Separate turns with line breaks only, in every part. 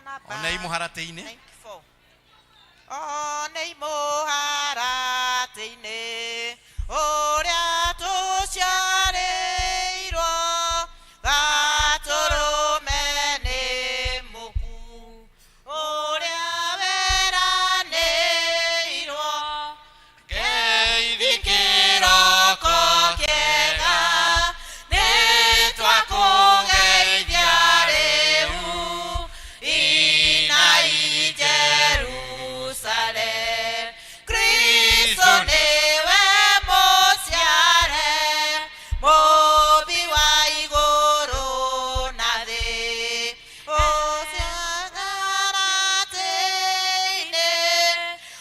Onei muharatini.
94. Onei muharatini. Oria tushareirwo gaturumene muku. Oria weranĩirwo
Geithikiroko
kĩega nĩ twakũgeithia rĩu inai Jerusalem. Kristo nĩwe mũciare mũmbi wa igũrũ na thĩ ũciagaratĩ-inĩ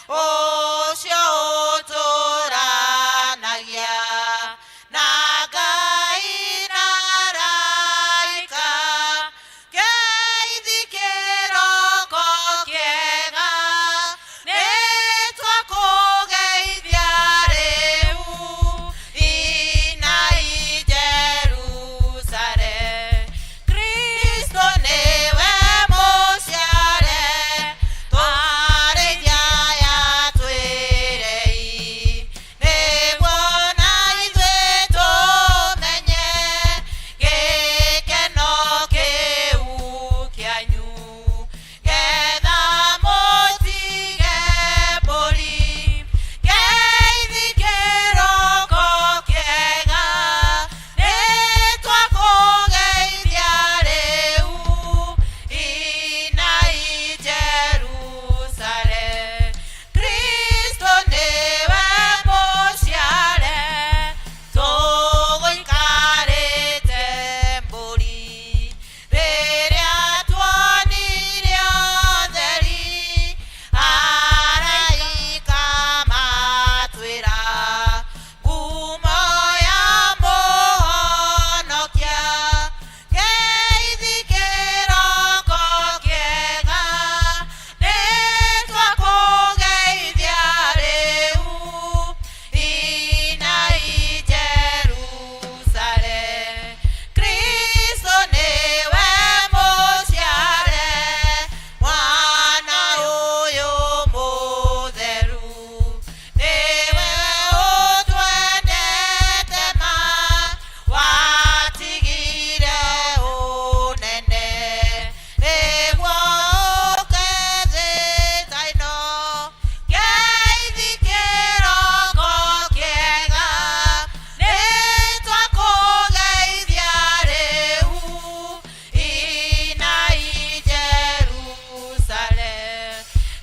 ũcio ũtũranagia na Ngai na araika. Ngeithi kĩroko kĩega nĩ twakũgeithia rĩu inai Jerusalem. Kristo nĩwe mũciare twarĩithia ya twĩrei nĩguo na ithuĩ tũmenye gĩkeno kĩu kĩanyu getha mũtige mbũri. Ngeithi kĩroko kĩega nĩ twakũgeithia rĩu inai Jerusalem. Kristo nĩwe mũciare tũgũikarĩte mbũri rĩrĩa tuonire ũtheri araika matwĩra ngumo ya mũhonokia. Ngeithi kĩroko kĩega nĩ twakũgeithia rĩu inai Jerusalem. Kristo nĩwe mũciare mwana ũyũ mũtheru nĩwe ũtwendete ma watigire ũnene nĩguo ũkethĩta ino. Ngeithi kĩroko kĩega nĩ twakũgeithia rĩu inai Jerusalem.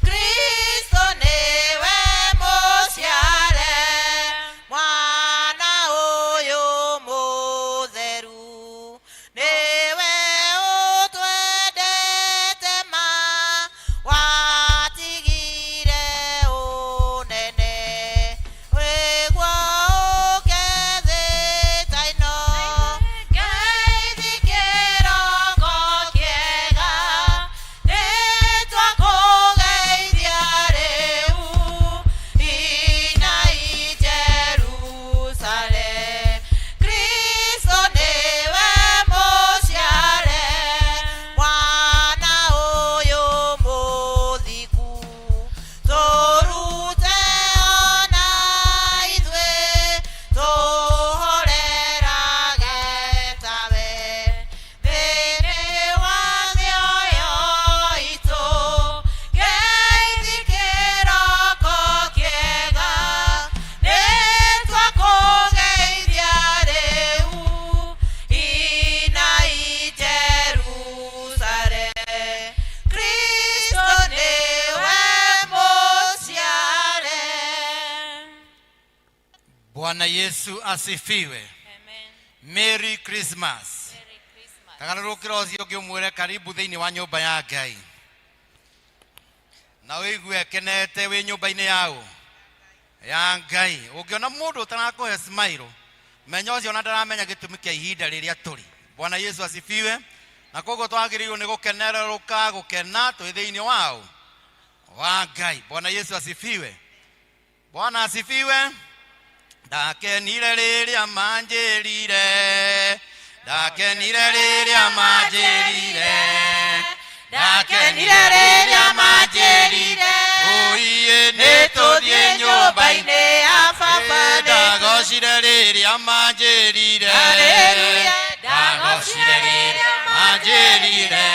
Kristo nĩwe mũciare mwana ũyũ mũtheru nĩwe ũtwendete ma watigire ũnene nĩguo ũkethĩta ino. Ngeithi kĩroko kĩega nĩ twakũgeithia rĩu inai Jerusalem. Kristo nĩwe mũciare mwana ũyũ mũthiku tũrute ona ithuĩ tũhorerage tawe thĩinĩ wa mĩoyo itũ. Ngeithi kĩroko kĩega nĩ twakũgeithia rĩu inai Jerusalem. Kristo nĩwe mũciare.
Bwana Yesu asifiwe.
Amen.
Merry Christmas.
Merry Christmas.
Tagarũrũkĩra ũcio ũngĩ ũmwĩre karibu thĩinĩ wa nyũmba ya Ngai. Na wĩigue kenete wĩ nyũmba-inĩ ya Ngai. Ũngĩona mũndũ ũtarakũhe smile, menya ũcio ona ndaramenya gĩtũmi kĩa ihinda rĩrĩa tũrĩ. Bwana Yesu asifiwe. Na koguo twagĩrĩirwo nĩ gũkenerũrũka gũkena twĩ thĩinĩ wa Ngai. Bwana Yesu asifiwe. Bwana asifiwe. Ndakenire rĩrĩa manjĩrire, ndakenire rĩrĩa manjĩrire,
ndakenire rĩrĩa manjĩrire
Uiye nĩtũthiĩ
nyũmba-inĩ ya baba
ndagocire rĩrĩa manjĩrire
Haleluya, ndagocire rĩrĩa
manjĩrire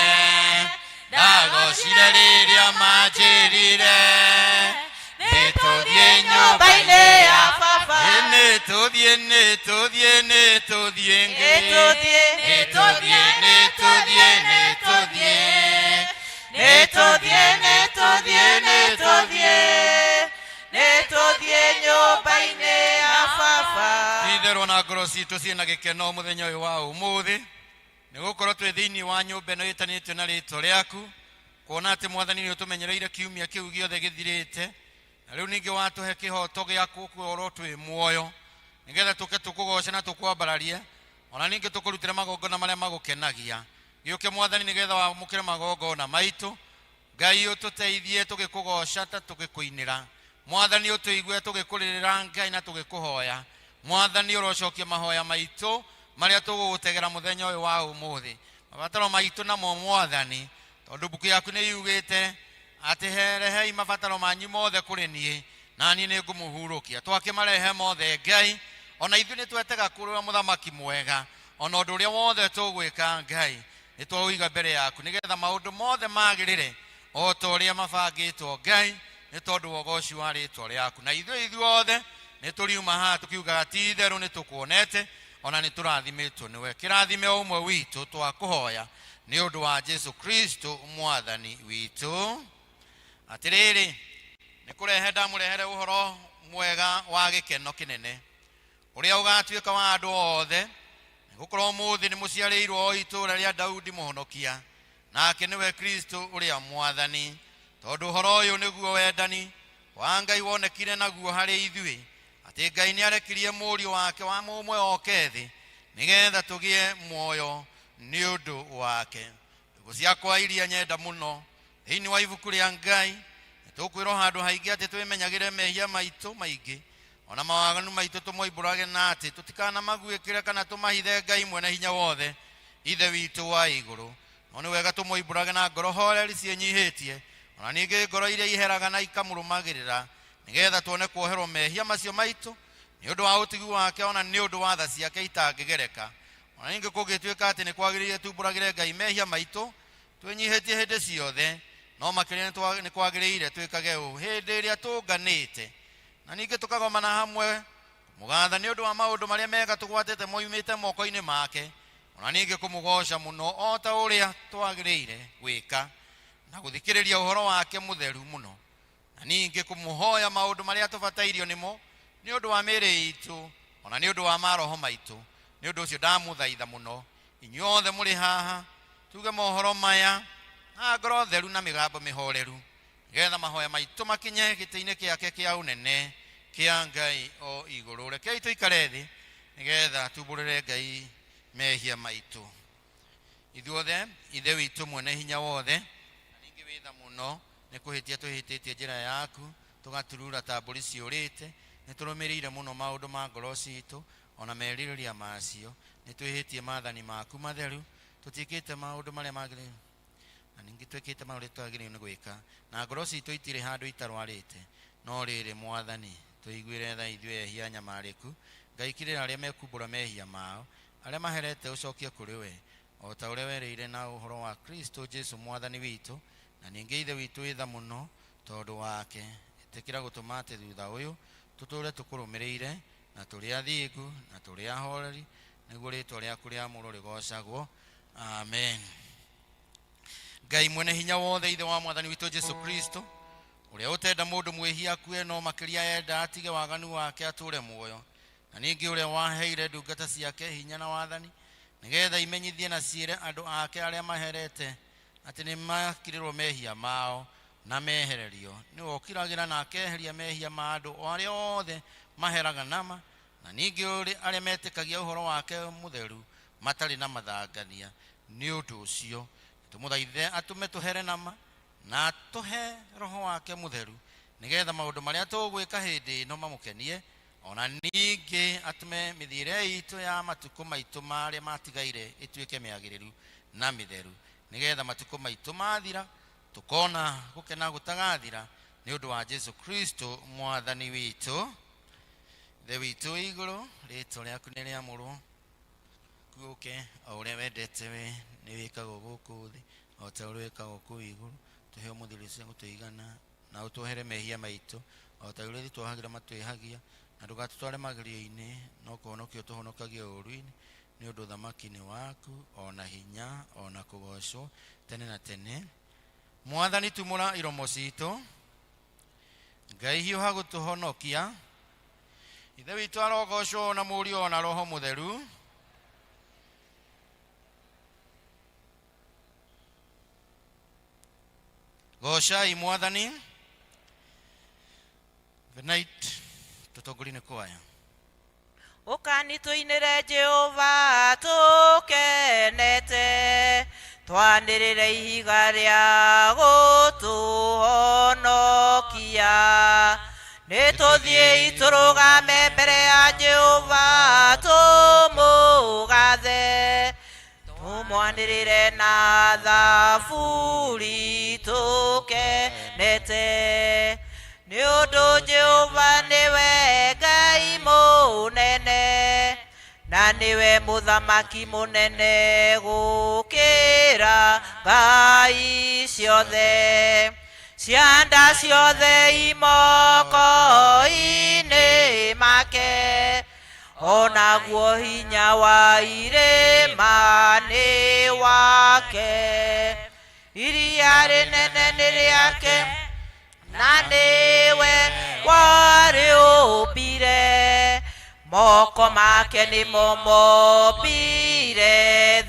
ndagocire rĩrĩa manjĩrire nĩtũthiĩ
nyũmba-inĩ ya baba
nĩtũthiĩ nĩtũthiĩ nĩtũthiĩ
nĩtũthiĩ nyũmba-inĩ ya baba
itherwo na ngoro citũ ciĩna gĩkeno mũthenya ũyũ wa ũmũthĩ nĩgũkorwo twĩ thĩinĩ wa nyũmba ĩno ĩtanĩtio na rĩtwa rĩaku kuona atĩ Mwathani nĩ ũtũmenyereire kiumia kĩu gĩothe gĩthirĩte na rĩu ningĩ watũhe kĩhoto gĩaku gũkorwo twĩ muoyo nĩgetha tũke tũkũgoce na tũkwambararie ona ningĩ tũkũrutĩre magongona marĩa magũkenagia gĩũke Mwathani nĩgetha wamũkĩre magongona maitũ Ngai ũtũteithie tũgĩkũgoca ta tũgĩkũinĩra Mwathani ũtũigue tũgĩkũrĩrĩra Ngai na tũgĩkũhoya Mwathani ũrocokia mahoya maitũ marĩa tũgũgũtegera mũthenya ũyũ wa ũmũthĩ mabataro maitũ namo Mwathani tondũ mbuku yaku nĩ yugĩte atĩ herehei mabataro manyu mothe kũrĩ niĩ na niĩ nĩngũmũhurũkia twakĩmarehe mothe Ngai ona ithuĩ nĩtwetega kũrĩ mũthamaki mwega ona ũndũ ũrĩa wothe tũgwĩka Ngai nĩtwaũiga mbere yaku nĩgetha maũndũ mothe magĩrĩre o ta ũrĩa mabangĩtwo Ngai nĩ tondũ wa ũgoci wa rĩtwa rĩaku na ithuothe nĩtũriuma haha tũkiugaga ti itherũ nĩtũkuonete ona nĩtũrathimĩtwo nĩwe kĩrathime ũmwe witũ twakũhoya nĩ ũndũ wa Jesu Kristo Mwathani witũ atĩrĩrĩ nĩkũrehe ndamũrehere ũhoro mwega wa gĩkeno kĩnene ũrĩa ũgatuĩka wa andũ othe nĩgũkorwo ũmũthĩ nĩ mũciarĩirwo itũũra rĩa Daudi mũhonokia nake nĩwe Kristo ũrĩa Mwathani tondũ ũhoro ũyũ nĩguo wendani wa Ngai wonekire naguo harĩ ithuĩ atĩ Ngai nĩarekirie mũriũ wake wa mũmwe oke thĩ nĩgetha tũgĩe muoyo nĩ ũndũ wake ngũ ciakwa iria nyenda mũno thĩinĩ wa ibuku rĩa Ngai nĩtũkwĩrwo handũ haingĩ atĩ twĩmenyagĩre mehia maitũ maingĩ ona mawaganu maitũ tũmoimbũrage na atĩ tũtikanamaguĩkĩre kana tũmahithe Ngai mwene hinya wothe ithe witũ wa igũrũ no nĩ wega tũmoimbũrage na ngoro horeri ciĩnyihĩtie ona ningĩ ngoro iria iheraga na ikamũrũmagĩrĩra nĩgetha tuone kuoherwo mehia macio maitũ nĩ ũndũ wa ũtigi wake ona nĩ ũndũ wa tha ciake itangĩgereka ona ningĩ kũngĩtuĩka atĩ nĩ kwagĩrĩire tumbũragĩre Ngai mehia maitũ twĩnyihĩtie hĩndĩ ciothe no makĩria nĩ kwagĩrĩire twĩkage ũũ hĩndĩ ĩrĩa tũnganĩte na ningĩ tũkagomana hamwe mũgatha nĩ ũndũ wa maũndũ marĩa mega tũgwatĩte moimĩte moko-inĩ make ona ningĩ kũmũgoca mũno o ta ũrĩa twagĩrĩire gwĩka na gũthikĩrĩria ũhoro wake mũtheru mũno na ningĩ kũmũhoya maũndũ marĩa tũbatairio nĩmo nĩ ũndũ wa mĩĩrĩ itũ ona nĩ ũndũ wa maroho maitũ nĩ ũndũ ũcio ndamũthaitha mũno inyuothe mũrĩ haha tuge mohoro maya na ngoro theru na mĩgambo mĩhoreru nĩgetha mahoya maitũ makinye gĩtĩ-inĩ gĩake kĩa ũnene kĩa Ngai o igũrũ rekei tũikare thĩ nĩgetha tumbũrĩre Ngai mehia maitũ ithuothe ithe witũ mwene hinya wothe na ningĩ wĩtha mũno nĩ kũhĩtia twĩhĩtĩtie njĩra yaku tũgaturura ta mbũri ciũrĩte nĩ tũrũmĩrĩire mũno maũndũ ma ngoro citũ ona merirĩria macio nĩ twĩhĩtie maathani maku matheru tũtiĩkĩte maũndũ marĩa magĩrĩire na ningĩ twĩkĩte maũndũ twagĩrĩire nĩ gwĩka na ngoro citũ itirĩ handũ itarwarĩte no rĩrĩ Mwathani tũiguĩre tha ithuĩ ehia nyamarĩku Ngai kirĩra arĩa mekumbũra mehia mao arĩa maherete ũcokie kũrĩ we o ta ũrĩa werĩire na ũhoro wa Kristo Jesu Mwathani witũ na ningĩ ithe witũ wĩtha mũno tondũ wake ĩtĩkĩra gũtũma atĩ thutha ũyũ tũtũũre tũkũrũmĩrĩire na tũrĩ athingu na tũrĩ ahoreri nĩguo rĩtwa rĩaku rĩamũrwo rĩgocagwo amen Ngai mwene hinya wothe ithe wa Mwathani witũ Jesu Kristo ũrĩa ũtenda mũndũ mwĩhia akue no makĩria enda atige waganu wake atũũre muoyo na ningĩ ũrĩa waheire ndungata ciake hinya na wathani nĩgetha imenyithie na ciĩre andũ ake arĩa maherete atĩ nĩ makirĩrwo mehia mao na mehererio nĩ wokiragĩra na akeheria mehia ma andũ arĩa othe maheraga nama na ningĩ arĩa metĩkagia ũhoro wake mũtheru matarĩ na mathangania nĩ ũndũ ũcio tũmũthaithe atũme tũhere nama na tũhe roho wake mũtheru nĩgetha maũndũ marĩa tũgwĩka hĩndĩ ĩno mamũkenie ona ningĩ atũme mĩthiĩre itũ ya matukũ maitũ marĩa matigaire ĩtuĩke mĩagĩrĩru na mĩtheru nigetha matuko maitu mathira tukona gukena gutagathira ni undu wa Jesu Kristo mwathani witu. The witu iguru rito ryaku ni ria muru guke auria wendete we ni wikago guku thi o ta uria wikago ku iguru tuhe umuthiricio gutuigana na utuhere mehia maitu o ta uria twahagira matwihagia na ndugatutware magerio-ini no kuhonokio tuhonokagia ũru-ini ni undu thamaki ni waku ona hinya ona kugocwo tene na tene. Mwathani tumura iromo citu Ngai hiuha gutuhonokia ithe witu arogocwo na Mũriũ na Roho Mutheru. Gocai Mwathani. The night tutongori ni kwaya
Ukani tuinire Jehova tukenete twanirire ihiga ria gutuhonokia nituthie iturugame mbere ya Jehova tumugathe tumwanirire na thaburi tukenete ni undu Jehova niwe Ngai munene na niwe muthamaki munene gukira ngai ciothe cianda ciothe imoko-ini make onaguo hinya wa irima ni wake iria rinene ni riake na niwe wariumbire moko make nimo mombire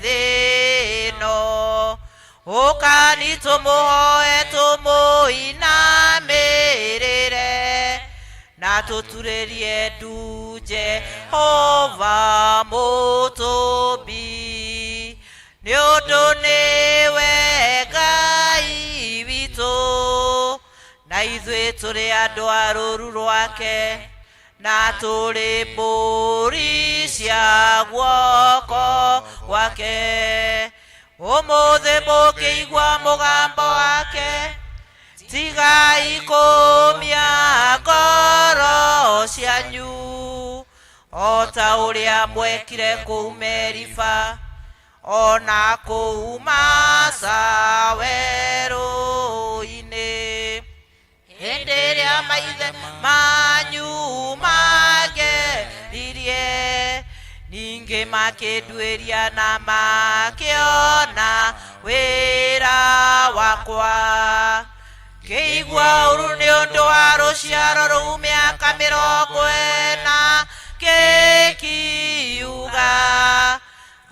thino ukani tumuhoe tumuinamirire na tuturirie ndu Jehova mutumbi ni undu niwe Ngai witu na ithuĩ tũrĩ andũ a rũũru rwake na tũrĩ mbũri cia guoko gwake. Ũmũthĩ mũkĩigua mũgambo wake tigai kũmia ngoro cianyu o ta ũrĩa mwekire kũu Meriba ona kũu Masa werũ-inĩ hĩndĩ ĩrĩa maithe manyu mageririe ningĩ makĩnduĩria na makĩona wĩra wakwa ngĩigua ũru nĩ ũndũ wa rũciaro rũu mĩaka 40 gĩkiuga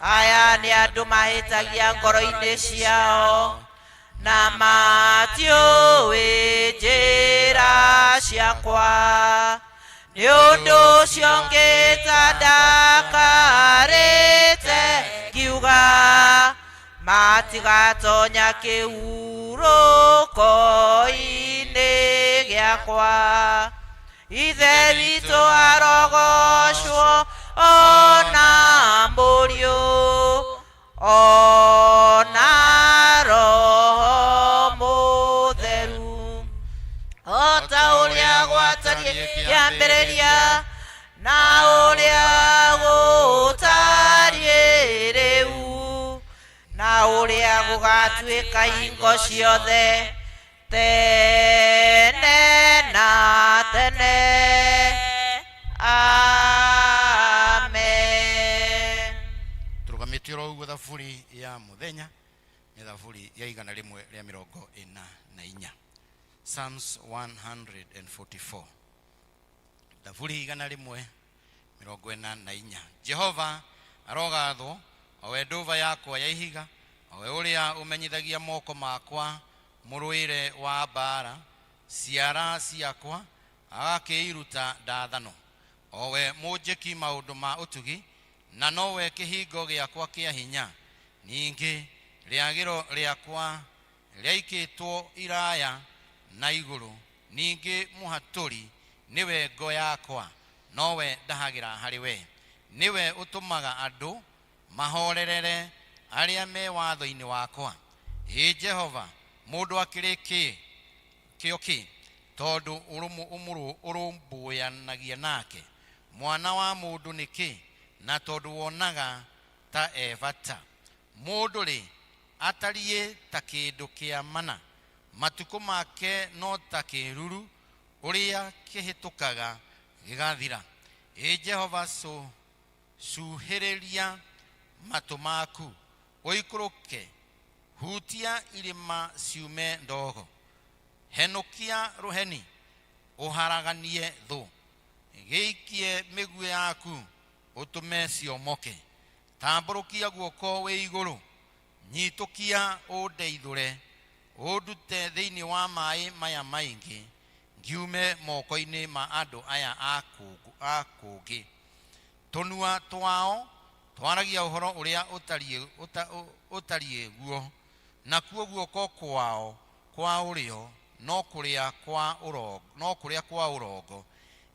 aya nĩ andũ mahĩtagia ngoro-inĩ ciao na matiũĩ njĩra ciakwa nĩ ũndũ ũcio ngĩĩta ndakarĩte ngiuga matigatonya kĩhurũko-inĩ gĩakwa. Ithe witũ arogocwo ona Mũriũ ona Roho Mutheru o ta ũrĩa gwatariĩ kĩambĩrĩria na ũrĩa gũtariĩ rĩu na ũrĩa gũgatuĩka hingo ciothe tene na tene. Amen.
Turugamĩtie oro ũguo thaburi ya mũthenya nĩ thaburi ya 144. Psalms 144. Thaburi 144. Jehova arogathwo owe nduva yakwa ya ihiga owe ũrĩa ũmenyithagia moko makwa mũrũĩre wa mbara ciara ciakwa agakĩiruta ndathano owe mũnjĩki maũndũ ma ũtugi na nowe kĩhingo gĩakwa kĩa hinya ningĩ rĩagĩro rĩakwa rĩaikĩtwo iraya na igũrũ ningĩ mũhatũri niwe ngo yakwa nowe ndahagĩra harĩ we niwe ũtũmaga andũ mahorerere arĩa me watho-inĩ wakwa Jehova mundu akiriki kioki tondu urumbuanagia nake mwana wa mundu niki na tondu wonaga ta evata mundu ri atarie ta kindu kia mana matuko make no ta kiruru uria kihitukaga gigathira. Jehova suhiriria matu maku oikuruke hutia irima ciume ndogo henukia ruheni uharaganie thu geikie migue yaku utume ciomoke tamburukia guoko we iguru nyitukia undeithure undute thiini wa mai maya maingi ngiume moko-ini ma andu aya akugi tunua twao twaragia uhoro uria utarie guo nakuo guoko kwao kwa urio no kuria kwa urongo.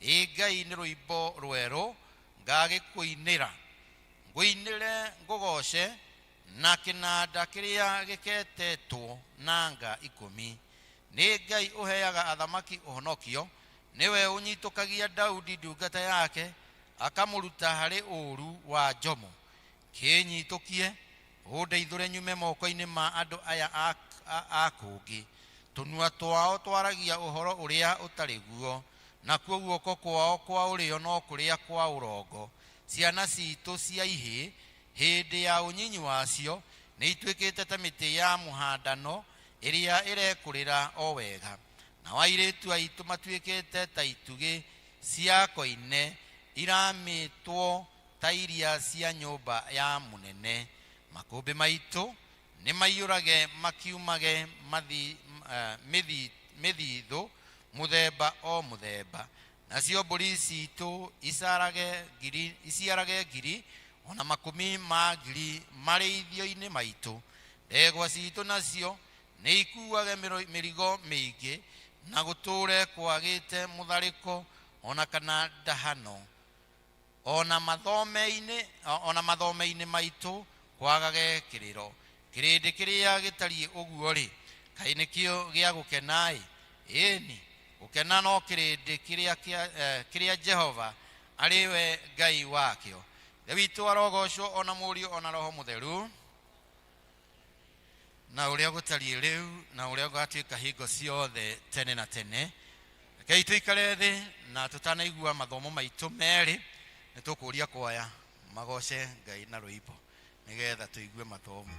Ngai ni ruimbo rweru ngagikuinira nguinire ngugoce na kinanda kiria giketetwo nanga 10. Ni Ngai uheaga athamaki uhonokio, niwe unyitukagia Daudi ndungata yake akamuruta hari uru wa njomo. Kinyitukie undeithure nyume moko-ini ma andu aya akugi tunua twao twaragia uhoro uria utari guo nakuo guoko kwao kwa urio no kuria kwa urongo. Ciana citu cia ihi hindi ya unyinyi wacio ni itwikite ta miti ya muhandano iria irekurira o wega, na wairitu aitu matwikite ta itugi cia koine iramitwo ta iria cia nyumba ya munene. Makumbi maitu ni maiyurage makiumage mithithu muthemba o muthemba, nacio mburi citu iciarage ngiri ona makumi ma ngiri marĩithio-inĩ maitu. Ndegwa citu nacio ni ikuage mirigo miingi na guture kwagite muthariko ona kana ndahano. Ona mathome-ini maitu kwagage kiriro. Kirindi kiria gitarie uguo ri kai nikio gia gukenai. Eni gukena no kirindi kiria Jehova ariwe Ngai wakio. Witu arogocwo ona murio ona roho mutheru na uria gutarie riu na uria gatwika hingo ciothe tene na tene. Ngai tuikare thi na tutanaigua mathomo maitu meri nitukuria kwaya magoce Ngai na ruimbo nigetha tuigue mathomo.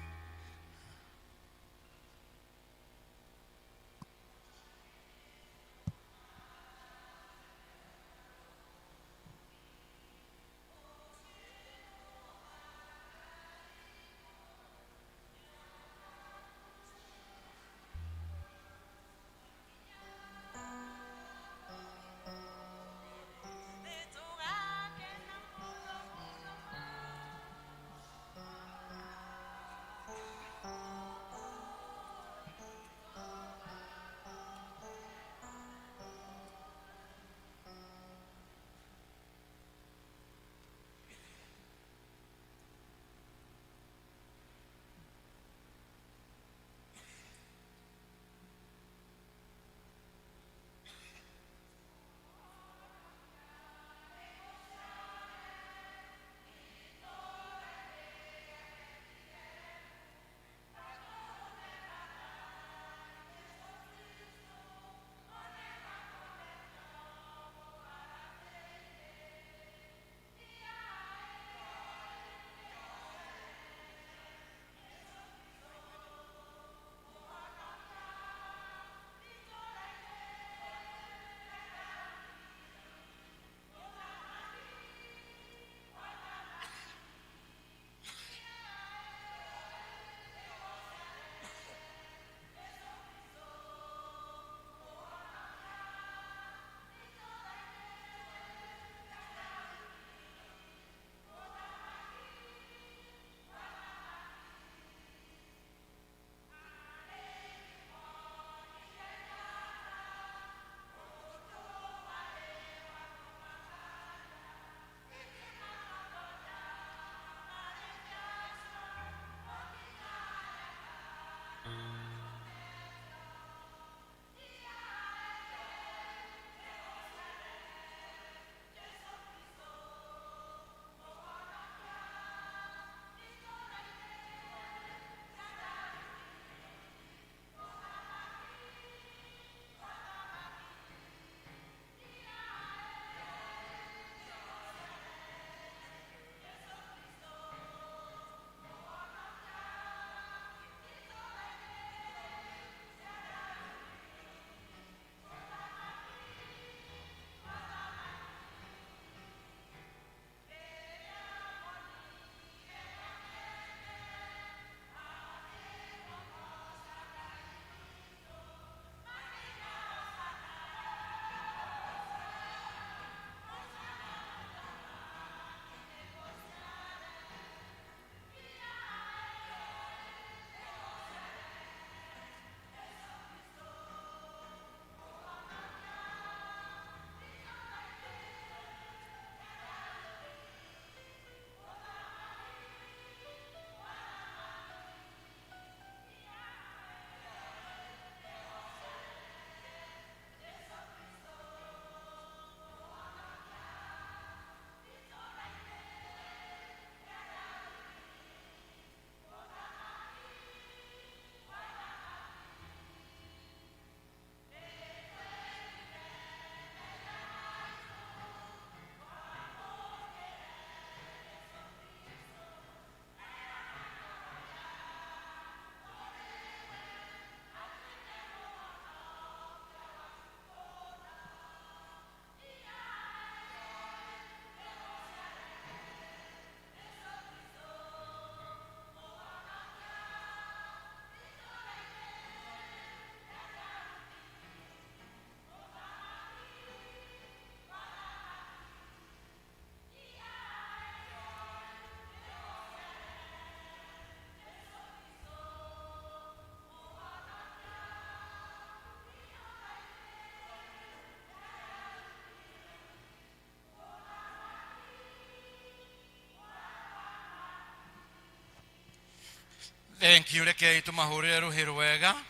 Thank you. Rekei tumahurire ruhiru wega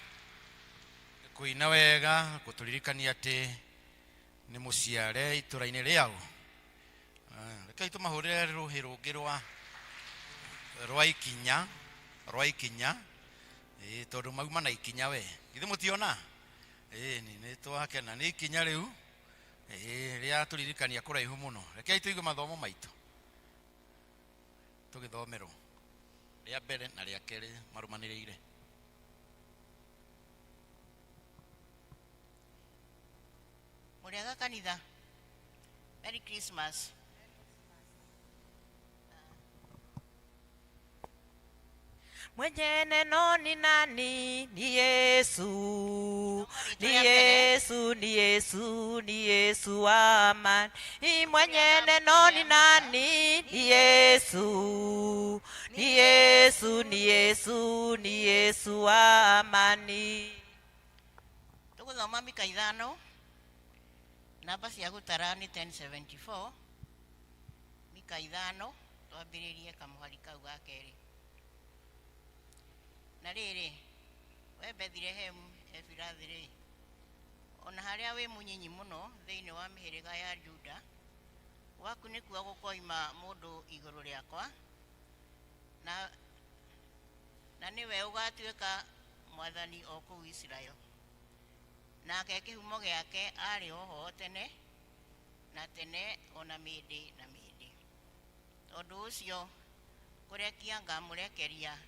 kuina wega kuturirikania ati ni muciare ituraini riao. Rekei tumahurire ruhiru ungi rwa ikinya tondu mauma na ikinya we githi mutiona ni twakena ni ikinya riu ria turirikania kuraihu muno. Rekei tuigue mathomo maitu tugithomerwo ria mbere na ria keri marumaniriire.
Muriaga kanitha. Merry Christmas. Mwenye neno ni nani? Ni Yesu. Ni Yesu, ni Yesu, ni Yesu wa amani. Mwenye neno ni nani? Ni Yesu. Ni Yesu, ni Yesu, ni Yesu wa amani. Tuguthoma Mika 5. Namba cia gutara ni 1074. Mika 5 twambiririe kamuhari kau ga keri. Na riri we Bethlehem Efirathiri ona haria we munyinyi muno thiini wa mihiriga ya Juda waku ni kuo gukoima mundu iguru riakwa na niwe ugatuika mwathani o kuu Israeli nake kihumo giake ari oho tene na tene ona mindi na mindi. Tondu ucio kurekia ngamurekeria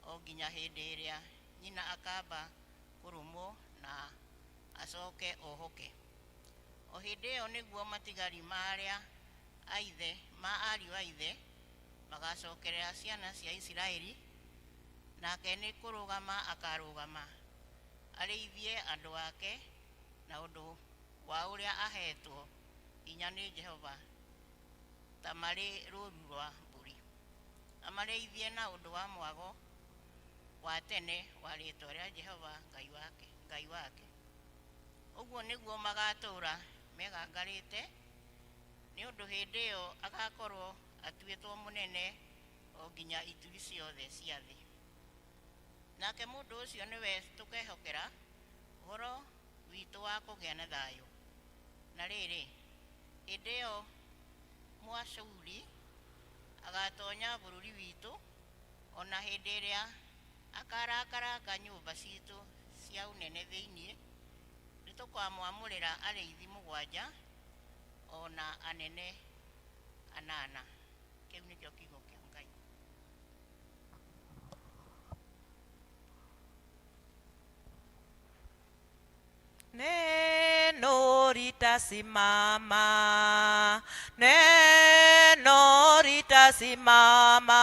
o nginya hindi iria nyina akamba kurumo na acoke ohoke. O hindi iyo niguo matigari maria aithe ma ariu aithe magacokerera ciana cia Isiraeli nake ni kurugama akarugama arĩithie andu ake na undu wa uria ahetwo inya ni Jehova ta marĩ rũru rwa mbũri amarĩithie na undu wa mwago wa tene wa rĩtwa rĩa Jehova Ngai wake. Ũguo nĩguo magatura megangarĩte nĩ ũndũ hĩndĩ ĩyo agakorwo atuĩtwo mũnene o nginya ituri ciothe cia thĩ. Nake mũndũ ũcio nĩwe tũkehokera ũhoro witũ wa kũgĩa na thayũ. Na rĩrĩ hĩndĩ ĩyo Mũashuri agatonya bũrũri witũ ona hĩndĩ ĩrĩa akarakaranga nyũmba citũ cia unene thĩinĩ nĩ tũkamwamũrĩra arĩithi 7 ona anene 8. Kĩu nĩkĩo kiugo kĩa Ngai. Neno litasimama, neno litasimama,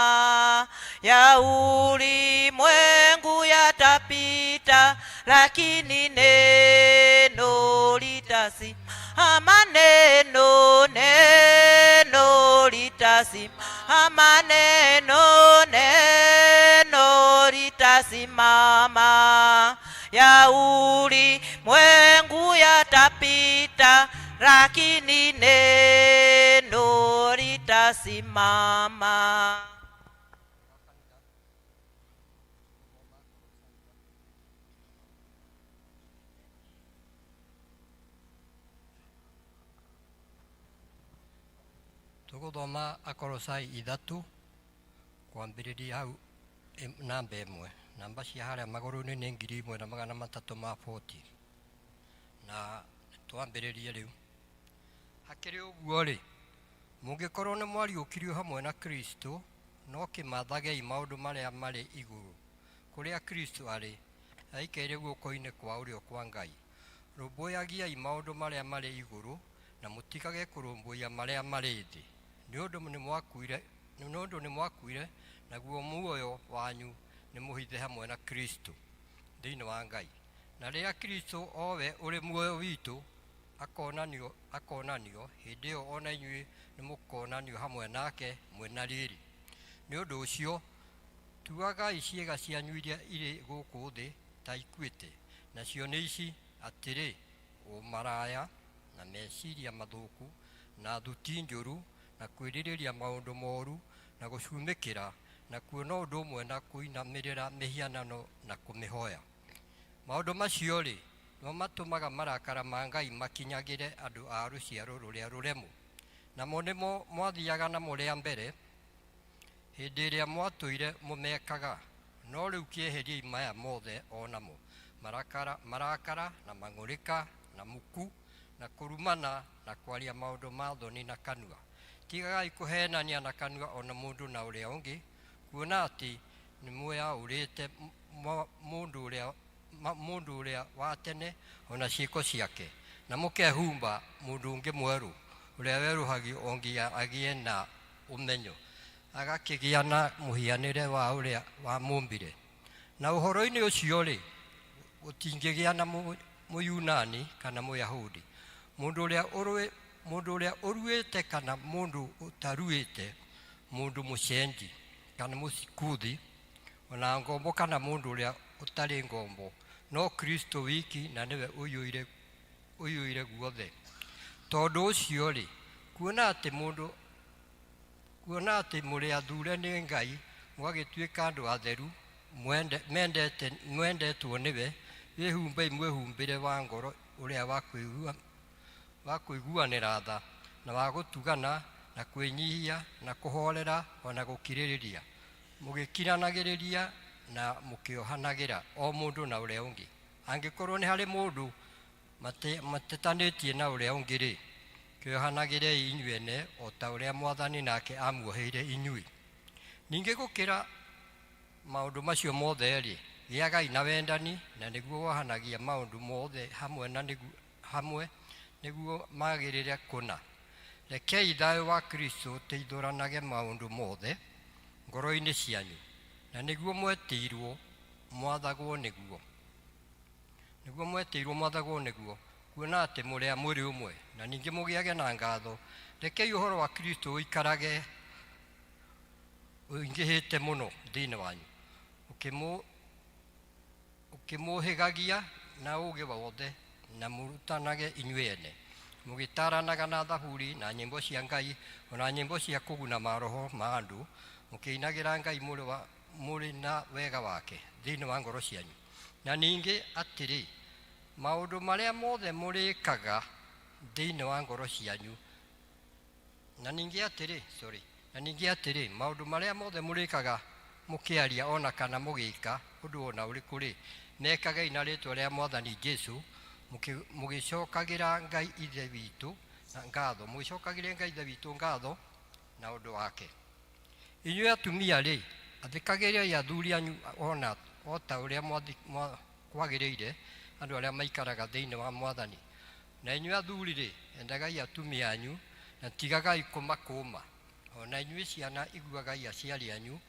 ya ulimwengu yatapita, lakini neno litasimama, neno litasimama, neno litasimama, ya ulimwengu yatapita, lakini neno litasimama.
Tuguthoma Akolosai 3 kwambiriria hau namba 1. Namba cia haria maguru-ini ni 1340 na twambiririe riu. Hakiri uguo ri mungikorwo ni mwariukirio hamwe na Kristo no kimathagei maundu maria mari iguru kuria Kristo ari aikaire guoko-ini kwa urio kwa Ngai. Rumbuyagiai maundu maria mari iguru na mutigage kurumbuya maria mari thi ni undu ni mwakuire naguo muoyo wanyu ni muhithe hamwe na Kristo thiini wa Ngai. Na riria Kristo owe uri muoyo witu akonanio hindi iyo ona inyui ni mukonanio hamwe nake mwena riri. Ni undu ucio tuagai ciega cianyu iria iri guku thi ta ikuite, nacio ni ici atiri: umaraya na meciria mathuku na thuti njuru na kwiririria maundu moru na gucumikira na kuona ũndũ ũmwe na kũinamĩrĩra mĩhianano na kũmĩhoya. Maũndũ macio rĩ no matũmaga marakara ma Ngai makinyagĩre andũ a rũciaro rũrĩa rũremu. Namo nĩmo mwathiaga namo rĩa mbere hĩndĩ ĩrĩa mwatũire mũmekaga, no rĩu kĩeheriai maya mothe o namo: marakara na mang'ũrĩka na muku na kũrumana na kwaria maũndũ ma thoni na kanua. Tigagai kũhenania na kanua ona mũndũ na ũrĩa ũngĩ, kuona atĩ nĩ mwĩaũrĩte mũndũ ũrĩa wa tene ona ciĩko ciake, na mũkehumba mũndũ ũngĩ mwerũ ũrĩa werũhagio o nginya agĩe na ũmenyo, agakĩgĩa na mũhianĩre wa ũrĩa wamũmbire. Na ũhoro-inĩ ũcio rĩ gũtingĩgĩa na Mũyunani kana Mũyahudi, mũndũ ũrĩa ũruĩte kana mũndũ ũtaruĩte, mũndũ mũcenji kana mũsikuthi, ona ngombo kana mũndũ ũrĩa ũtarĩ ngombo, no Kristo wiki, na nĩwe ũiyũire guothe. Tondũ ũcio rĩ kuona atĩ mũrĩ athure nĩ Ngai, mũgagĩtuĩka andũ atheru mwendetwo nĩwe, wĩhumbei mwĩhumbĩre wa ngoro ũrĩa wa kũiguanĩra tha na wa gũtugana na kwĩnyihia na kũhorera ona gũkirĩrĩria, mũgĩkiranagĩrĩria na mũkĩohanagĩra o mũndũ na ũrĩa ũngĩ. Angĩkorwo nĩ harĩ mũndũ matetanĩtie na ũrĩa ũngĩ rĩ, kĩohanagĩrei inyuĩ ene o ta ũrĩa Mwathani nake amuoheire inyuĩ. Ningĩ gũkĩra maũndũ macio mothe rĩ, gĩagai na wendani, na nĩguo wohanagia maũndũ mothe hamwe nĩguo magĩrĩre kũna. Rekei thayũ wa Kristo ũteithũranage maũndũ mothe ngoro-inĩ cianyu, na nĩguo mwetĩirwo mwathagwo nĩguo, kuona atĩ mũrĩa mũrĩ ũmwe, na ningĩ mũgĩage na ngatho. Rekei ũhoro wa Kristo ũikarage ũingĩhĩte mũno thĩinĩ wanyu, ũkĩmũhĩgagia na ũũgĩ wothe, na mũrutanage inyuĩ ene, mũgĩtaranaga na thaburi na nyĩmbo cia Ngai ona nyĩmbo cia kũguna maroho ma andũ, mũkĩinagĩra Ngai mũrĩ na wega wake thĩinĩ wa ngoro cianyu. Na ningĩ atĩrĩ, maũndũ marĩa mothe mũrĩkaga thĩinĩ wa ngoro cianyu, na ningĩ atĩrĩ, maũndũ marĩa mothe mũrĩkaga mũkĩaria ona kana mũgĩka ũndũ ona ũrĩkũ rĩ, mekagei na rĩĩtwa rĩa Mwathani Jesũ, mũgĩcokagĩra Ngai Ithe witũ ngatho na ũndũ wake. Inyuĩ atumia rĩ, athĩkagĩriai athuri anyu o ta ũrĩa kwagĩrĩire andũ arĩa maikaraga thĩinĩ wa Mwathani. Na inyuĩ athuri rĩ, endagai atumia anyu na tigagai kũmakũũma. Ona inyuĩ ciana iguagai aciari anyu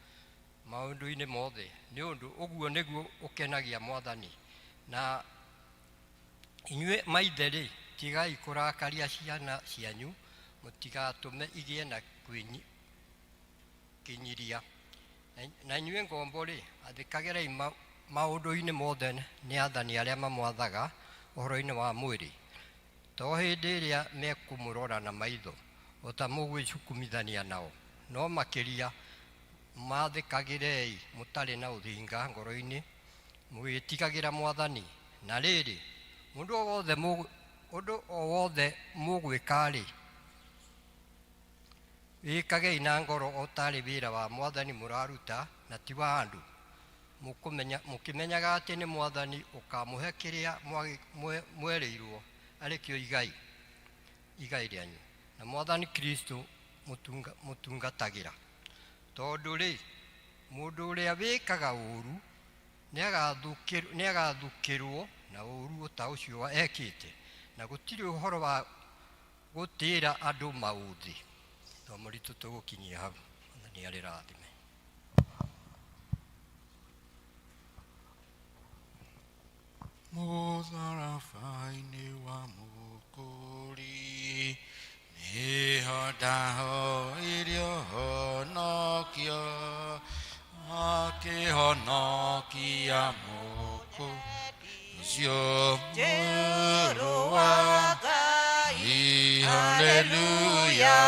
maũndũ-inĩ mothe, nĩ ũndũ ũguo nĩguo ũkenagia Mwathani. Na inyuĩ maithe rĩ, tigai kũrakaria ciana cianyu, mũtigatũme igĩe na kwĩnyiria. Na inyuĩ ngombo rĩ, athĩkagĩrai maũndũ-inĩ mothe nĩ athani arĩa mamwathaga ũhoro-inĩ wa mwĩrĩ, to hĩndĩ ĩrĩa mekũmũrora na maitho o ta mũgwĩcukumithania nao, no makĩria mathĩkagĩrei mũtarĩ na ũthinga ngoro-inĩ, mũgĩtigagĩra Mwathani. Na rĩrĩ, ũndũ o wothe mũgwĩka rĩ, wĩkagei na ngoro o tarĩ wĩra wa Mwathani mũraruta na ti wa andũ, mũkĩmenyaga atĩ nĩ Mwathani ũkamũhe kĩrĩa mwerĩirwo arĩkĩo igai rĩanyu, na Mwathani Kristo mũtungatagĩra. Tondũ rĩ, mũndũ ũrĩa wĩkaga ũũru nĩagathukĩrwo na ũũru ta ũcio ekĩte, na gũtirĩ ũhoro wa gũtĩĩra andũ maũthĩ. Somo letu tũgũkinyia hau, nĩ arĩ rathime.
Mũtharaba-inĩ wa Mũkũri nĩho ndahoire ũhonokio, akĩhonokia mũkũ ũcio mũrũ wa Ngai. Haleluya,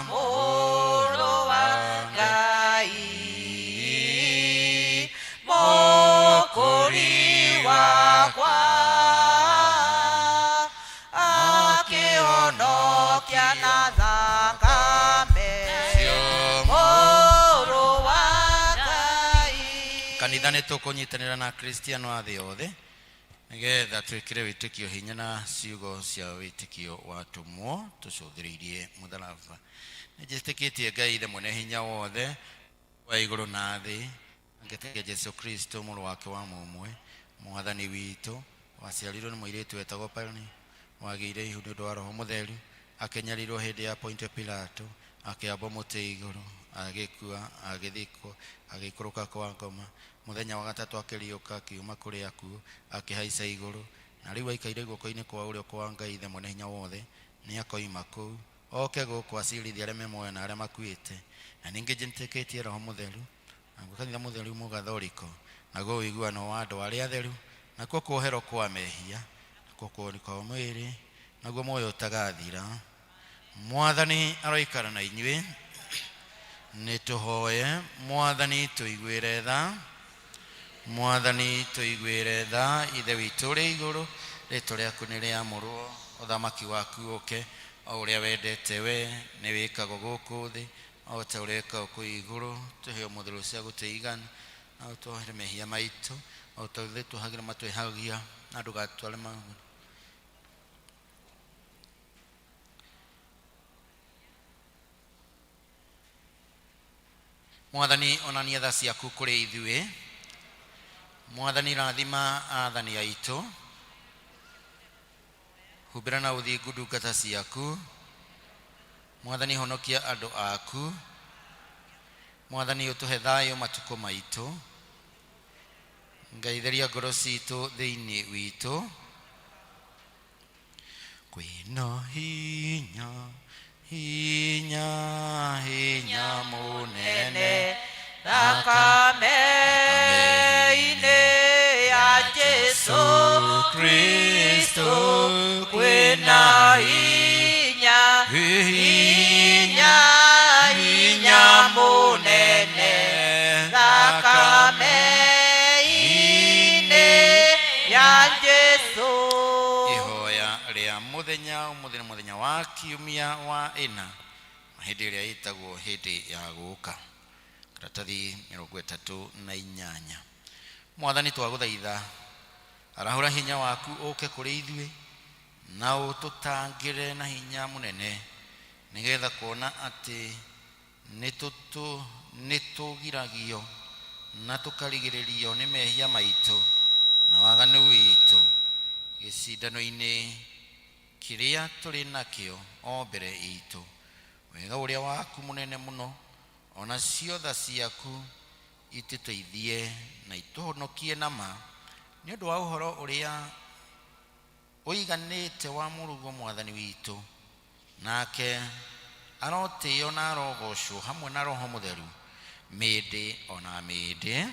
mũrũ wa Ngai. itha nĩ tũkũnyitanĩra na Kristiano a thĩ yothe nĩgetha twĩkĩre wĩtĩkio hinya na ciugo cia wĩtĩkio watũmwo tũcũthĩrĩirie mũtharaba. Nĩnjĩtĩkĩtie Ngai ithe mwene hinya wothe wa igũrũ na thĩ, ngĩtĩkia Jesu Kristo mũrũ wake wa mũmwe mwathani witũ, waciarirwo nĩ mũirĩtu wetagwo Pani, wagĩire ihu nĩ ũndũ wa Roho Mũtheru, akĩnyarirwo hĩndĩ ya Pontio Pilato, akĩambwo mũtĩ igũrũ, agĩkua, agĩthikwo, agĩikũrũka kwa ngoma, mũthenya wa gatatũ akĩriũka akiuma kũrĩ akuũ, akĩhaica igũrũ, na rĩu aikaire guoko-inĩ kwa ũrĩo kwa Ngai ithe mwene hinya wothe. Nĩ akoima kũu oke gũkũ acirithie arĩa me muoyo na arĩa makuĩte. Na ningĩ njĩtĩkĩtie Roho Mũtheru, naguo kanitha mũtheru mũgathoriko, naguo ũiguano wa andũ arĩa atheru, nakuo kuoherwo kwa mehia, nakuo kuonwo kwa mwĩrĩ, naguo muoyo ũtagathira. Mwathani aroikara na inyuĩ. Nĩtũhoye. Mwathani tũiguĩre tha. Mwathani tũiguĩre tha. Ithe witũ ũrĩ igũrũ, rĩĩtwa rĩaku nĩ rĩamũrwo, ũthamaki waku ũke, o ũrĩa wendete we nĩ wĩkagwo gũkũ thĩ o ta ũrĩa wĩkagwo kũu igũrũ. Tũhe mũthero cia gũtũigana, na ũtũohere mehia maitũ o ta ũrĩa twĩhagĩra matwĩhagia, na ndũgatware maũndũ. Mwathani onania tha ciaku kũrĩ ithuĩ. Mwathani rathima athani aitũ, humbĩra na ũthingu ndungata ciaku. Mwathani honokia andũ aku. Mwathani ũtũhe thayũ matukũ maitũ. Ngai theria ngoro citũ thĩinĩ witũ. Kwĩna hinya, hinya, hinya mũnene thakame-inĩ ya Jesu Kristo. Kwĩna hinya, hinya, hinya mũnene thakame-inĩ ya Jesu. Ihoya rĩa mũthenya wa kiumia wa ĩna, hĩndĩ ĩrĩa ĩtagwo hĩndĩ ya gũũka. Karatathi 38. Mwathani twagũthaitha, arahũra hinya waku ũke kũrĩ ithuĩ na ũtũtangĩre na hinya mũnene, nĩgetha kuona atĩ nĩtũgiragio na tũkarigĩrĩrio nĩ mehia maitũ na waganu witũ gĩcindano-inĩ kĩrĩa tũrĩ nakĩo o mbere itũ. Wega ũrĩa waku mũnene mũno, ona ciotha ciaku itũteithie na itũhonokie nama, nĩ ũndũ wa ũhoro ũrĩa ũiganĩte wa mũrugo Mwathani witũ. Nake arotĩo na arogocwo hamwe na Roho Mũtheru mĩndĩ ona mĩndĩ.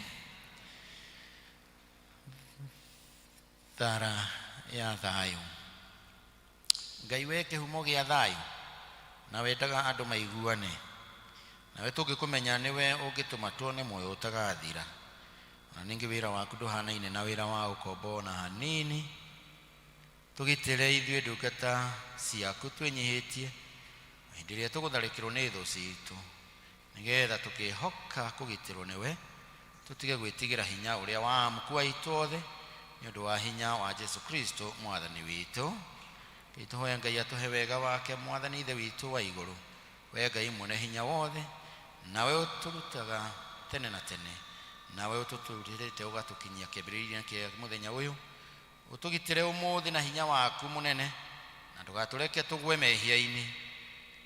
Thara ya thayũ. Ngai we kĩhumo gĩa thayũ, na wendaga andũ maiguane, nawe tũngĩkũmenya nĩwe ũngĩtũma tuone muoyo ũtagathira. Na ningĩ wĩra waku ndũhanaine na wĩra wa ũkombo na hanini. Tũgitĩre ithuĩ ndungata ciaku twĩnyihĩtie hĩndĩ ĩrĩa tũgũtharĩkĩrwo nĩ thũ citũ, nĩgetha tũkĩhoka kũgitĩrwo nĩwe, tũtige gwĩtigĩra hinya ũrĩa wa muku aitũ othe, nĩ ũndũ wa hinya wa Jesu Kristo mwathani witũ. Tũhoya Ngai atũhe wega wake Mwathani ithe witũ wa igũrũ, we Ngai mwene hinya wothe, nawe ũtũrutaga tene na tene, nawe ũtũtũrĩte ũgatũkinyia kĩambĩrĩria kĩa mũthenya ũyũ. Ũtũgitĩre ũmũthĩ na hinya waku mũnene, na ndũgatũreke tũgwe mehia-inĩ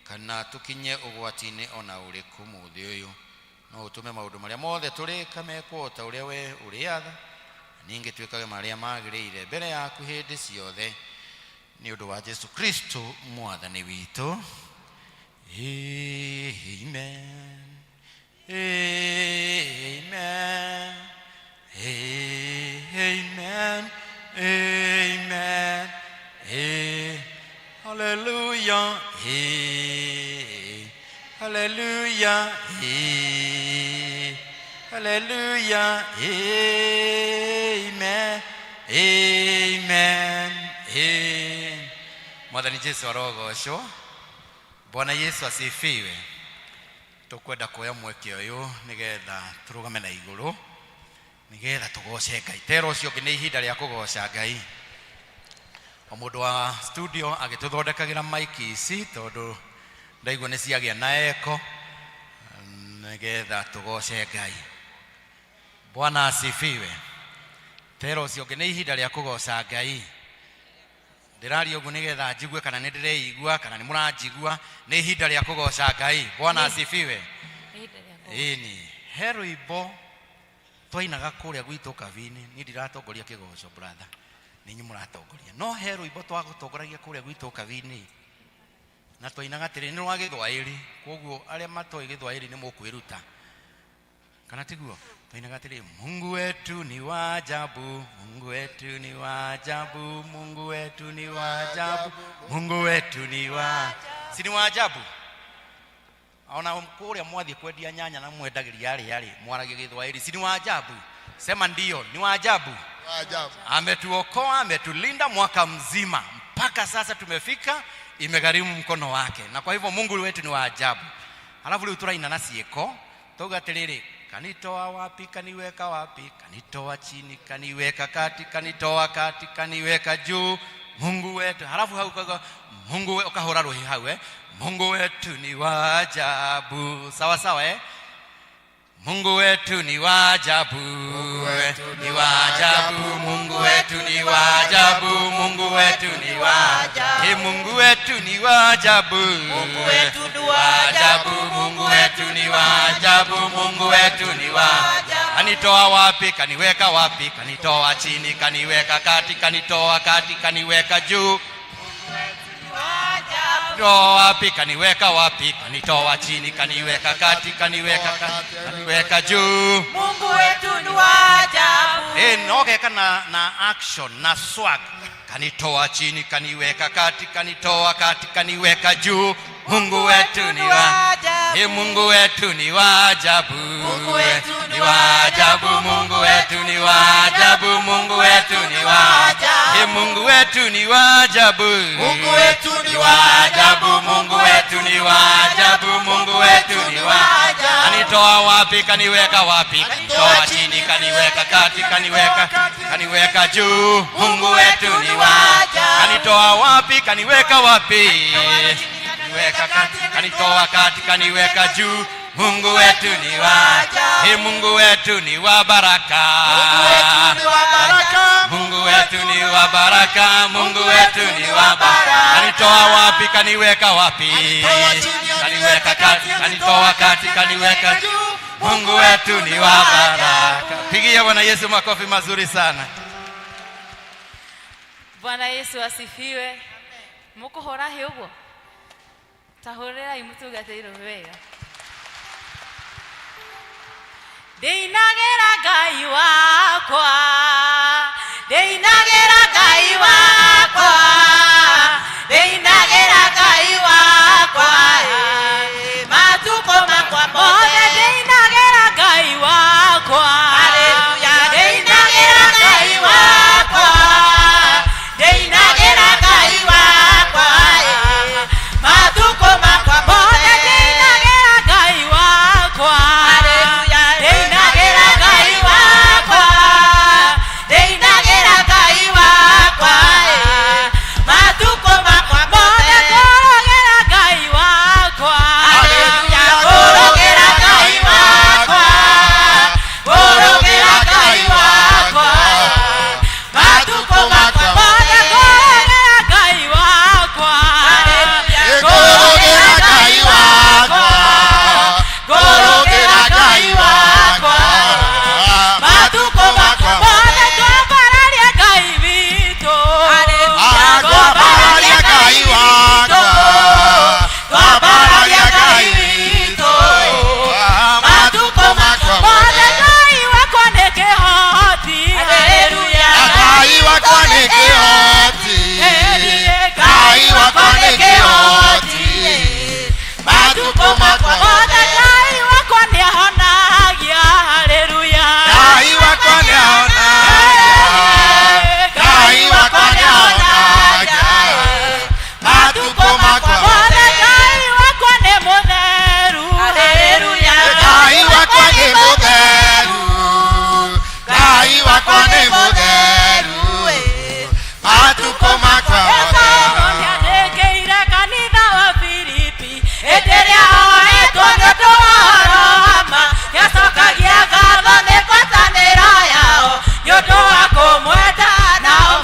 kana tũkinye ũgwati-inĩ ona ũrĩkũ mũthĩ ũyũ. No ũtũme maũndũ marĩa mothe tũrĩka mekwo ta ũrĩa we ũrĩatha, ningĩ twĩkage marĩa magĩrĩire mbere yaku hĩndĩ ciothe, nĩ ũndũ wa Jesu Kristo mwathani witũ. Amen. Amen. Amen. Amen. Hallelujah. Hallelujah. Hallelujah. Amen. Amen. Mwathani Jesu arogocwo. Bwana Yesu asifiwe. Tukwenda kuoya mweke ũyũ nĩgetha tũrũgame na igũrũ, nigetha tugoce Ngai. Tero ucio ngi ni ihinda ria kugoca Ngai. Omundu wa studio agituthondekagira mic ici tondu ndaigua ni ciagia na eko nigetha tugoce Ngai. Bwana asifiwe. Tero ucio ngi ni ihinda ria kugoca Ngai. Ndiraria uguo nigetha njigue kana ni ndireigua kana ni muranjigua. Ni ihinda ria kugoca Ngai. Bwana asifiwe. Ini hero ibo twainaga kuria gwitu kavini ni ndiratongoria kigoco brother. Ninyi muratongoria no hero ibo twagutongoragia kuria gwitu kavini na twainaga tiri ni rwa Githwairi. Koguo aria matoi Githwairi ni mukwiruta kana tiguo. Twainaga tiri Mungu wetu ni wa ajabu, Mungu wetu ni wa ajabu, Mungu wetu ni wa ajabu, Mungu wetu ni wa si ni wa ajabu. Ona kuria mwathi kwendia nyanya na mwendagiria yari mwaragie Githwairi si ni wa ajabu. Sema ndio ni wa ajabu. Ametuokoa, ametulinda mwaka mzima mpaka sasa tumefika, imegharimu mkono wake. Na kwa hivyo Mungu wetu ni wa ajabu. Halafu leo turaina na sieko toga terere, kanitoa wapi kaniweka wapi, kanitoa chini kaniweka kati, kanitoa kati kaniweka juu. Mungu wetu. Halafu haukaga Mungu ukahora rohi hawe. Mungu wetu ni wa ajabu. Sawa sawa Mungu wetu ni wa ajabu. Ni wa ajabu. Mungu wetu ni wa ajabu. Mungu wetu ni wa ajabu. Mungu wetu ni wa ajabu. Mungu wetu ni wa ajabu. Mungu wetu ni wa ajabu. Mungu wetu ni wa ajabu. Kanitoa wapi kaniweka wapi, kanitoa chini kaniweka kati, kanitoa kati kaniweka juu. Kanitoa wapi kaniweka wapi, kanitoa chini kaniweka kati, kaniweka kati kaniweka juu.
Mungu wetu ni wa ajabu.
Nogeka na action na swag. Kanitoa chini kaniweka kati, kanitoa kati kaniweka juu. Mungu wetu ni wa ajabu. Mungu wetu ni wa ajabu. Mungu wetu ni wa ajabu. Mungu wetu ni wa ajabu. Mungu wetu ni wa ajabu. Mungu wetu ni wa ajabu. Mungu wetu ni wa ajabu. Mungu wetu ni wa ajabu. Mungu wetu ni wa ajabu. Kanitoa wapi kaniweka wapi, kanitoa chini kaniweka kati, kaniweka juu. Mungu wetu ni wa ajabu. Kanitoa wapi kaniweka wapi, kaniweka kati, kanitoa kati kaniweka juu. Mungu wetu ni wa ajabu. Mungu wetu ni wa baraka. Mungu wetu ni wa baraka. Mungu wetu ni wa baraka. Kanitoa wapi kaniweka wapi, kaniweka kati, kanitoa kati kaniweka juu. Mungu wetu ni wa baraka. Pigia Bwana Yesu makofi mazuri sana.
Bwana Yesu asifiwe. Mukuhora hiugo tahorera imutugateiro wega. Deinagera Ngai wakwa, deinagera Ngai wakwa, deinagera Ngai wakwa, matuko makwa mothe deinagera Ngai wakwa. Haleluya. Deinagera Ngai wakwa, deinagera Ngai wakwa, matuko makwa mothe deinagera Ngai wakwa. Haleluya. Deinagera Ngai wakwa,
wakwa nĩ mũtheru matukũ makwa mothe
nĩandĩkĩire kanitha wa Filipi hĩndĩ ĩrĩa oetwo nĩ ũndũ wa ũhoro wa ma nĩacokagia ngatho nĩ ngwatanĩro yao nĩ ũndũ wa kũmwenda nao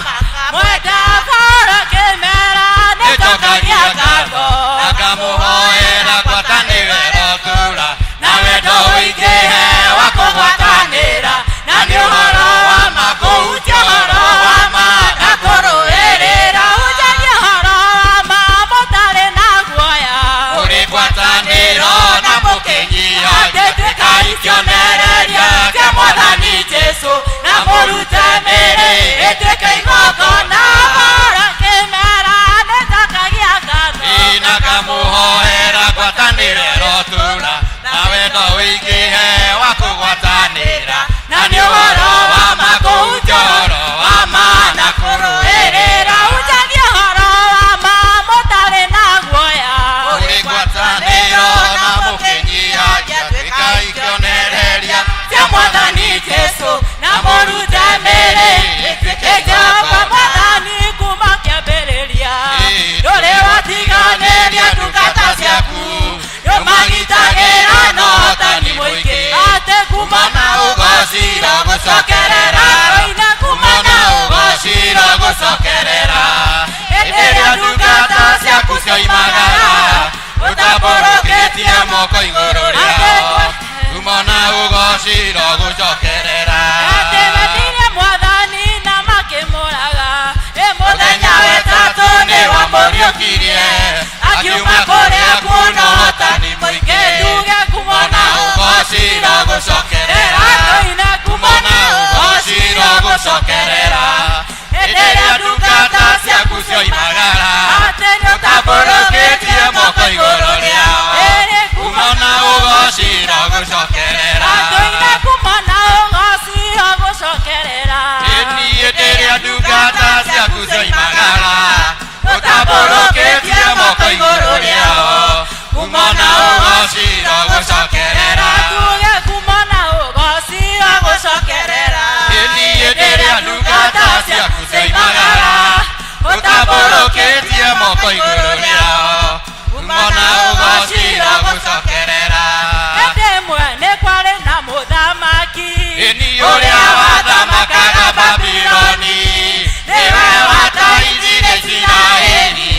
mwenda Paũlũ akĩmera nĩnjokagia ngatho
akamũhoera ngwatanĩro ĩrotura na wendo ũingĩhe wa kũgwatanĩra na nĩ ũhoro wa ma kũhutia ũhoro wa ma na kũrũĩrĩra
hunjagia ũhoro wa ma mũtarĩ na guoya
kũrĩ ngwatanĩro na mũkĩnyia
ndĩtuĩkai kĩonereria kĩa Mwathani Jesũ na mũrute mĩĩrĩ ĩtuĩke igongona Paũlũ akĩmera nĩnjokagia ngatho
na kamũhoera ngwatanĩro ĩrotura na wendo ũingĩhe wa kũgwatanĩra na nĩ ũhoro wa ma kũhutia ũhoro wa ma na kũrũĩrĩra
hunjagia ũhoro wa ma mũtarĩ na guoya
kũrĩ ngwatanĩro na mũkĩnyihagia tuĩkai kĩonereria
kĩa Mwathani Jesũ na mũrute mĩĩrĩ ĩtuĩke Jehova Mwathani kuma kĩambĩrĩria ndũrĩ watiganĩria ndungata ciaku nĩũmagitagĩra na ũhotani mũingĩ atĩ kuma na
ũgocira gũcokerera
kuma na
ũgocira gũcokerera hĩndĩ ĩrĩa ndungata ciaku cioimagara ũtambũrũkĩtie moko igũrũ rĩao kuma na ũgocira gũcokerera
atĩ metirie Mwathani na makĩmũraga mũthenya wetatũ nĩ wamũriũkirie akiuma kũrĩa kuona ũhotani mũingĩ nduge kuma na
ũgocira gũcokerera
koine kuma na
ũgocira gũcokerera hĩndĩ ĩrĩa ndungata ciaku cioimagara ũtambũrũkĩtie moko igũrũ rĩao kuma na ũgocira gũcokerera
koine kuma na ũgocira gũcokerera
hĩndĩ ĩrĩa ndungata ciaku cioimagara ũtambũrũkĩtie moko igũrũ rĩao kuma na ũgocira gũcokerera
tuge kuma na ũgocira gũcokerera
hĩndĩ ĩrĩa ndungata ciaku cioimagara ũtambũrũkĩtie moko igũrũ rĩao kuma na ũgocira gũcokerera
hĩndĩ ĩmwe nĩ kwarĩ na mũthamaki
ĩni ũrĩa wathamakaga Babuloni nĩwe wataithire Isiraeli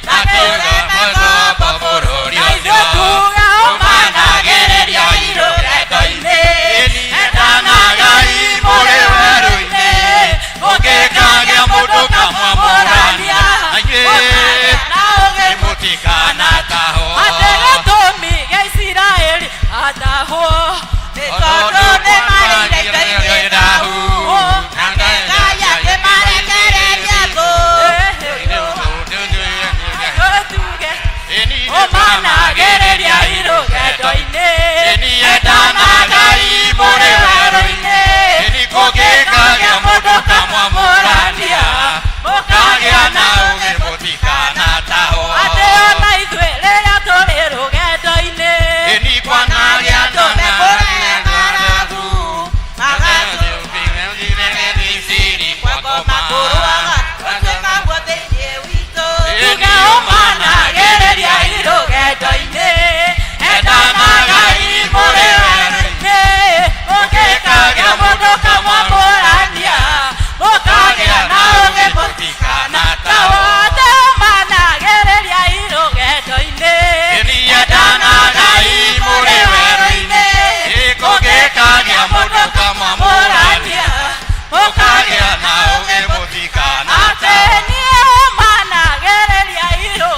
na kĩũgamo bũrũri ũcio ũmanagĩrĩria irũgendo-inĩ endanagai mũrĩ werũ-inĩ ũngĩkagĩa mũndũ kamwamũrania nĩ mũtikanatahwo
atĩ gĩtũmi gĩa Isiraeli atahwo nĩ tondũ nĩmareire ndahu na Ngai akĩmarekereria thũ tuge ũmanagĩrĩria irũgendo-inĩ
endanagai mũrĩ werũ-inĩ kũngĩkagĩa mũndũ kamwamũrania mũkagĩa na ũgĩ mũtikanatahwo
atĩ ona ithuĩ rĩrĩa tũrĩ rũgendo-inĩ
kwanagĩa
tuge ũmanagĩrĩria irũgendo-inĩ endanagai mũrĩ werũ-inĩ mũngĩkagĩa mũndũ kamwamũrania mũkagĩa na ũgĩ mũtikanatahwo atĩ ũmanagĩrĩria irũgendo-inĩ
endanagai mũrĩ werũ-inĩ kũngĩkagĩa mũndũ kamwamũrania mũkagĩa na ũgĩ mũtikanatahwo
atĩ niĩ ũmanagĩrĩria irũgendo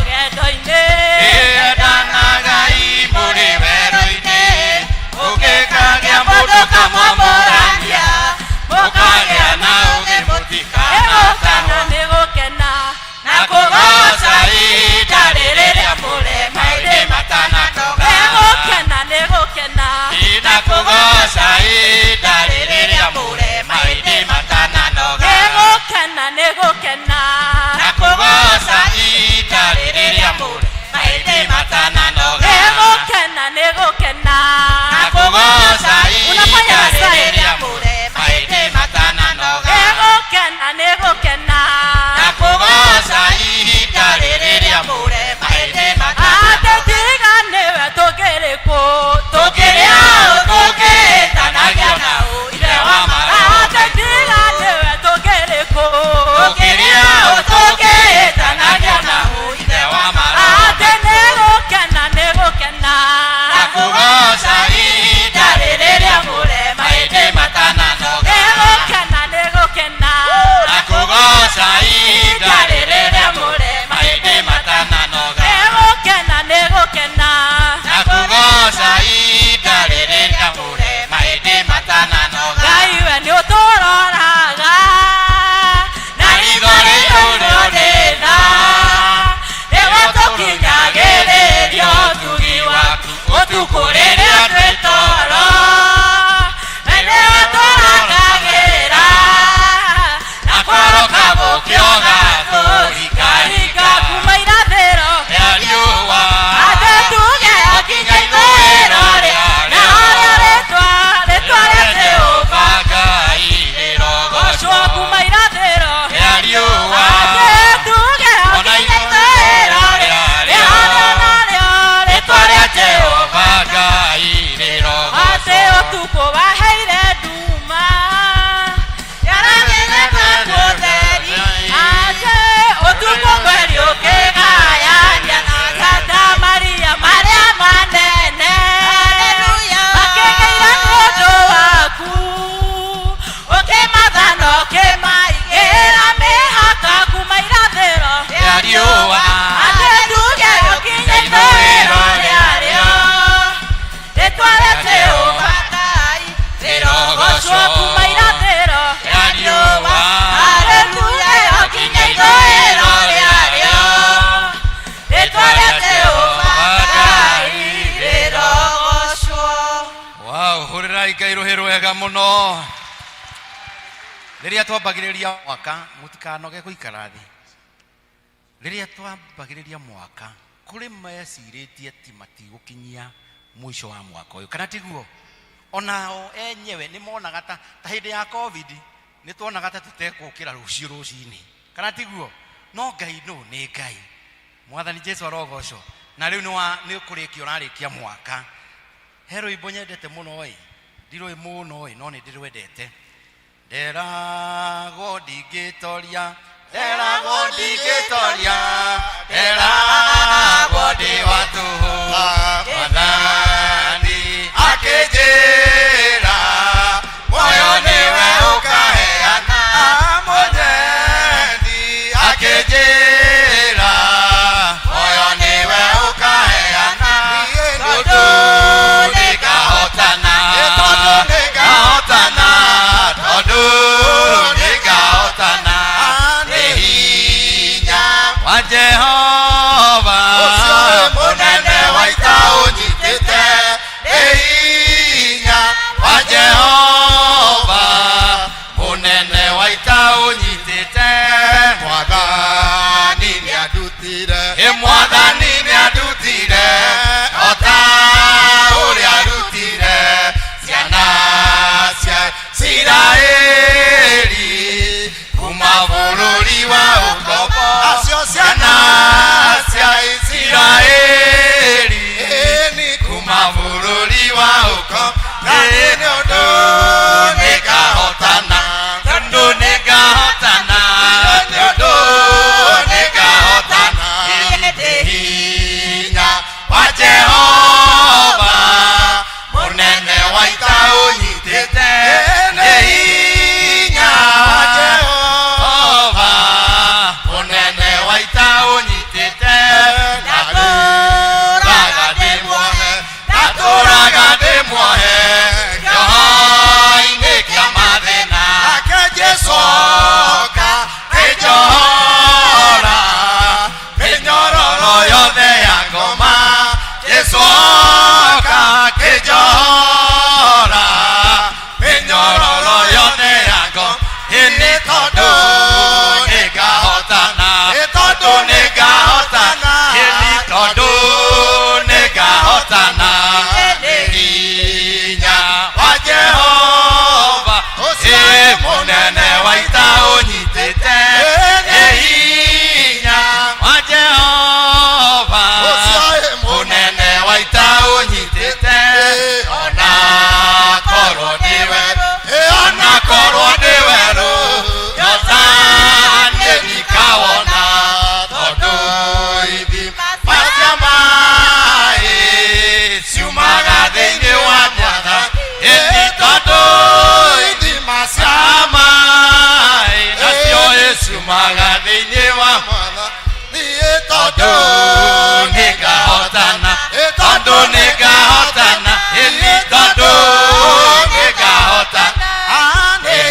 wega muno riria twambagiriria mwaka mutikanoge guikara thi riria twambagiriria mwaka kuri meciritie ati matigukinyia mwisho wa mwaka uyu kana tiguo onao enyewe ni monaga ta hindi ya covid ni tuonaga ta tutekukira rucio rucini kana tiguo no Ngai no ni Ngai mwathani Jesu arogoco na riu ni kurikio rarikia mwaka hero ibo nyendete muno oi ndiroi muno oi no ni ndirwendete derago digitoria derago di watu madani akejera moyo niwe ukaheana modeni akejera moyo niwe ukaheana todo nikahotana wa Jehova munene waita unyitite einya wa Jehova munene waita unyitite mwathani ni adutire ota uria arutire ciana cia Isiraeli kuma bururi wa ukombo ciana cia Isiraeli kuma bururi wa ukombo ni undu nikahotana ni undu nikahotana hinya wa Jehova munene waita unyitite hinya wa Jehova munene waita unyitite naturaga ndimwohe kĩoho-inĩ kĩa mathĩna akĩnjecoka kĩnjohora mĩnyororo yothe ya ngoma Jecoka kĩnjohora mĩnyororo yothe ya ngoma nĩ tondũ nĩngahotana nĩ tondũ nĩngahotana hinya wa Jehova munene waita unyitite hinya wa Jehova munene waita unyitite ona korwo ni weru nyota nĩndikawona tondũ ithima cia maĩ ciumaga thĩinĩ wa Mwathani ĩni tondũ ithima cia maĩ nacio ciumaga thĩinĩ wa Mwathani tondũ nĩngahotana ĩni tondũ nĩngahotana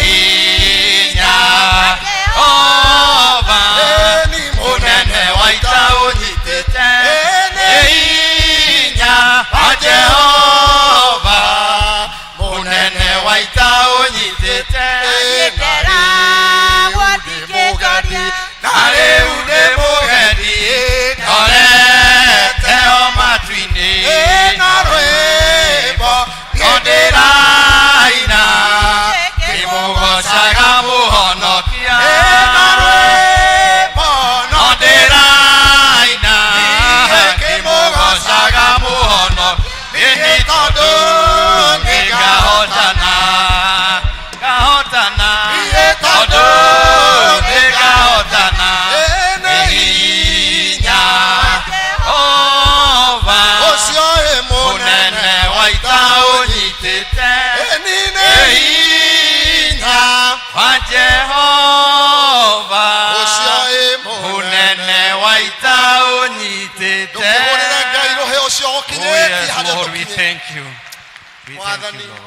hinya Jehova munene waita unyitite hinya wa Jehova munene waita unyitite na rĩu ndĩ mũgeni ndorete o matu-inĩ na rwĩmbo no ndĩraina ngĩmũgocaga mũhonokia na rwĩmbo no ndĩraina ngĩmũgocaga mũhonokia nĩ tondũ nĩngahotana tondũ nĩngahotana hinya Jehova munene waita unyitite hinya wa Jehova munene waita unyitite. Oh yes, Lord, we thank you. We thank you, Lord.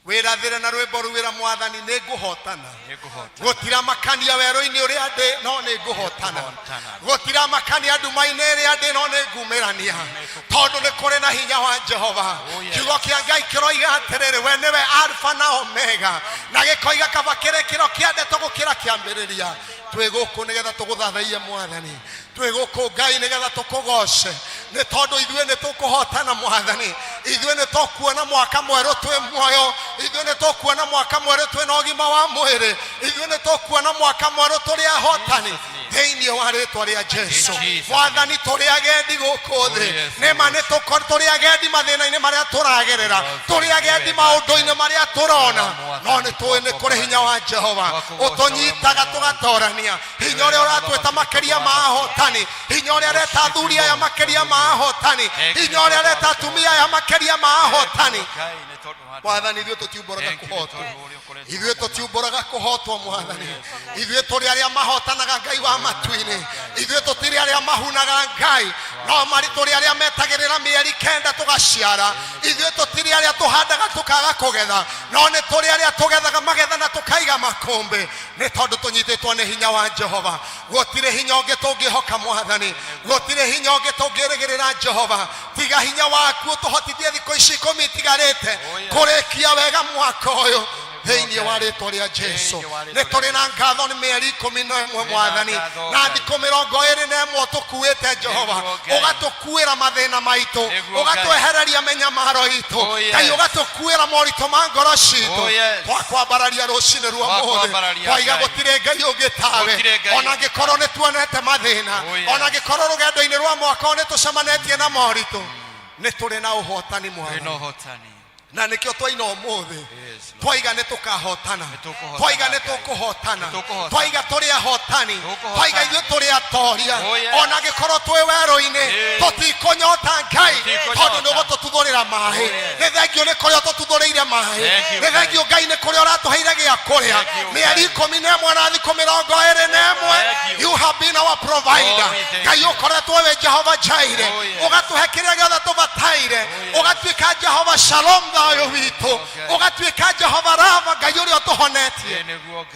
wirathire na rwimbo ruwira mwathani ninguhotana gutira makania wero-ini uria ndi no ninguhotana gutira makania nduma-ini iria ndi no ningumirania tondu ni kuri na hinya wa Jehova kiugo kia Ngai kiroiga atiriri we niwe Alpha na Omega na gikoiga kaba kirekiro kia ndeto gukira kiambiriria twi guku nigetha tuguthathaie mwathani twi guku Ngai nigetha tukugoce ni tondu ithue ni tukuhotana mwathani ithue ni tukuona mwaka mweru twi muoyo ithue ni tukuona mwaka mweru twi na ugima wa mwiri ithue ni tukuona mwaka mweru turi ahotani thiini wa ritwa ria Jesu mwathani turi agendi guku thi nima ni turi agendi mathina-ini maria turagerera turi agendi maundu-ini maria turona no ni tui ni kuri hinya wa Jehova utunyitaga tugatorania hinya uria uratwita makiria ma ahotani hinya uria reta athuri aya makiria ma ahotani hinya uria reta atumia aya makiria ma ahotani mwathani ithuĩ tũtiumbũraga kũhotwo ithuĩ tũtiumbũraga kũhotwo mwathani ithuĩ tũrĩ arĩa mahotanaga Ngai wa matu-inĩ ithuĩ tũtirĩ arĩa mahunaga Ngai no marĩ tũrĩ arĩa metagĩrĩra mĩeri kenda tũgaciara ithuĩ tũtirĩ arĩa tũhandaga tũkaga kũgetha no nĩ tũrĩ arĩa tũgethaga magetha na tũkaiga makũmbĩ nĩ tondũ tũnyitĩtwo nĩ hinya wa Jehova gũtirĩ hinya ũngĩ tũngĩhoka mwathani gũtirĩ hinya ũngĩ tũngĩrĩgĩrĩra Jehova tiga hinya waku ũtũhotithie thikũ ici 10 itigarĩte kurekia wega mwaka uyu thiini wa ritwa ria Jesu ni turi na ngatho ni mieri 11 mwathani na thikũ 21 tukuite Jehova ugatukuira mathina maitu ugatuehereria menyamaro itu Ngai ugatukuira morito ma ngoro citu twakwambararia rucini rwa muthi twaiga gutire Ngai ungi tawe ona ngikorwo ni tuonete mathina ona ngikorwo rugendo-ini rwa mwaka ni tucemanetie na morito ni turi na uhotani mwathani na nikio twaina umuthi twaiga ni tukahotana twaiga ni tukuhotana twaiga turi ahotani twaiga ithuĩ turi atoria ona gikorwo twi werũ-ini tutikunyota Ngai tondu ni gutututhurira maĩ ni thengio ni kũrĩa ũtũtuthũrĩire maĩ ni thengio Ngai ni kũrĩa ũratũheire gĩa kũrĩa mĩeri 11 na thikũ 21 you have been our provider Ngai ũkoretwo wĩ Jehova Jireh ũgatũhe kĩrĩa gĩothe tũbataire ũgatuĩka Jehova Shalom thayũ witũ ũgatuĩka Jehova Rafa Ngai ũrĩa ũtũhonetie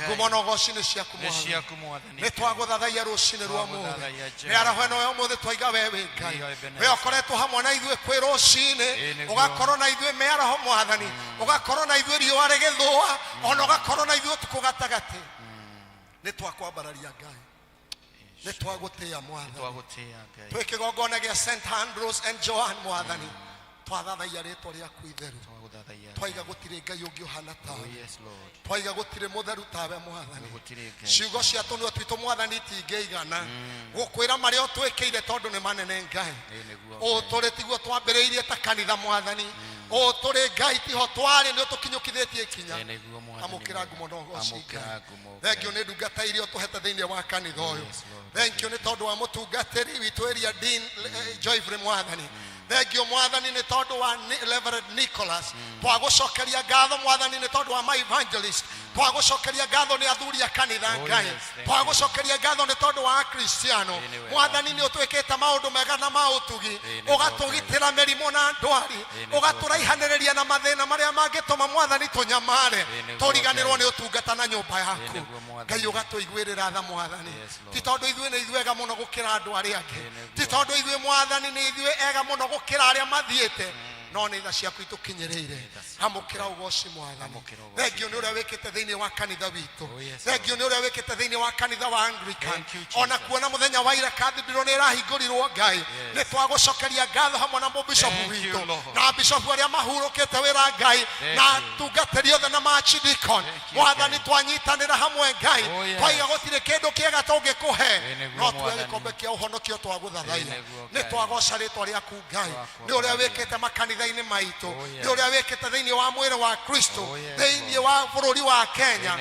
ngumo na ũgooci nĩ ciaku mwathani nĩ twagũthathaia rũcinĩ rwa mũthĩ nĩ araho ĩno ya ũmũthĩ twaiga we wĩ Ngai we ũkoretwo hamwe na ithuĩ kwĩ rũcinĩ ũgakorwo na ithuĩ mĩaraho mwathani ũgakorwo na ithuĩ riũa rĩgĩthũa ona ũgakorwo na ithuĩ ũtukũ gatagatĩ nĩ twakwambararia Ngai nĩ twagũtĩĩa mwathani twĩ kĩgongona gĩa St Andrews and Joan mwathani twathathaia rĩtwa rĩaku itheru twaiga gũtirĩ Ngai ũngĩ ũhana tawe twaiga gũtirĩ mũtheru tawe mwathani ciugo cia tũnua twitũ mwathani itingĩigana gũkwĩra marĩa ũtwĩkĩire tondũ nĩ manene Ngai tũrĩ tiguo twambĩrĩirie ta kanitha mwathani tũrĩ Ngai tiho twarĩ nĩ ũtũkinyũkithĩtie ikinya amũkĩra ngumo na ũgooci Ngai thengio nĩ ndungata iria ũtũhete thĩinĩ wa kanitha ũyũ thengio nĩ tondũ wa mũtungatĩri witũ Area Dean Joyfrey mwathani thengio mwathani nĩ tondũ wa Reverend Nicholas twagucokeria ngatho mwathani nĩ tondũ wa my evangelist twagucokeria ngatho nĩ athuri a kanitha Ngai twagucokeria ngatho nĩ tondũ wa Kristiano mwathani nĩ ũtwĩkĩte maũndũ mega na maũtugi ũgatũgitĩra mĩrimũ na ndwari ũgatũraihanĩrĩria na mathĩna marĩa mangĩtũma mwathani tũnyamare tũriganĩrwo nĩ ũtungata na nyũmba yaku Ngai ũgatũiguĩrĩra tha mwathani ti tondũ ithuĩ nĩ ithuĩ ega mũno gũkĩra andũ arĩa angĩ ti tondũ ithuĩ mwathani nĩ ithuĩ ega mũno gũkĩra arĩa mathiĩte no nĩ tha ciaku itũkinyĩrĩire amũkĩra ũgooci mwathani thengio nĩ ũrĩa wĩkĩte thĩinĩ wa kanitha witũ thengio nĩ ũrĩa wĩkĩte thĩinĩ wa kanitha wa Anglican ona kuona mũthenya wa ira kathidro nĩ ĩrahingũrirwo Ngai nĩ twagũcokeria ngatho hamwe na mũbishopu witũ na bishopu arĩa mahurũkĩte wĩra Ngai na tungatĩri othe na machidikon mwathani twanyitanĩra hamwe Ngai twaiga gũtirĩ kĩndũ kĩega tũngĩkũhe no tuoe gĩkombe kĩa ũhonokio twagũthathaia nĩ twagoca rĩtwa rĩaku Ngai nĩ ũrĩa wĩkĩte makanitha-inĩ maitũ nĩ ũrĩa wĩkĩte thĩinĩ wa mwĩrĩ wa Kristo thĩinĩ wa bũrũri wa Kenya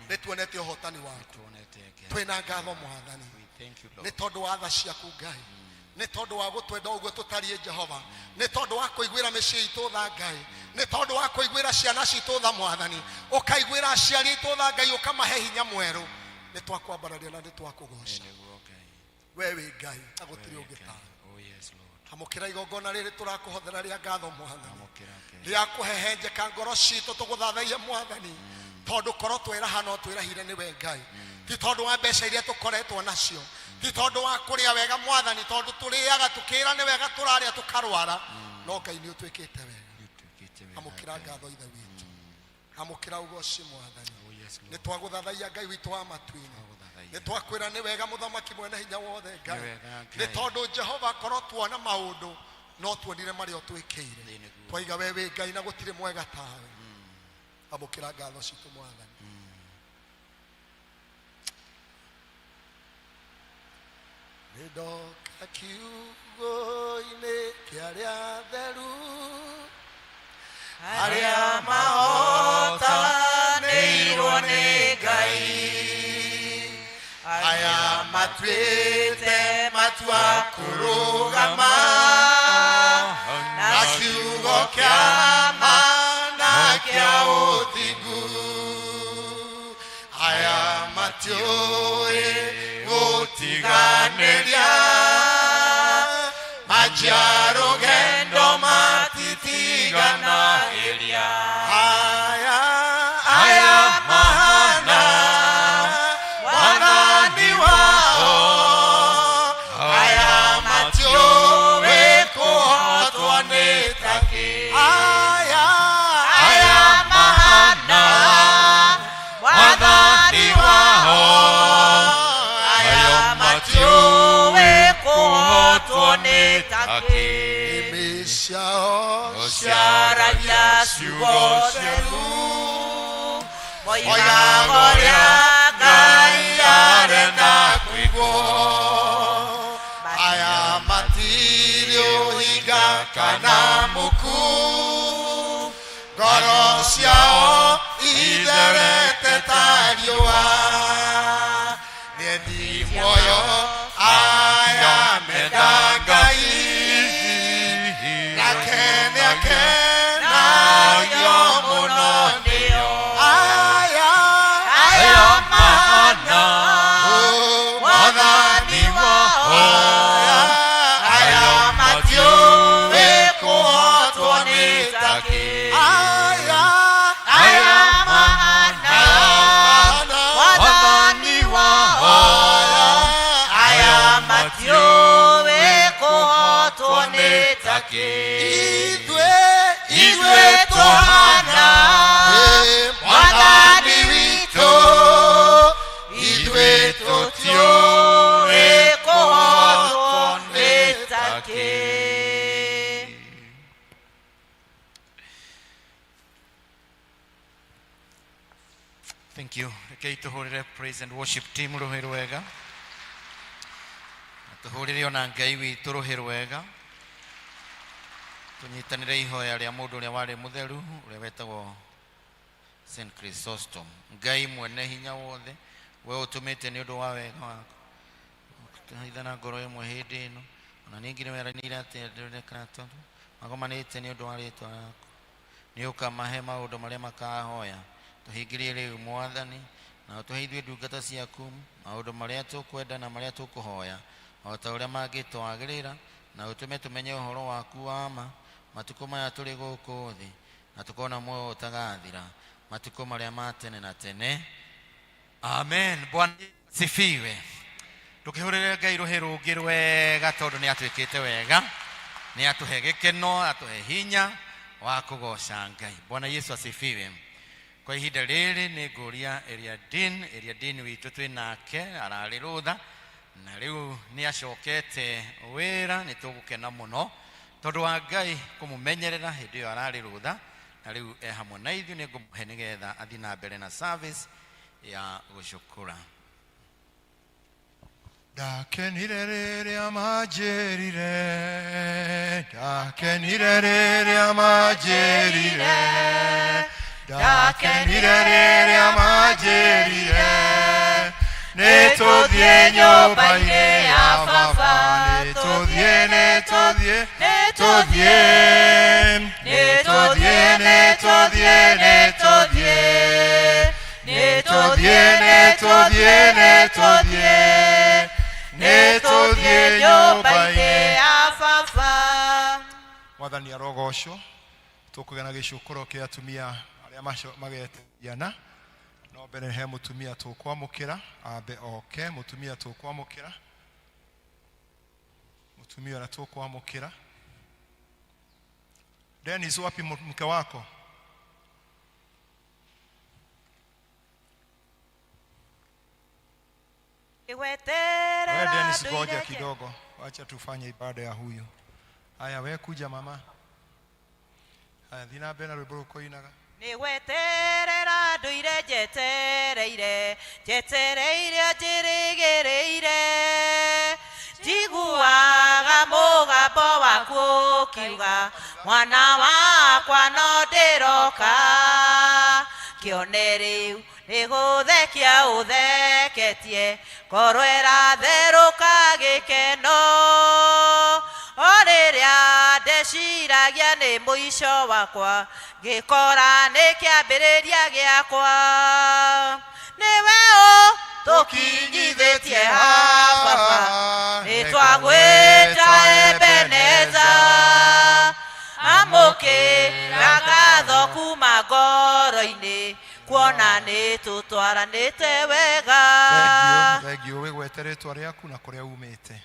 nĩ tuonete ũhotani waku twĩna ngatho mwathani nĩ tondũ wa tha ciaku Ngai nĩ tondũ wa gũtwenda ũguo tũtariĩ Jehova nĩ tondũ wa kũiguĩra mĩciĩ itũ tha Ngai nĩ tondũ wa kũiguĩra ciana citũ tha mwathani ũkaiguĩra aciari itũ tha Ngai ũkamahe hinya mwerũ nĩ twakwambararia na nĩ twakũgoca we wĩ Ngai agũtirĩ ũngĩ tawe amukira igongona riri turakuhothera ria ngatho mwathani ria kuhehenjeka ngoro citu tuguthathaia mwathani tondu koro twiraha no twirahire ni we Ngai ti tondu wa mbeca iria tukoretwo nacio ti tondu wa kuria wega mwathani tondu turiaga tukira ni wega turaria tukarwara no Ngai ni utwikite wega amukira ngatho ithe witu amukira ugoci mwathani ni twaguthathaia Ngai witu wa matuini ni twakwira ni wega muthamaki mwene hinya wothe Ngai ni tondu Jehova koro tuona maundu no tuonire mario twikire twaiga wewe Ngai na gutire mwega tawe amukira ngatho citu mwathani nidoka kiugo-ini kiaria theru aria mahotanĩirwo nĩ Ngai aya matuĩte matua kũrũgama na kiugo kĩa ma na kĩa ũthingu aya matiũĩ gũtiganĩria manjia rũgendo matitiganagĩria aya mahana wathani wao aya matiũĩ kũhotwo nĩ takĩ aya mahana wathani wao aya matiũĩ kũhotwo nĩ takĩ nĩmĩ ciao ciaragia ciugo ceru moigaga ũrĩa Ngai arenda kũigwo aya matirĩ ũhinga kana mũku ngoro ciao itherete ta riũa nĩendi muoyo aya menda Ngai nake nĩakenagio mũno nĩo aya mahana wathani wao aya matiũĩ kũhotwo nĩ takĩ aya mahana wathani wao aya matiũĩ kũhotwo nĩ takĩ ithuĩ tũhana mwathani witũ ithuĩ tũtiũĩ kũhotwo nĩ takĩ.
Thank you. Rekei tuhurire praise and worship team ruhi rwega. Tuhurire ona Ngai witu ruhi rwega. Tunyitanire ihoya ria mundu uria wari mutheru uria wetagwo Saint Chrysostom. Ngai mwene hinya wothe we utumite ni undu wa wega wako. Tuhithana ngoro imwe hindi ino ona ningire weranire ati ndirekana tondu magomanite ni undu wa ritwa rako. Ni ukamahe maundu maria makahoya tuhingirie riu mwathani na tuheithie ndungata ciaku maundu maria tukwenda na maria tukuhoya o ta uria mangitwagirira na utume tumenye uhoro waku wa ma matuko maya turi guku thi na tukona muoyo utagathira matuko maria ma tene na tene. Amen. Bwana sifiwe. Tukihurire Ngai ruhi rungi rwega tondu ni atwikite wega ni atuhe gikeno atuhe hinya wa kugoca Ngai. Bwana Yesu asifiwe. Kwa ihinda riri ni nguria Eliadin witu twi nake arari rutha na riu ni acokete wira ni tugukena muno tondu wa Ngai kumumenyerera hindi iyo arari rutha na riu hamwe na ithuĩ ni ngumuhe nigetha athi na mbere na service ya gucukura.
Ndakenire rĩrĩa manjĩrire, ndakenire rĩrĩa manjĩrire, ndakenire rĩrĩa manjĩrire, nĩtũthiĩ nyũmba-inĩ ya Baba, nĩtũthiĩ, nĩtũthiĩ, nĩtũthiĩ, nĩtũthiĩ, nĩtũthiĩ, nĩtũthiĩ, nĩtũthiĩ, nĩtũthiĩ, nĩtũthiĩ, nĩtũthiĩ nyũmba-inĩ ya Baba.
mwathani arogoco tukugena gicukuro kia atumia aria magetiana no mbere he mutumia tukwamukira ambe oke mutumia tukwamukira mutumia na tukwamukira. Dennis, wapi mke wako? Wewe Dennis, ngoja kidogo, acha tufanye ibada ya huyu. Haya, wewe kuja mama. Haya, thina bena rwimbo koinaga.
Ni weterera nduire jetereire njirigireire njiguaga mugambo waku ukiuga mwana wakwa no ndiroka kione riu niguthekia utheketie ngoro iratheruka gikeno o riria ndeciragia ni muico wakwa ngikora ni kiambiriria giakwa niwe tukinyithitie ha baba nitwagwita Ebeneza amukira ngatho kuma ngoro-ini kuona nitutwaranite wega.
Thengio wigwete ritwa riaku na kuria umite.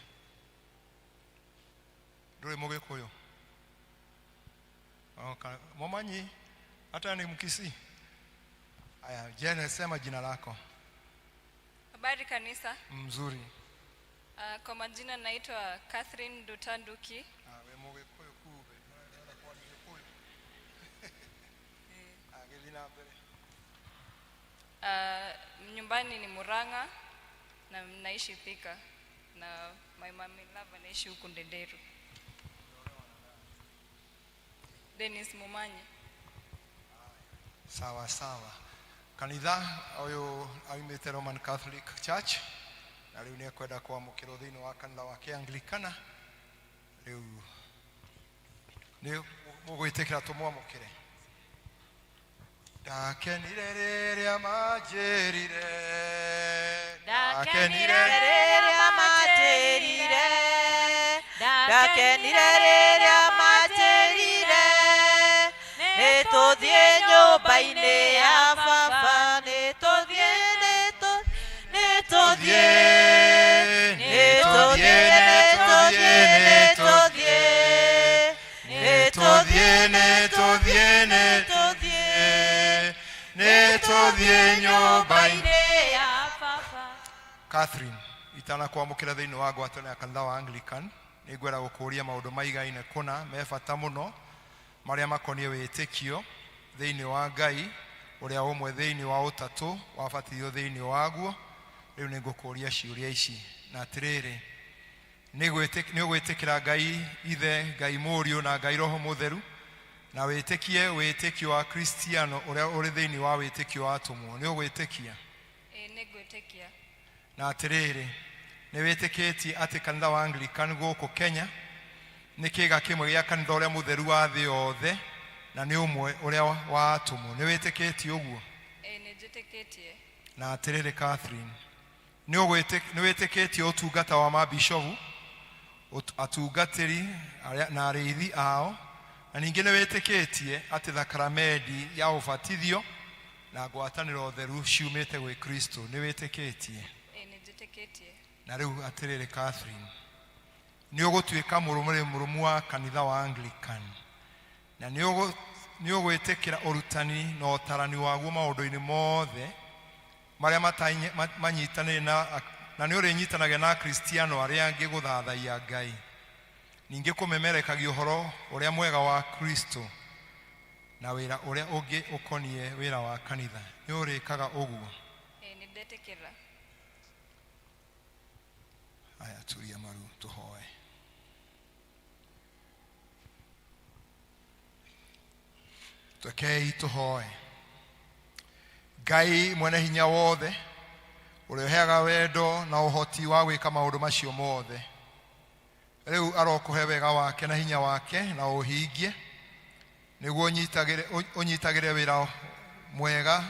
Nduri mugikuyu momanyi hata ni Mkisii. Aya, Jane, sema jina lako.
Habari kanisa.
Mzuri.
Kwa majina naitwa Catherine Dutanduki.
We mugikuyu kube kwa mugikuyu. Agilina mbele.
Nyumbani ni Murang'a na naishi Thika na my mom in love anaishi huku Ndenderu. Dennis Mumanyi.
Sawa sawa. Kanitha oyo aimete Roman Catholic Church na riu ni kwenda kwa mukiro thini wa kanitha wa Anglikana. Riu ni mugwitikira tumwamukire. Ndakenire riria majerire
ndakenire riria majerire ndakenire riria majerire nituthie nyumba-ini ya baba nituthie nyumba-ini ya baba.
Catherine, itana kwamukira thini wa ngwataniro ya kanitha wa Anglican nigwera gukuria maundu maigaine kuna mebata muno maria makonie witikio thini wa Ngai uria umwe thini wa utatu wabatithio thini waguo. Riu nigukuria ciuria ici na atiriri nigwitikira Ngai ithe Ngai Murio na Ngai Roho Mutheru na witikie witikio wa Kristiano uria uri thini wa witikio wa atumwo ni ugwitikia
Nigwitikia
na atiriri ni witikitie ati kanitha wa Anglican guku Kenya ni kiga kimwe gia kanitha uria mutheru wa thi yothe na ni umwe uria wa atumwo. Ni witikitie uguo?
Nijitikitie.
Na atiriri Catherine, ni witikitie utungata wa mabishopu atungatiri na arithi ao na ningi ni witikitie ati thakramenti ya ubatithio na ngwataniro theru ciumite gwi Kristo. Ni witikitie?
Nijitikitie.
Na riu atiriri Catherine, ni ugutuika murumu wa kanitha wa Anglican na ni ugwitikira urutani na utarani waguo maundu-ini mothe maria manyitanire na ni urinyitanagia na Kristiano aria angi guthathaia Ngai ningi kumemerekagia uhoro uria mwega wa Kristo na wira uria ungi ukonie wira wa kanitha. Ni urikaga uguo?
Nidetekera.
Aya, turia maru tuhoe. Twekei tuhoe. Ngai mwene hinya wothe uria heaga wendo na uhoti wa gwika maundu macio mothe riu arokuhe wega wake na hinya wake na uhingie niguo unyitagire wira mwega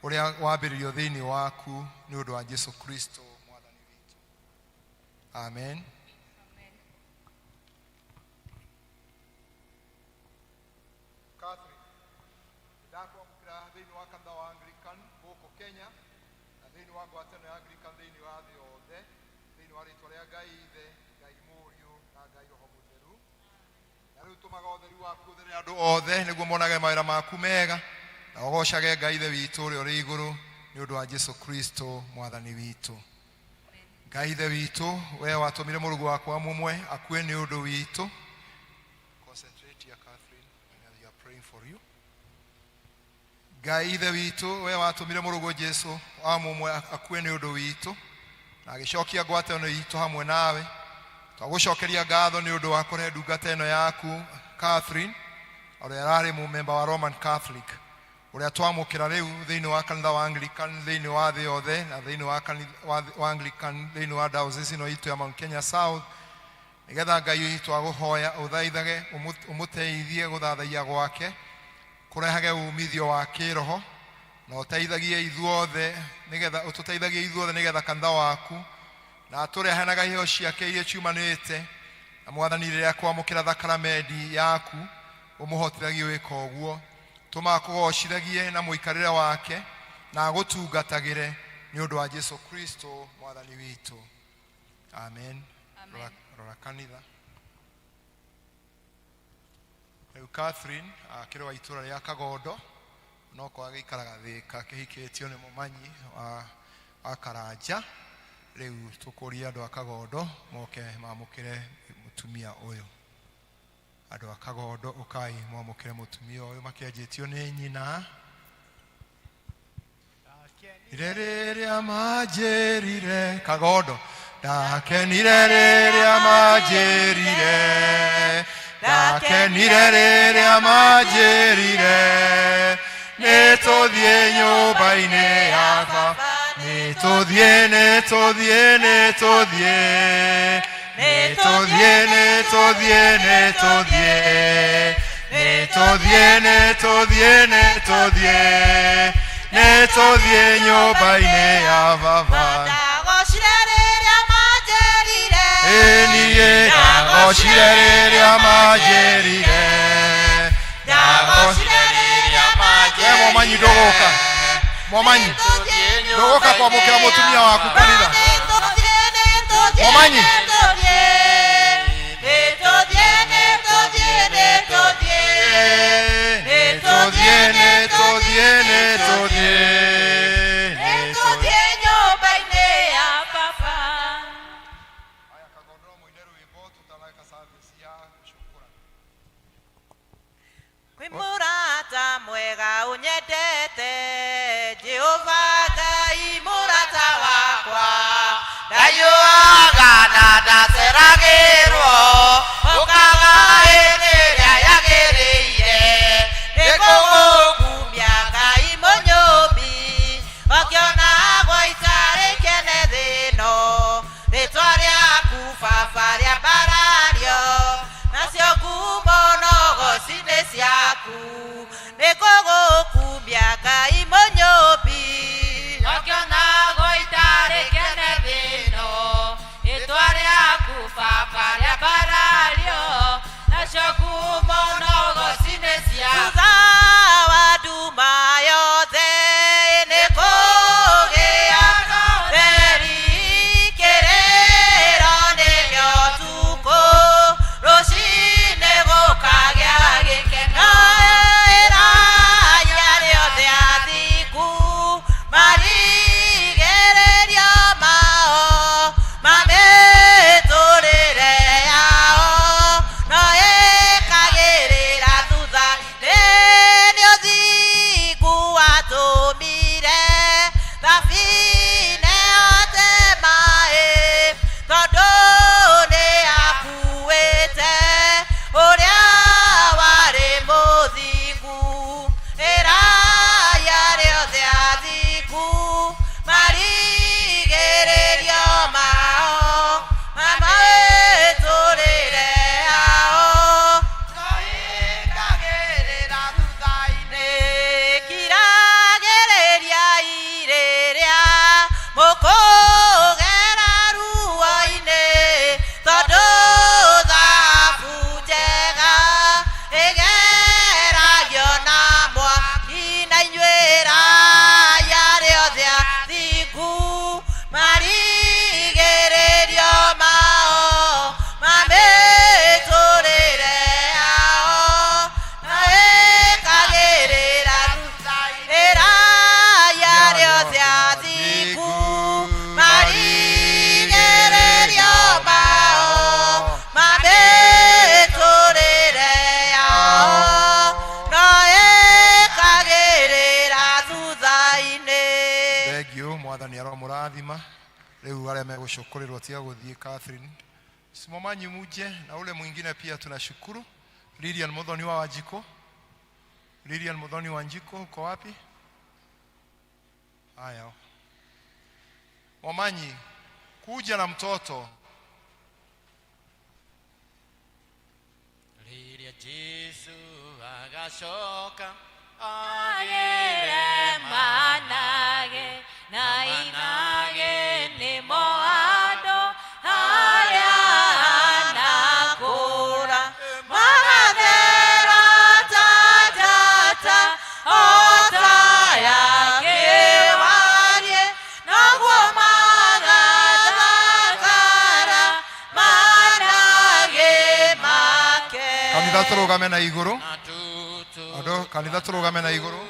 uria wambiririo thini waku ni undu wa Yesu Kristo mwathani witu. Amen.
Kenya na thĩinĩ wa ngwatanĩro ya Anglican thĩinĩ wa thĩ yothe thĩinĩ wa rĩĩtwa rĩa Ngai Ithe, Ngai Mũriũ na Ngai Roho Mũtheru. Na rĩu tũmaga ũtheru waku ũthere andũ othe nĩguo monage mawĩra maku mega na ũgocage Ngai Ithe witũ ũrĩa ũrĩ igũrũ nĩ ũndũ wa Jesũ Kristo mwathani witũ. Ngai Ithe witũ, we watũmire mũrũgu wakwa mũmwe akue nĩ ũndũ witũ. Concentrate here, Catherine, when you are praying for you. Ngai Ithe witũ, we watũmire mũrũgu Jesũ wa mũmwe akue nĩ ũndũ witũ na agĩcokia ngwatanĩro itũ hamwe nawe. Twagũcokeria ngatho nĩ ũndũ wa kũrehe ndungata ĩno yaku Catherine ũrĩa ararĩ mũmemba wa Roman Catholic ũrĩa twamũkĩra rĩu thĩinĩ wa kanitha wa Anglican thĩinĩ wa thĩ yothe na thĩinĩ wa Anglican thĩinĩ wa diocese ĩno itũ ya Mount Kenya South, nĩgetha Ngai twagũhoya ũthaithage ũmũteithie gũthathaia gwake kũrehage umithio wa kĩroho na ũteithagie ithuothe nĩgetha kanitha waku na tũrehanaga iheo ciake iria ciumanĩte na mwathani rĩrĩa kwamũkĩra thakramenti yaku ũmũhotithagie wĩka ũguo. Tũma kũgocithagie na mũikarĩre wake na gũtungatagĩre nĩ ũndũ wa Jesũ Kristo mwathani witũ. Amen. Rora kanitha. Rĩu Catherine akĩrĩ wa itũũra rĩa Kagondo no kwa gĩikaraga Thĩka kĩhikĩtio nĩ mũmanyi wa Karanja. Rĩu tũkũria andũ a Kagondo moke mamũkĩre mũtumia ũyũ. Andũ a Kagondo ũkai mwamũkĩre mũtumia ũyũ makĩanjĩtio nĩ nyina. Ndakenire rĩrĩa manjĩrire Kagondo, ndakenire rĩrĩa manjĩrire, ndakenire rĩrĩa manjĩrire, nĩtũthiĩ nyũmba-inĩ ya Baba, nĩtũthiĩ nĩtũthiĩ nĩtũthiĩ nĩtũthiĩ nĩtũthiĩ nĩtũthiĩ nĩtũthiĩ nĩtũthiĩ nĩtũthiĩ nĩtũthiĩ nyũmba-inĩ ya Baba.
Ndagocire rĩrĩa manjĩrire,
niĩ ndagocire rĩrĩa manjĩrire,
ndagocire rĩrĩa manjĩrire.
Mwamanyi ndũgũka, Mwamanyi ndũgũka kwamũkĩra mũtumia waku kanitha. Mwamanyi
Murata mwega unyendete, Jehova Ngai murata wakwa, ndanyuaga na ndaceragĩrwo, ũkaga hĩndĩ ĩrĩa yagĩrĩire, nĩkũgũkumia Ngai mũnyũmbi, ũkĩona gwaita rĩkene thĩ ĩno, rĩtwa rĩaku Baba rĩambarario, nacio ngumo nogo-inĩ ciaku, nĩkũgũkumia Ngai mũnyũmbi, ũkĩona gwaita rĩkene thĩ ĩno,
kũmarathima rĩu arĩa megũcokorerwo tiga gũthiĩ Catherine Simomanyi muje na ule mwingine pia tunashukuru. Lilian Muthoni wa Wanjiko. Lilian Muthoni wa Wanjiko uko wapi? Haya. Momanyi kuja na mtoto.
Lilia Jesu agashoka
agere manage na inage ni moado haya nakura magadera tajata ota yake warie nagwo magadakara manage make
Kanitha turugame na iguru. Ado kanitha turugame na iguru.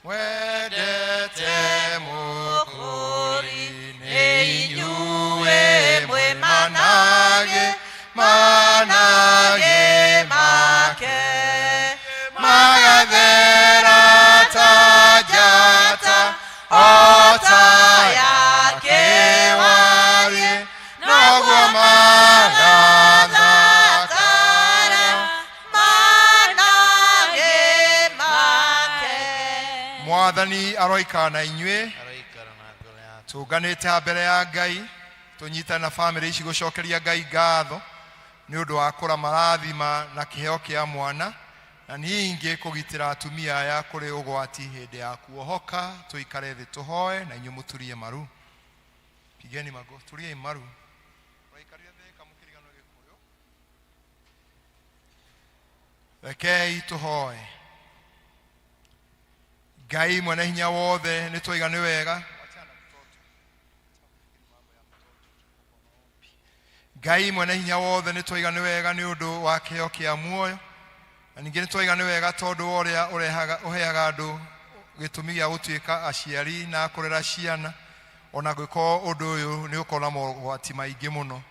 Wedete mukuri neinyue mwe manage manage make magadera tajata ota yake warie nagwo magadakara
manage make
Mwathani aroika na inyue tuganite mbere ya Ngai tunyita na family ici gucokeria Ngai ngatho ni undu wa kura marathima na kiheo kia mwana na ningi kugitira atumia aya kuri ugwati hindi ya kuohoka tuikare thi tuhoe na inyu muturie maru pigeni mago turie maru waikaria thi kamukirigano gikuyu rekei tuhoe. Ngai mwene hinya wothe ni twiga ni wega Ngai mwene hinya wothe ni twiga ni wega ni undu wa kiheo kia muoyo na ningi ni twiga ni wega tondu uria uheaga andu gitumi gia gutuika aciari na kurera ciana ona gwiko undu uyu ni ukona mogwati maingi muno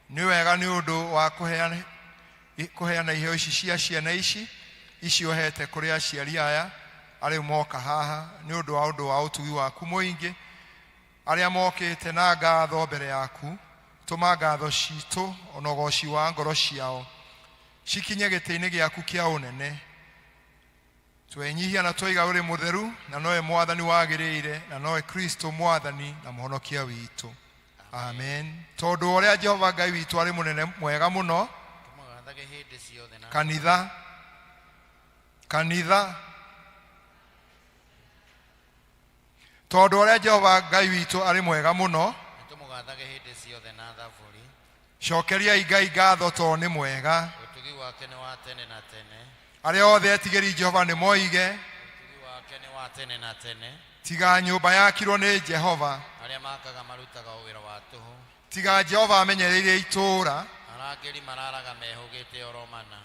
ni wega ni undu wa kuheana iheo ici cia ciana ici ohete kuri aciari aya ari moka haha ni undu wa utugi waku muingi aria mokite na ngatho mbere yaku tuma ngatho citu onogoci wa ngoro ciao cikinye gitini giaku kia unene twenyihia na twiga uri mutheru na noe mwathani wagirire na noe Kristo mwathani na muhonokia witu amen tondu uria Jehova Ngai witu ari munene mwega muno kanitha tondu uria Jehova Ngai witu ari mwega muno
tumugathage hindi ciothe na thaburi
cokeria Ngai ngatho to ni mwega
utugi wake ni wa tene na tene
aria othe etigiri Jehova ni moige
utugi wake ni wa tene na tene
tiga nyumba yakirwo ni Jehova
aria makaga marutaga wira wa tuhu
tiga Jehova amenyereire itura
arangeri mararaga mehugite oromana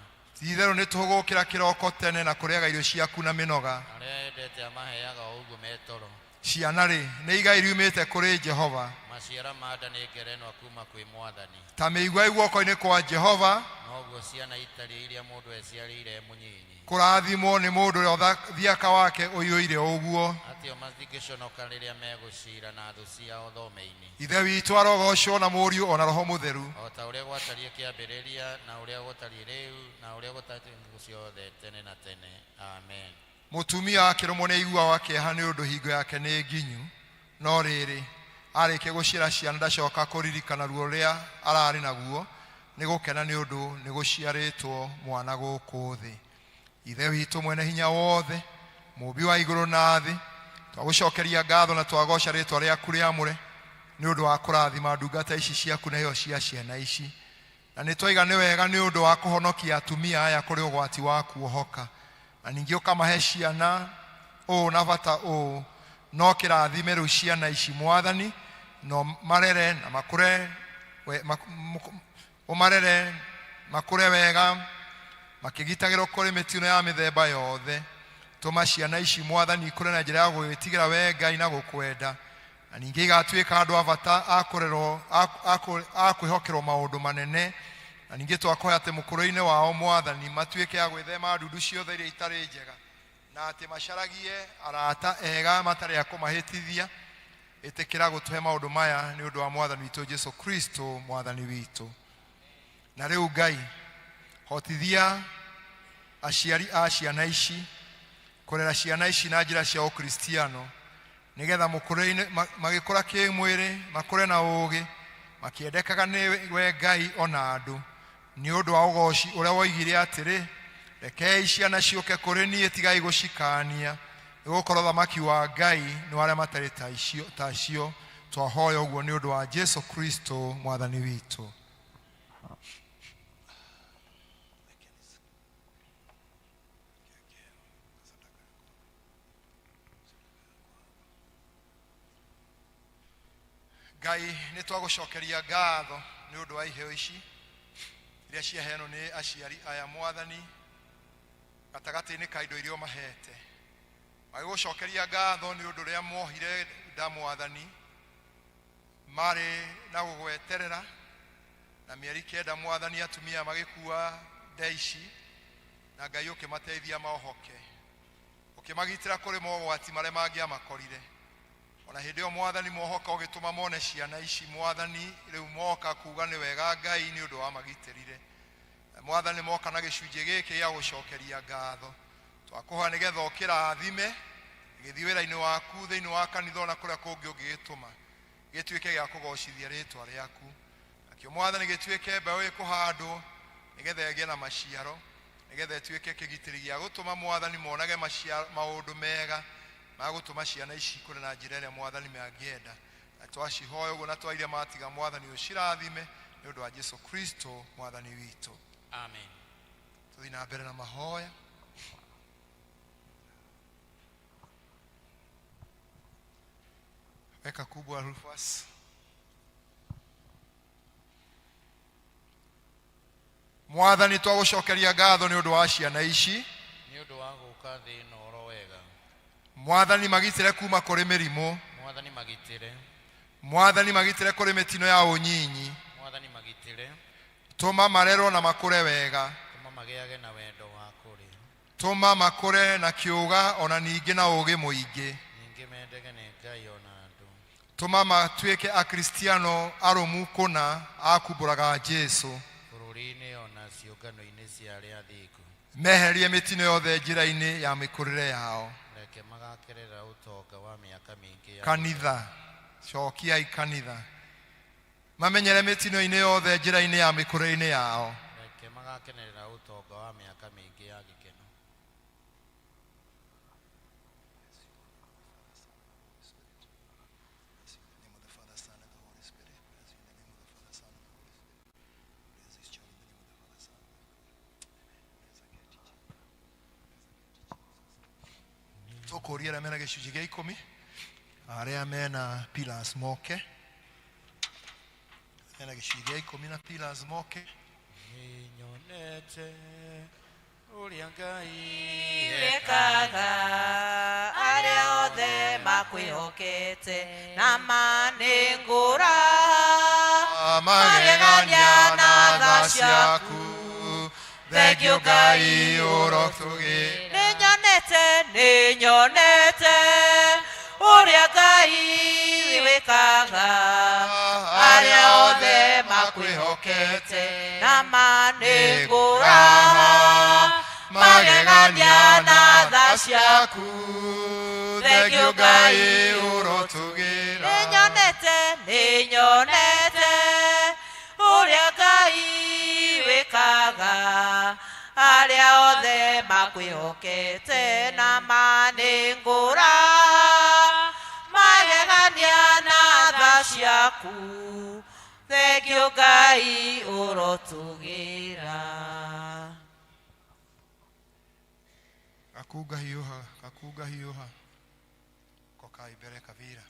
itherũ ni tugukira kiroko tene na kuriaga irio ciaku na minoga
aria endete amaheaga uguo metoro
ciana ri ni igai riumite kuri Jehova
maciara manda ni ngerenwa kuma kwi mwathani
ta mĩigua iguoko-inĩ kwa Jehova
noguo ciana itari iria mundu eciarĩire mũnyinyi
kurathimwo ni mundu uria thiaka wake uiyũire ũguo
atio mathingĩconoka rĩrĩa megũcira na thũ ciao thome-inĩ
ithe witũ arogocwo na mũriũ ona roho mũtheru
o ta ũrĩa gwatariĩ kĩambĩrĩria na ũrĩa gũtariĩ rĩu na ũrĩa gũtariĩ ciothe tene na tene amen.
Mutumia akĩrũmwo nĩ aigua wa kĩeha nĩ ũndũ hingo yake nĩ nginyu no rĩrĩ arĩkia gũciara ciana ndacoka kũririkana ruo rũrĩa ararĩ naguo nĩ gũkena nĩ ũndũ nĩ gũciarĩtwo mwana gũkũ thĩ. Ithe witũ mwene hinya wothe mũmbi wa igũrũ na thĩ twagũcokeria ngatho na twagoca rĩtwa rĩaku rĩamũre nĩ ũndũ wa kũrathima ndungata ici ciaku na iheo cia ciana ici na nĩ twaiga nĩ wega nĩ ũndũ wa kũhonokia atumia aya kũrĩ ũgwati wa kuohoka na ningĩ ũkamahe ciana ũũ na bata ũũ no kĩrathime rĩu ciana ici mwathani no marere na makũre ũmarere makũre wega makĩgitagĩrwo kũrĩ mĩtino ya mĩthemba yothe tũma ciana ici mwathani ikũre na njĩra ya gwĩtigĩra wee Ngai na gũkwenda na ningĩ igatuĩka andũ a bata akũrerwo akwĩhokerwo maũndũ manene na ningĩ twakũhe atĩ mũkũrũ-inĩ wao mwathani matuĩke ya gwĩthema ndundu ciothe iria itarĩ njega na atĩ macaragie arata ega matarĩ a kũmahĩtithia etekera gutuhe maundu maya ni undu wa mwathani witu Jesu Kristo mwathani witu. Na riu Ngai hotithia aciari a ciana ici kurera ciana ici na njira cia ukristiano nigetha mukure magikura kimwiri makure na ugi makiendekaga ni we Ngai ona andu ni undu wa ugoci uria woigire atiri rekei ciana ciuke kuri nie tigai gucikania nigukorwo thamaki wa Ngai ni wale matari tacio twahoya uguo ni undu wa Jesu Kristo mwathani witu. Ngai ni twagucokeria ngatho ni undu wa iheo ici iria ciaheanwo ni aciari aya mwathani gatagati-ini ka indo irio mahete. Magigucokeria ngatho ni undu ria mohire nda mwathani mari na gugweterera na mieri kenda mwathani atumia magikua nda ici na Ngai ukimateithia maohoke ukimagitira kuri mogwati maria mangiamakorire. Ona hindi o mwathani mohoka ugituma mone ciana ici mwathani riu moka kuga ni wega Ngai ni undu wa magitirire. Mwathani moka na gicunje giki ya gucokeria ngatho twakuha nigetha ukirathime githi wira-ini waku thiini wa kanitha ona kuria kungi ungigituma gituike gia kugocithia ritwa riaku. Akio mwathani gituike mbeu ikuhandwo nigetha igie na maciaro nigetha ituike kigitiri gia gutuma mwathani monage maundu mega magutuma ciana ici kuri na njira iria mwathani mangienda. Na twacihoya uguo na twaire matiga mwathani ucirathime ni undu wa Jesu Kristo mwathani witu.
Amen.
Tuthi na mbere na mahoya. Weka kubwa Rufus. Mwathani twagucokeria ngatho ni undu wa ciana ici
Ni undu wa guka thina oro wega.
Mwathani magitire kuma kuri mirimu.
Mwathani magitire.
Mwathani magitire kuri mitino ya unyinyi.
Mwathani magitire.
Tuma marero na makure wega.
Tuma magiage na wendo wa kuri.
Tuma makure na kiuga ona ningi na ugi muingi.
Ningi mendege ni Ngai ona andu.
Tuma matuike a Kristiano arumu kuna akumburaga Jesu.
Bururi-ini ona ciungano-ini cia aria thiku.
Meherie mitino yothe njira-ini ya mikurire yao.
Reke magakerera utonga wa miaka mingi ya
Kanitha cokia ikanitha mamenyere mitino-ini yothe njira-ini ya mikurire-ini yao.
Reke magakenerera utonga wa miaka mingi ya gikeno.
Tukuria mena gicunji gia 10 aria mena pillars moke mena gicunji gia 10 na pillars moke.
Ninyonete uria Ngai
ekaga aria othe makwihokete na manengura
magegania na tha ciaku. Thank you Ngai urotugi.
Ninyonete uria Ngai wikaga aria othe makwihokete na manengura magegania na tha ciaku.
Thank you Ngai urotugira.
Ninyonete uria Ngai wikaga aria othe makwihokete na manengura magegania na tha ciaku. Thank you Ngai urotugira.
Kakuga hiuha kokai bere kavira.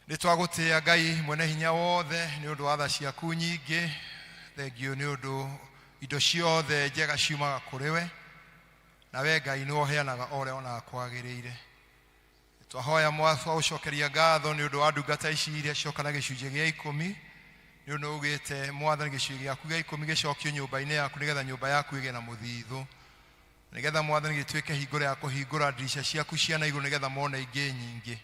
Nitwagutia Ngai mwene hinya wothe ni undu wa tha ciaku nyingi. Thengio ni undu indo ciothe njega ciumaga kuri we na we Ngai ni woheanaga oria ona kwagirire. Twahoya mwathwa ucokeria ngatho ni undu wa ndungata ici iria ciokana gicunji gia 10 ni undu ugite mwathani gicunji giaku gia 10 gicokio nyumba-ini yaku nigetha nyumba yaku ige na muthithu. nigetha mwathani gituike hingura ya kuhingura dirisha ciaku cia na iguru nigetha mone ingi nyingi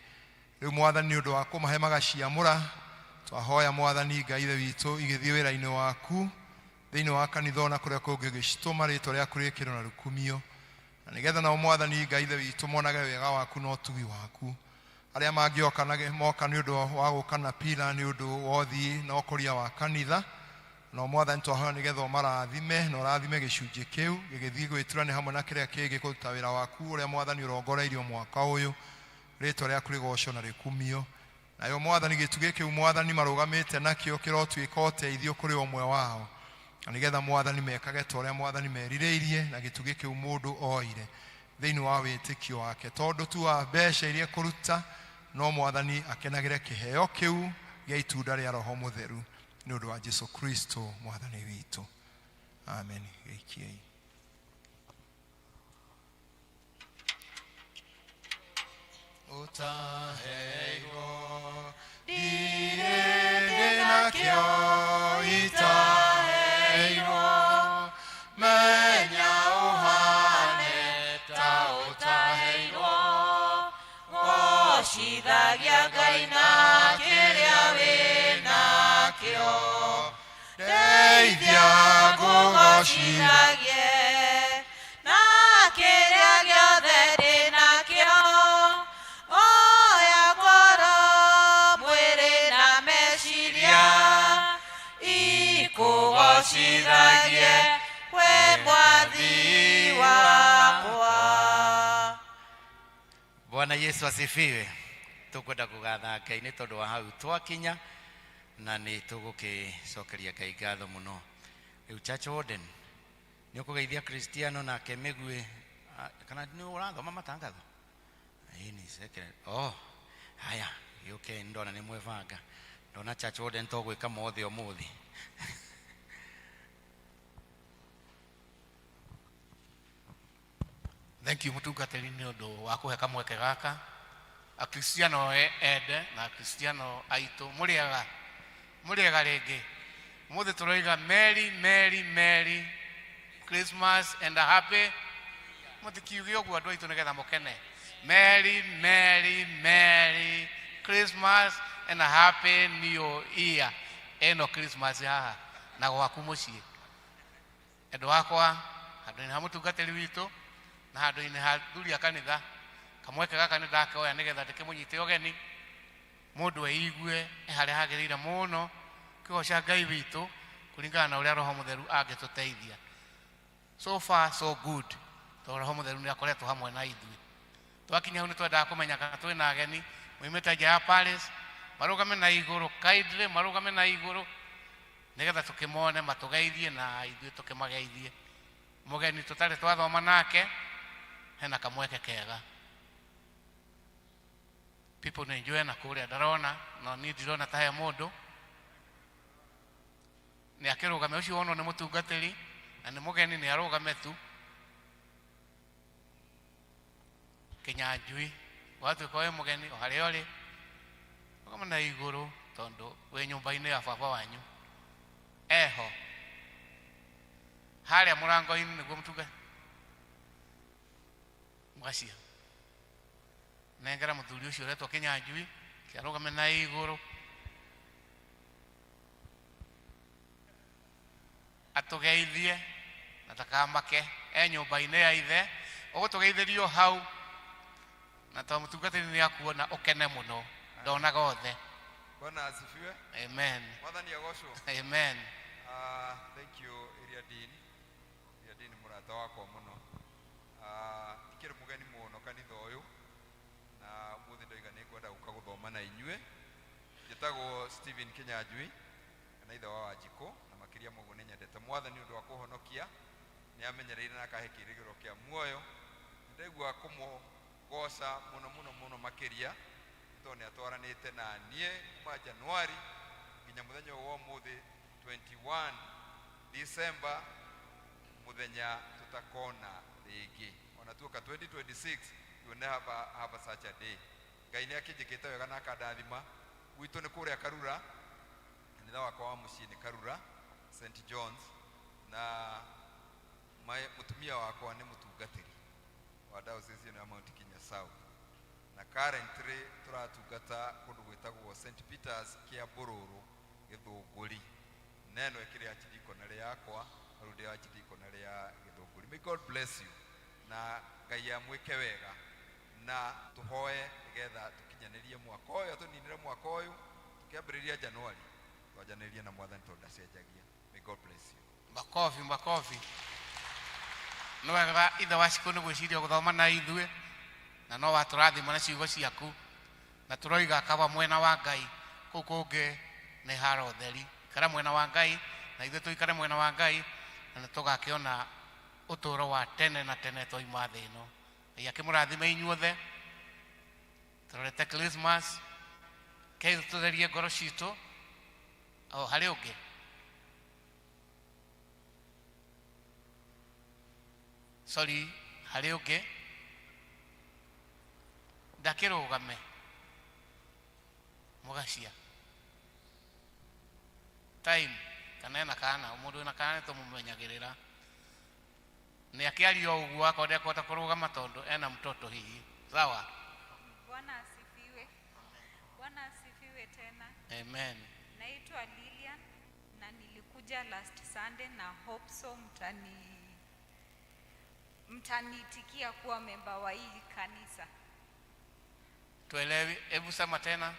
riu mwathani ni undu wa kumahe magaciamura twahoya mwathani Ngai ithe witu igithii wira-ini waku thiini wa kanitha na kuria kungi gicituma ritwa riaku rikirwo na rukumio na nigetha na mwathani Ngai ithe witu monage wega waku no tugi waku aria mangioka moka ni undu wa gukana pila ni undu wothi na ukoria wa kanitha no mwathani twahoya nigetha marathime no rathime gicunji kiu gigithii gwitura ni hamwe na kiria kingi kuruta wira waku uria mwathani urongoreirio mwaka uyu ritwa riaku rigoco na rikumio nayo mwathani gitugi kiu mwathani marugamite nakio kirotwika uteithio kuri omwe wao na nigetha mwathani mekage toria mwathani merireirie na gitugi kiu mundu oire thiini wa witikio wake tondu tu wa mbeca iria kuruta no mwathani akenagire kiheo kiu gia itunda ria roho mutheru ni undu wa Jesu Kristo mwathani witu amen geikiei utaheirwo dirende nakio itaheirwo menya uhane ta utaheirwo
gocithagia Ngai na kĩrĩa wĩnakĩo
ndeithia ngũgocithagie
na kĩrĩa gĩothe ndĩ nakĩo oya ngoro mwĩrĩ na meciria ikũgocithagie we mwathi wakwa.
Bwana Yesu asifiwe. Tukwenda kugatha Ngai ni tondu wa hau twakinya na ni tugukicokeria Ngai ngatho muno. Riu Church Warden ni ukugeithia Kristiano na Kemegwe kana ni urathoma matangatho ni second haya yuke ndona ni mwevanga ndona Church Warden togwika mothe omuthi
Thank you mutungatiri ni undu wa kuhe kamweke gaka a Kristiano ende na Kristiano aitu muriega ringi muthe turoiga Merry Christmas and a happy mutikiuge ogwo andu aitu nigetha mukene Merry Christmas and a happy new year eno Christmas haha na gwaku mucii endu wakwa andu ni hamutungatiri witu na handu ine hathuri akanitha kamweke gaka ni ndakoya nigetha ndikimunyite ogeni mundu eigue hali hagirire muno kigoca Ngai witu kuringana na uria roho mutheru angituteithia. So far so good to roho mutheru ni akoretwo hamwe na ithui twakinya ni twenda kumenya kana twi na ageni muimite nja ya palace marugame na iguru kaidre marugame na iguru nigetha tukimone matugeithie na ithui tukimageithie mugeni tutari twathoma nake hena kamweke kega people ni enjoy na kuria darona no ni dirona tahe mundu ni akirugame ucio wono ni mutungatiri na ni mugeni ni arugame tu Kinyanjui watu kwa mugeni ohari ori kama na iguru tondo we nyumba-ini ya baba wanyu eho haria murango-ini niguo mutunga mwacia nengera muthuri ucio retwo Kinyanjui kiarugame na iguru atugeithie na takamake nyumba-ini ya ithe ugutugeithirio hau na to mutungatiri ni akuona ukene muno ndona gothe.
Bwana asifiwe.
Amen.
Mwathani agocwo.
Amen.
Thank you Area Dean murata wakwa muno ikiri mugeni muno kanitha uyu na muthi ndoiga ni kwenda guka guthoma na inyue njitagwo Stephen Kinyanjui na ithe wa Wanjiko na makiria mugo ni nyendete Mwathani undu wa kuhonokia ni amenyereire na akahe kirigiro kia muoyo ndegwa kumugoca muno makiria tone atwaranite na nie kuma Januari nginya muthenya wa muthi 21 December muthenya tutakona ringi ona tuka 2026 you never have such a day. Ngai ni akijikite wega na akadathima witu ni kuria Karura kanitha wakwa wa mucii ni Karura St John's na
mutumia wakwa ni mutungatiri wa diocese ya Mount Kenya South, na currently turatungata kundu gwitagwo St Peters kia Bururu Githunguri. Neno ekire achidikonale yakwa arude achidikonale ya Githunguri. May God bless you na Ngai amwike wega na tuhoe nigetha tukinyanirie mwaka uyu tuninire mwaka uyu tukiambiriria January twajanirie na mwathani tondacenjagia. May God bless you.
Makofi no wega ithe waciku ni gwiciria guthoma na ithue na no waturathima na ciugo ciaku na turoiga kaba mwena wa Ngai kukunge ni haro theri kara mwena wa Ngai na ithe tuikare mwena wa Ngai na tugakiona uturo wa tene na tene toima thi ino. Ngai akimurathime inyuothe turorete Christmas ke tutherie ngoro citu hari ungi sorry hari ungi ndakirugame mugacia time kana mundu na kana tumumenyagirira ni akiario uguo akode kota kurugama tondu ena mtoto hihi sawa.
Bwana asifiwe. Bwana asifiwe tena.
Amen.
Naitwa Lilian na nilikuja last Sunday na hope so mtanitikia kuwa memba wa hii kanisa.
Tuelewi, hebu sema tena.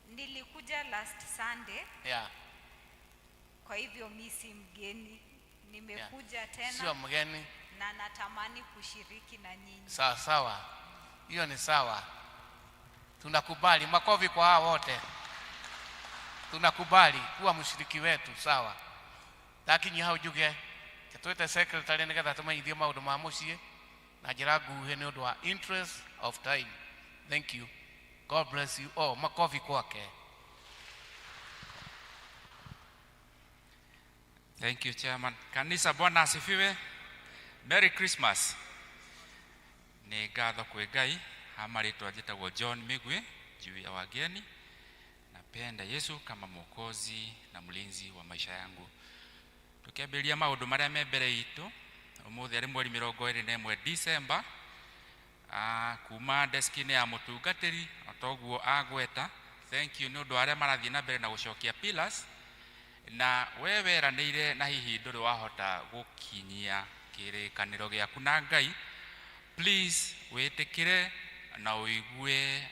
Nilikuja last Sunday.
Yeah.
Kwa hivyo mimi si mgeni. Nimekuja tena.
Sio mgeni.
Na natamani kushiriki na nyinyi.
Sawa sawa. Hiyo ni sawa. Tunakubali. Makofi kwa hao wote. Tunakubali kuwa mshiriki wetu, sawa. Lakini hao juge twete secretary nigetha tumenyithie maundu ma mucie na njira nguhe ni undu wa interest of time. Thank you. God bless you all. Makofi kwake.
Thank you, Chairman. Kanisa, Bwana asifiwe. Merry Christmas. Ni ngatho kwĩ Ngai amaritwa njĩtagwo John Migwi juu ya wageni. Napenda Yesu kama mwokozi na mlinzi wa maisha yangu. Tukiambĩrĩria maũndũ marĩa me mbere itũ ũmũthĩ arĩ mweri 21 December kuma deski-inĩ ya mũtungatĩri otoguo agweta. Thank you nĩ ũndũ arĩa marathiĩ na mbere na gũcokia pillars na we weranĩire na hihi ndũrĩ wahota gũkinyia kĩrĩkanĩro gĩaku na Ngai. Please wĩtĩkĩre na ũigue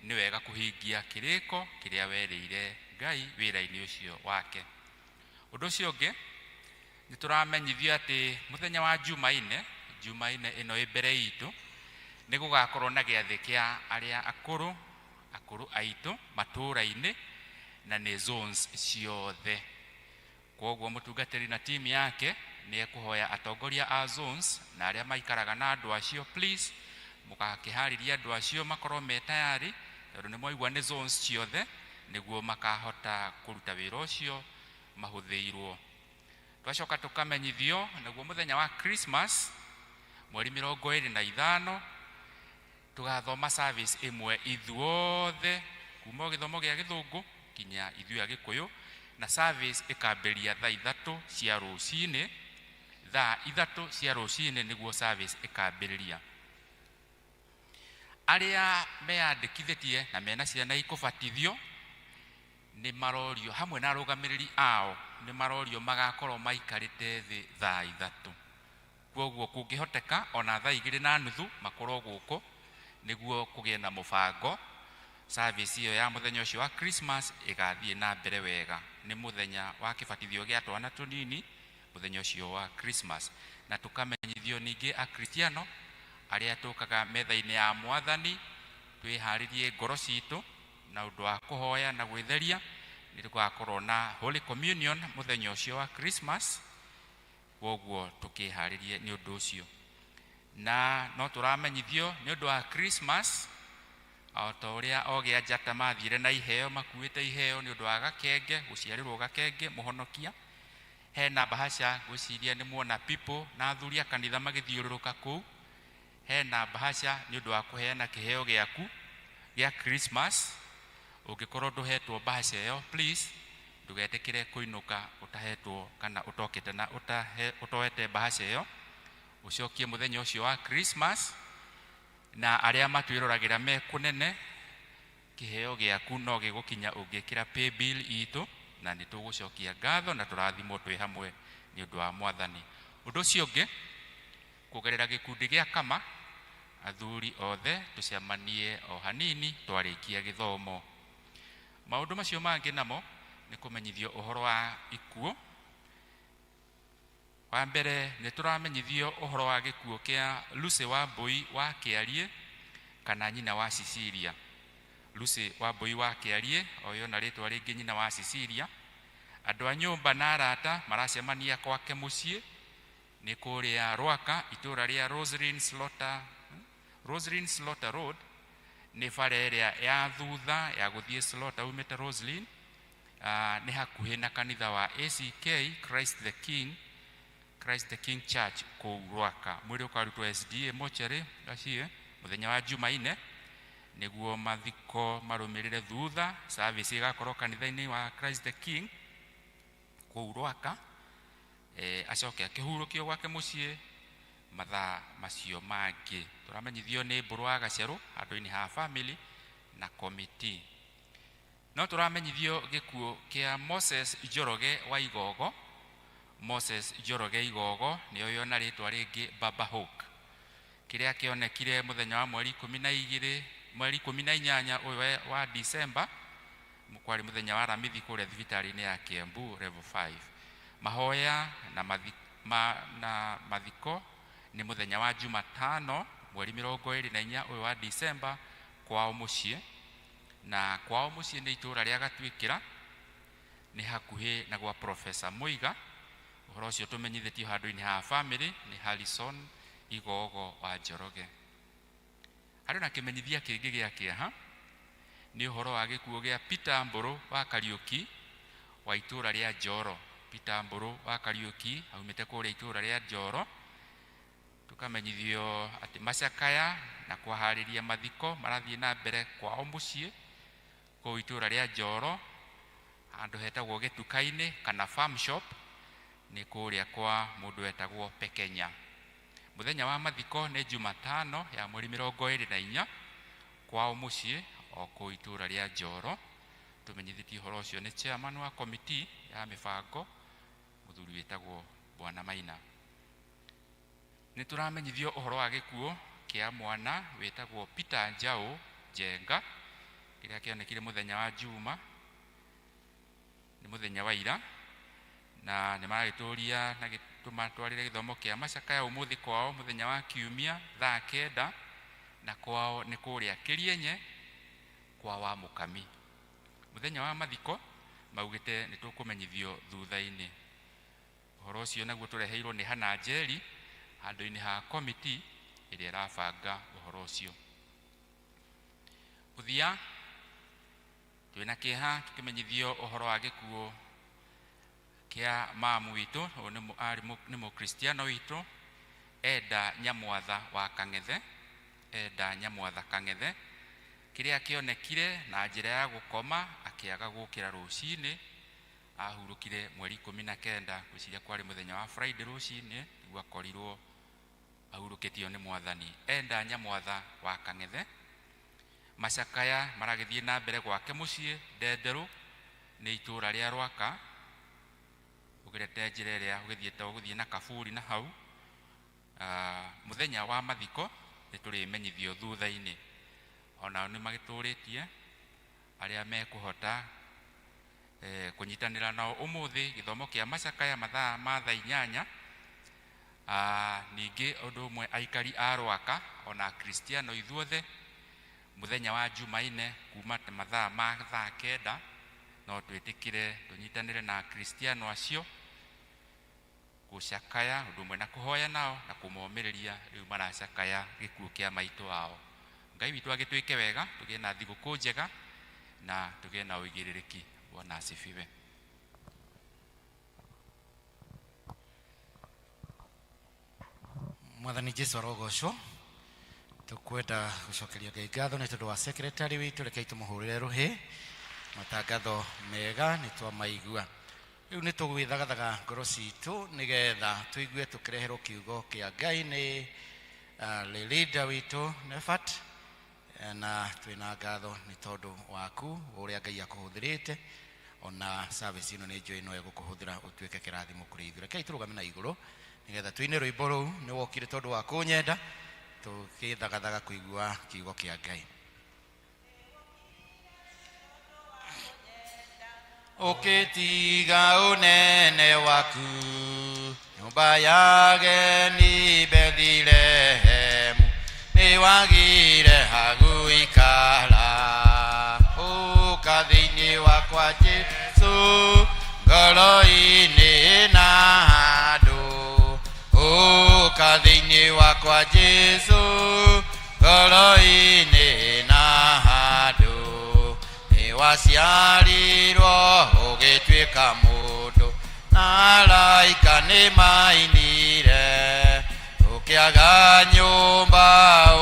nĩ wega kũhingia kĩrĩko kĩrĩa werĩire Ngai wĩra-inĩ ũcio wake. Ũndũ ũcio ũngĩ nĩ tũramenyithio atĩ mũthenya wa Jumaine ĩno ĩ mbere itũ nĩ gũgakorwo na gĩathĩ kĩa arĩa akũrũ aitũ matũũra-inĩ na nĩ zones ciothe. Kwoguo mũtungatĩri na team yake nĩ ekũhoya atongoria a zones na arĩa maikaraga na andũ acio, please mũgakĩharĩria andũ acio makorwo me tayari tondũ nĩ mwaigua nĩ zones ciothe nĩguo makahota kũruta wĩra ũcio mahũthĩirwo. Twacoka tũkamenyithio naguo mũthenya wa Christmas mweri 25 tugathoma service ĩmwe ithuothe kuma gĩthomo gĩa Gĩthũngũ kinya ithuĩ a Gĩkũyũ na service ĩkambĩrĩria thaa 3 cia rũcinĩ. Thaa 3 cia rũcinĩ nĩguo service ĩkambĩrĩria. Arĩa meyandĩkithĩtie na mena ciana ikũbatithio nĩ marorio hamwe na arũgamĩrĩri ao nĩ marorio magakorwo maikarĩte thĩ thaa 3. Kwoguo kũngĩhoteka ona thaa 2:30 makorwo gũkũ nĩguo kũgĩe na mũbango. Service iyo ya mũthenya ũcio wa Christmas ĩgathiĩ na mbere wega. Nĩ mũthenya wa kĩbatithio gĩa twana tũnini mũthenya ũcio wa Christmas. Na tũkamenyithio ningĩ akristiano arĩa tũkaga metha-inĩ ya Mwathani twĩharĩrie ngoro citũ na ũndũ wa kũhoya na gwĩtheria. Nĩ tũgakorwo na Holy Communion mũthenya ũcio wa Christmas. Kwoguo tũkĩharĩrie nĩ ũndũ ũcio. Na no tũramenyithio nĩ ũndũ wa Christmas o ta ũrĩa ogĩa njata mathire na iheo makuĩte iheo nĩ ũndũ wa gakenge gũciarĩrwo gakenge mũhonokia. Hena bahasha gwĩciria nĩ muona people na athuri a kanitha magĩthiũrũrũka kũu. Hena bahasha nĩ ũndũ wa kũheana kĩheo gĩaku gĩa Christmas. Ũngĩkorwo ndũhetwo bahasha ĩyo, please ndugetekire kuinuka utahetwo kana utokete na utoete bahasha iyo ucokie muthenya ucio wa Christmas na aria matwirораgira me kunene kiheo giaku no gigukinya ungikira pay bill itu na nitugucokia ngatho na turathimo twi hamwe ni undu wa mwathani. Undu ucio ungi kugerera gikundi gia kama athuri othe tucemanie o hanini twarikia githomo. Maundu macio mangi namo ni kumenyithio uhoro wa ikuo. Wa mbere ni turamenyithio uhoro wa gikuo kia Lucy Wambui wa Kiarie kana nyina wa Cecilia. Lucy Wambui wa Kiarie oyo na ritwa ringi nyina wa Cecilia. Andu a nyumba na arata maracemania kwake mucii ni kuria Rwaka itura ria Roslyn Slaughter Road ni bare ria ya thutha ya guthie Slaughter umete Roslyn. Ni hakuhi na kanitha wa ACK Christ the King Church ku Rwaka. Mwiri ukarutwo SDA mochari gacie muthenya wa Jumaine niguo mathiko marumirire thutha service igakorwo kanitha-ini wa Christ the King ku Rwaka. Acoke akihurukio gwake mucii mathaa macio mangi. Turamenyithio ni mburu wa Gaceru andu-ini ha family na committee. No turamenyithio gikuo kia Moses Njoroge wa Igogo. Moses Njoroge Igogo ni oyo na ritwa ringi Baba Hawk. Kiria kionekire muthenya wa mweri 18 uyu wa December mukwari muthenya wa ramithi kuria thibitari-ini ya Kiambu level 5. Mahoya na mathiko ni muthenya wa Jumatano mweri 24 uyu wa December kwao mucii. Na kwao mucii ni itura ria Gatwikira ni hakuhi na gwa Professor Muiga. Uhoro ucio tumenyithitio handu-ini ha family ni Harrison Igogo wa Njoroge. Hari na kimenyithia kingi gia kiaha ni uhoro wa gikuo gia Peter Mburu wa Kariuki wa itura ria Njoro. Peter Mburu wa Kariuki aumite kuria itura ria Njoro. Tukamenyithio ati macakaya na kwahariria mathiko marathie na mbere kwao mucii ku itura ria Njoro handu hetagwo Gituka-ini kana farm shop ni kuria kwa mundu wetagwo Pekenya. Muthenya wa mathiko ni Jumatano ya mweri 24 kwao mucii o ku itura ria Njoro. Tumenyithitio horo ucio ni chairman wa committee ya mibango muthuri wetagwo Bwana Maina. Ni turamenyithio uhoro wa gikuo kia mwana wetagwo Peter Njau Jenga kiria kionekire muthenya wa Juma ni muthenya wa ira na ni maragituria na gituma twarire githomo kia macakaya umuthi kwao muthenya wa Kiumia thaa 9 na kwao ni kuria Kirienye kwa wa Mukami. Muthenya wa mathiko maugite ni tukumenyithio thutha-ini. Uhoro ucio naguo tureheirwo ni Hana Njeri handu-ini ha committee iria irabanga uhoro ucio. Uthia twina kiha tukimenyithio uhoro wa gikuo kia mamu witu ni Mukristiano witu Eda Nyamwatha wa Kangethe. Eda Nyamwatha Kangethe kiria kionekire na njira ya gukoma akiaga gukira rucini. Ahurukire mweri 19 kuciria kwari muthenya wa Friday rucini igwa korirwo ahuruketio ni Mwathani. Eda Nyamwatha wa Kangethe. Macakaya maragithie na mbere gwake mucii Ndenderu ni itura ria Rwaka ugirete njira iria ugithiete guthie na Kaburi na hau. Muthenya wa mathiko ni turimenyithio thutha-ini. Ona ni magituritie aria mekuhota kunyitanira nao umuthi githomo kia macakaya mathaa ma thaa 8. Ningi undu umwe aikari a Rwaka ona Kristiano ithuothe muthenya wa Jumaine kuma mathaa ma thaa 9 no twitikire tunyitanire na Kristiano acio gucakaya undu umwe na kuhoya nao na kumomiriria riu maracakaya gikuo kia maitu ao. Ngai witu agitwike wega tugie na thiguku njega na tugie na uigiririki. Bwana asifiwe.
Mwathani Jesu arogocwo. Tukwenda gucokeria Ngai ngatho ni tondu wa secretary witu rekei tumuhurire ruhi matangatho mega nĩ twamaigua. Rĩu nĩ tũgwĩthagathaga ngoro citũ nĩgetha tũigue tũkĩreherwo kiugo kĩa Ngai nĩ leader witũ Nefat, na twĩna ngatho nĩ tondũ waku ũrĩa Ngai akũhũthĩrĩte, ona service ĩno nĩ njũĩ no egũkũhũthĩra ũtuĩke kĩrathimo kũrĩ ithuĩ. Rekei tũrũgame na igũrũ nĩgetha tũine rwĩmbo rũu, nĩ wokire tondũ wa kũnyenda, tũgĩthagathaga kũigua kiugo kĩa Ngai. Ukitiga unene waku nyumba ya ageni Bethlehemu, niwagire haguikara uka thĩinĩ wakwa Jesu ngoro-inĩ na handũ, uka thĩinĩ wakwa Jesu ngoro-inĩ na handũ, waciarirwo ũgĩtuĩka mũndũ na araika nĩ mainire, ũkĩaga nyũmba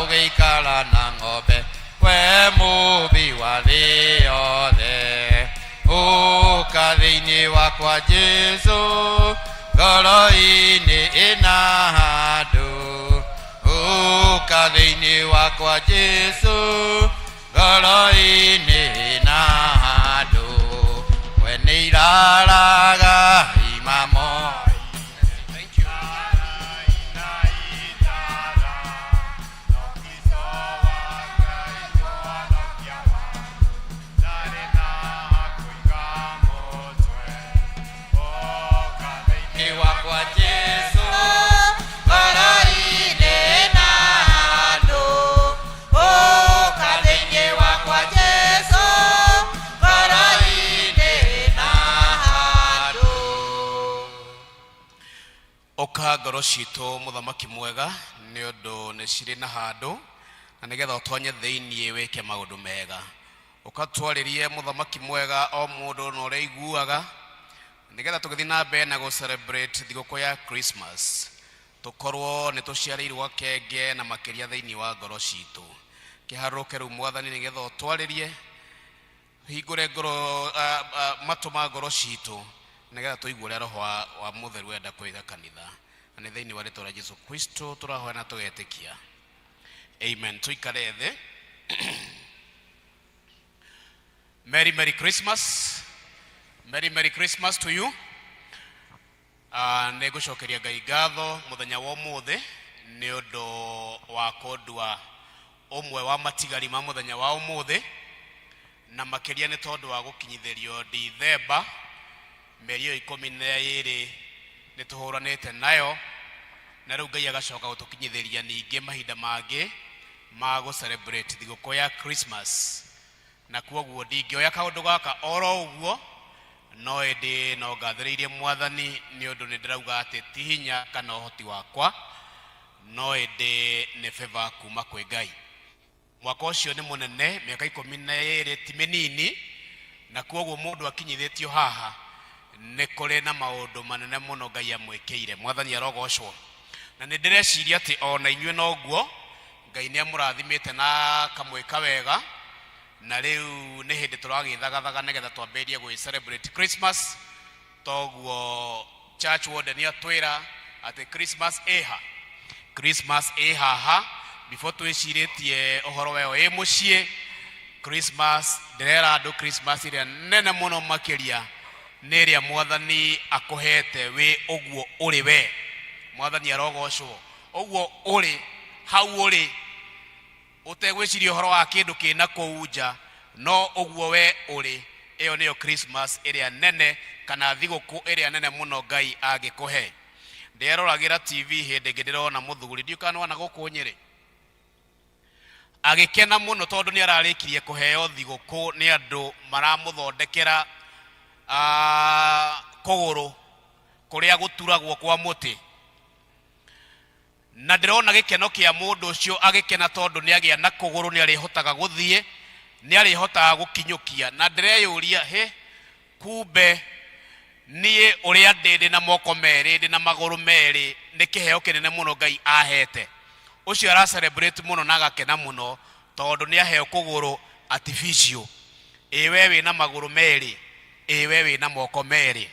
ũgĩikara na ng'ombe, we mũmbi wa thĩ yothe, ũka thĩinĩ wakwa Jesu ngoro-inĩ na handũ, ũka thĩinĩ wakwa Jesu ngoro-inĩ na handũ, we nĩ iraraga imamo. Oka ngoro citũ mũthamaki mwega nĩ ũndũ nĩ cirĩ na handũ, na nĩgetha ũtonye thĩiniĩ wĩke maũndũ mega. Ũkatwarĩrie mũthamaki mwega o mũndũ na ũrĩa iguaga, nĩgetha tũgĩthiĩ na mbere na gũ-celebrate thigũkũ ya Christmas, tũkorwo nĩ tũciarĩirwo kenge na makĩria thĩiniĩ wa ngoro citũ. Kĩharũrũke rĩu Mwathani nĩgetha ũtwarĩrie, hingũre ngoro matũ ma ngoro citũ, nĩgetha tũigue ũrĩa Roho wa Mũtheru enda kũiga kanitha, na nĩ thĩinĩ wa rĩĩtwa rĩa Jesũ Kristo tũrahoya na tũgetĩkia, amen. Tuikare thĩ. Merry Christmas. Merry Christmas to you. Nĩ ngũcokeria Ngai ngatho mũthenya wa ũmũthĩ nĩ ũndũ wa kũndua ũmwe wa matigari ma mũthenya wa ũmũthĩ, na makĩria nĩ tondũ wa gũkinyithĩrio Dithemba mĩeri 12 nĩ tũhũranĩte nayo, na rĩu Ngai agacoka gũtũkinyithĩria ningĩ mahinda mangĩ ma gũ-celebrate thigũkũ ya Christmas, na kuoguo ndingĩoya kaũndũ gaka oro ũguo, no ĩndĩ no ngathĩrĩirie Mwathani nĩ ũndũ nĩ ndĩrauga atĩ ti hinya kana ũhoti wakwa, no ĩndĩ nĩ favor kuma kwĩ Ngai. Mwaka ũcio nĩ mũnene, mĩaka 12 ti mĩnini, na kuoguo mũndũ akinyithĩtio haha nĩ kũrĩ na maũndũ manene mũno Ngai amwĩkĩire. Mwathani arogocwo. Na nĩ ndĩreciria atĩ ona inyuĩ noguo Ngai nĩ amũrathimĩte na kamwĩka wega, na rĩu nĩ hĩndĩ tũragĩthagathaga nĩgetha twambĩrĩrie gũ-celebrate Christmas. Toguo church warden atwĩra atĩ Christmas ĩ haha, before twĩcirĩtie ũhoro weo ĩ mũciĩ. Christmas ndĩrera andũ Christmas ĩrĩa nene mũno makĩria nĩ ĩrĩa Mwathani akũhete wĩ ũguo ũrĩ we. Mwathani arogocwo. Ũguo ũrĩ hau ũrĩ, ũtegwĩciria ũhoro wa kĩndũ kĩna kũu nja, no ũguo we ũrĩ, ĩyo nĩyo Christmas ĩrĩa nene kana thigũkũ ĩrĩa nene mũno Ngai angĩkũhe. Ndĩroragĩra TV hĩndĩ ĩngĩ ndĩrona mũthuri, ndiũkanona gũkũ Nyĩrĩ, agĩkena mũno tondũ nĩ ararĩkirie kũheo thigũkũ nĩ andũ maramũthondekera kũgũrũ kũrĩa gũturagwo kwa mũtĩ. Na ndĩrona gĩkeno kĩa mũndũ ũcio agĩkena tondũ nĩ agĩa na kũgũrũ, nĩ arĩhotaga gũthiĩ, nĩ arĩhotaga gũkinyũkia. Na ndĩreyũria kumbe niĩ ũrĩa ndĩ na moko merĩ, ndĩ na magũrũ merĩ, nĩ kĩheo kĩnene mũno Ngai ahete. Ũcio ara celebrate mũno na agakena mũno tondũ nĩ aheo kũgũrũ artificial.
iwe wina maguru meri, iwe wina moko meri.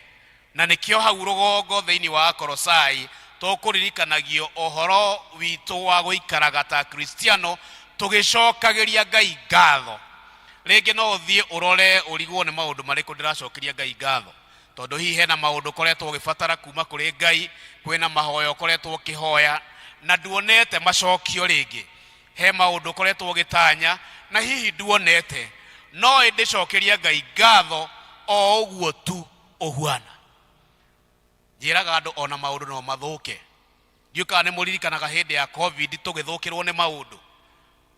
Na nikio hau rugongo thiini wa Kolosai tukuririkanagia ohoro witu wa guikaraga ta Kristiano tugicokagiria Ngai ngatho. Ringi no uthie urore urigwo ni maundu mariku ndiracokeria Ngai ngatho, tondu hihi hena maundu koretwo ugibatara kuma kuri Ngai, kwina mahoyo koretwo ukihoya na nduonete macokio ringi, he maundu koretwo ugitanya na hihi nduonete, no indicokeria Ngai ngatho o uguo tu uhuana. Njiraga andu ona maundu no mathuke. Ndiuka ni muririkanaga hindi ya COVID tugithukirwo ni maundu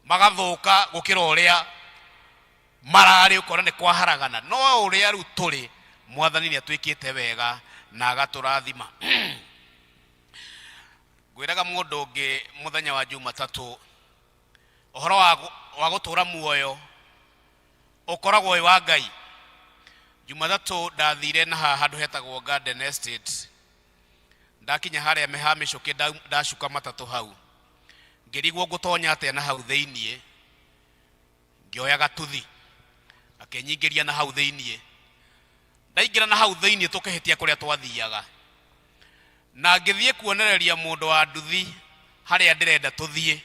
magathuka gukira uria marari ukora ni kwaharagana, no uria riu turi Mwathani ni atwikite wega na agaturathima. Gwiraga mundu ungi muthenya wa Jumatatu, ohoro wa gutura muoyo ukoragwo wa Ngai. Jumatatu ndathire na handu hetagwo Garden Estate. Ndakinya haria mehamishuke ndacuka matatu hau, ngirigwo gutonya ate na hau theinie, ngioya gatuthi akenyingiria na hau theinie. Ndaingira na hau theinie tukihitia kuria twathiaga, na ngithie kuonereria mundu wa nduthi haria ndirenda tuthie.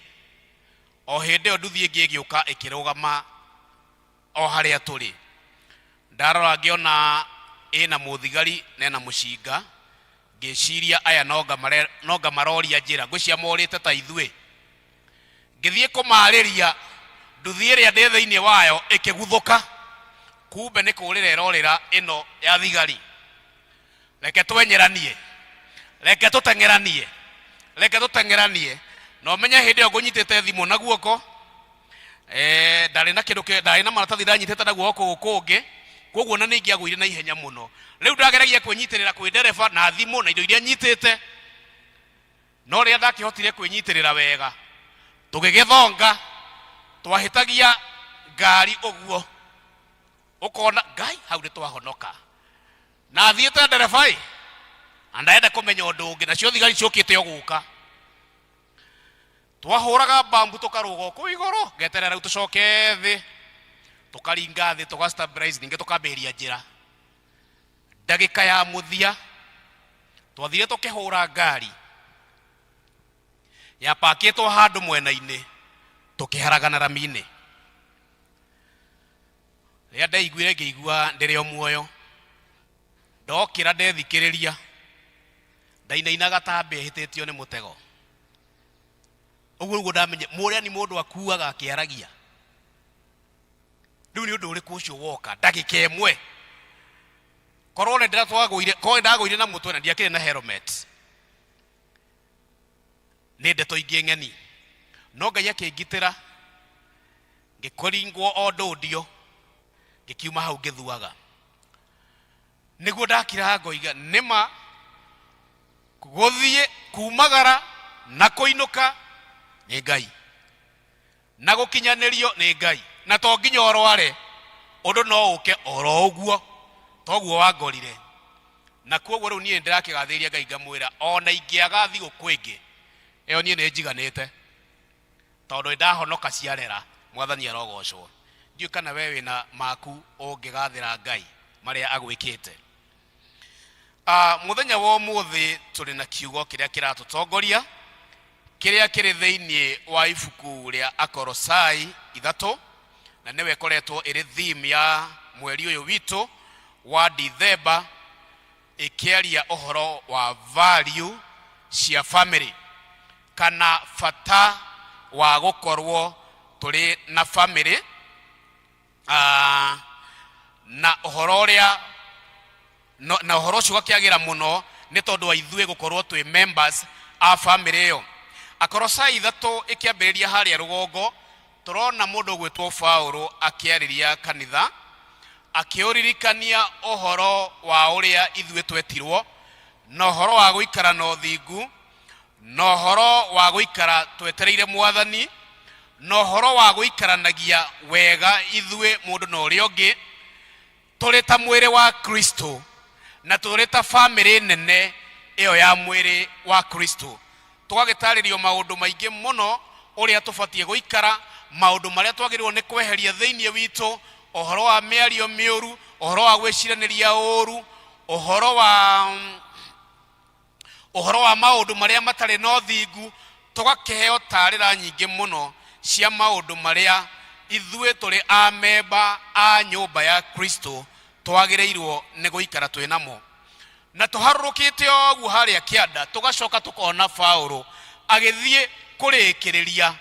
O hindi o nduthi ngigiuka ikirugama o haria turi. Ndarora ngiona ina muthigari nena mushinga, ngiciria aya noga maroria njira ngwicia morite ta ithue. Ngithie kumariria nduthi iria ndi thiini wayo ikiguthuka, kumbe ni kurira irorira ino ya thigari. Reke twenyeranie, reke tutengeranie, reke tutengeranie. No menya hindi o ngunyitite thimu na guoko, ndari na kindu ndari na maratathi ndanyitite na guoko kungi, koguo na ningi agwire na ihenya muno. Riu ndageragia kwinyitirira kwi ndereba na thimu na indo iria nyitite, no ria ndakihotire kwinyitirira wega tugigithonga twahitagia ngari uguo, ukona Ngai hau ni twahonoka. Na thiete nderebai andaenda kumenya undu ungi, nacio thigari ciokite oguka, twahuraga bambu tukaruga ku iguru, ngeterera riu tucoke thi tukaringa thi tukastabilize ninge tukamberia njira. Ndagika ya muthia twathire tukihura ngari ya paketwo handu mwena-ini tukiharagana rami-ini. Ria ndaiguire ngiigua ndiri o muoyo, ndokira ndethikiriria, ndainainaga ta mbehititio ni mutego. Uguo ndamenye muria ni mundu akuaga akiaragia. Riu ni undu uriku ucio woka ndagika imwe, korwo ndira twagwire ko ndagwire na mutwe na ndiakire na helmet, ni ndeto ingi ng'eni. No Ngai akingitira, ngikoringwo o ndudio, ngikiuma hau ngithuaga. Niguo ndakira ngoiga nima guthie kumagara na kuinuka ni Ngai, na gukinyanirio ni Ngai, na to nginya orware undu no uke oro uguo toguo wangorire. Na koguo riu nie ndirakigathiria Ngai ngamwira ona ingiaga thigo kwingi iyo nie ni njiganite, tondu ndahonoka ciarera. Mwathani arogocwo. Ndiu kana we wina maku ungigathira Ngai maria agwikite. Muthenya wa umuthi turi na kiugo kiria kiratutongoria, kiria kiri thiini wa ibuku ria Akolosai 3, na niwe koretwo iri theme ya mweri uyu witu wa Dithemba, ikiaria ohoro wa value cia family kana fata wa gukorwo turi na family. Na ohoro ria na ohoro ucio gakiagira muno ni tondu wa ithue gukorwo twi members a family iyo. Akolosai 3 ikiambiriria haria rugongo, turona mundu gwitwo Paulo akiariria kanitha, akioririkania ohoro wa uria ithue twetirwo, na ohoro wa guikara na uthingu, na ohoro wa guikara twetereire Mwathani, na ohoro wa guikaranagia wega ithue mundu na uria ungi, turi ta mwiri wa Kristo na turi ta family nene iyo ya mwiri wa Kristo. Tugagitaririo maundu maingi muno uria tubatie guikara, maundu maria twagirwo ni kweheria thiini witu ohoro wa mĩario mĩũru, ohoro wa gwĩciranĩria ũũru, ohoro wa maũndũ marĩa matarĩ na ũthingu, tũgakĩheo taarĩra nyingĩ mũno cia maũndũ marĩa ithuĩ tũrĩ a memba a nyũmba ya Kristo twagĩrĩirwo nĩ gũikara twĩ namo. Na tũharũrũkĩte ũguo harĩa kĩanda, tũgacoka tũkona Paulo agĩthiĩ kũrĩkĩrĩria,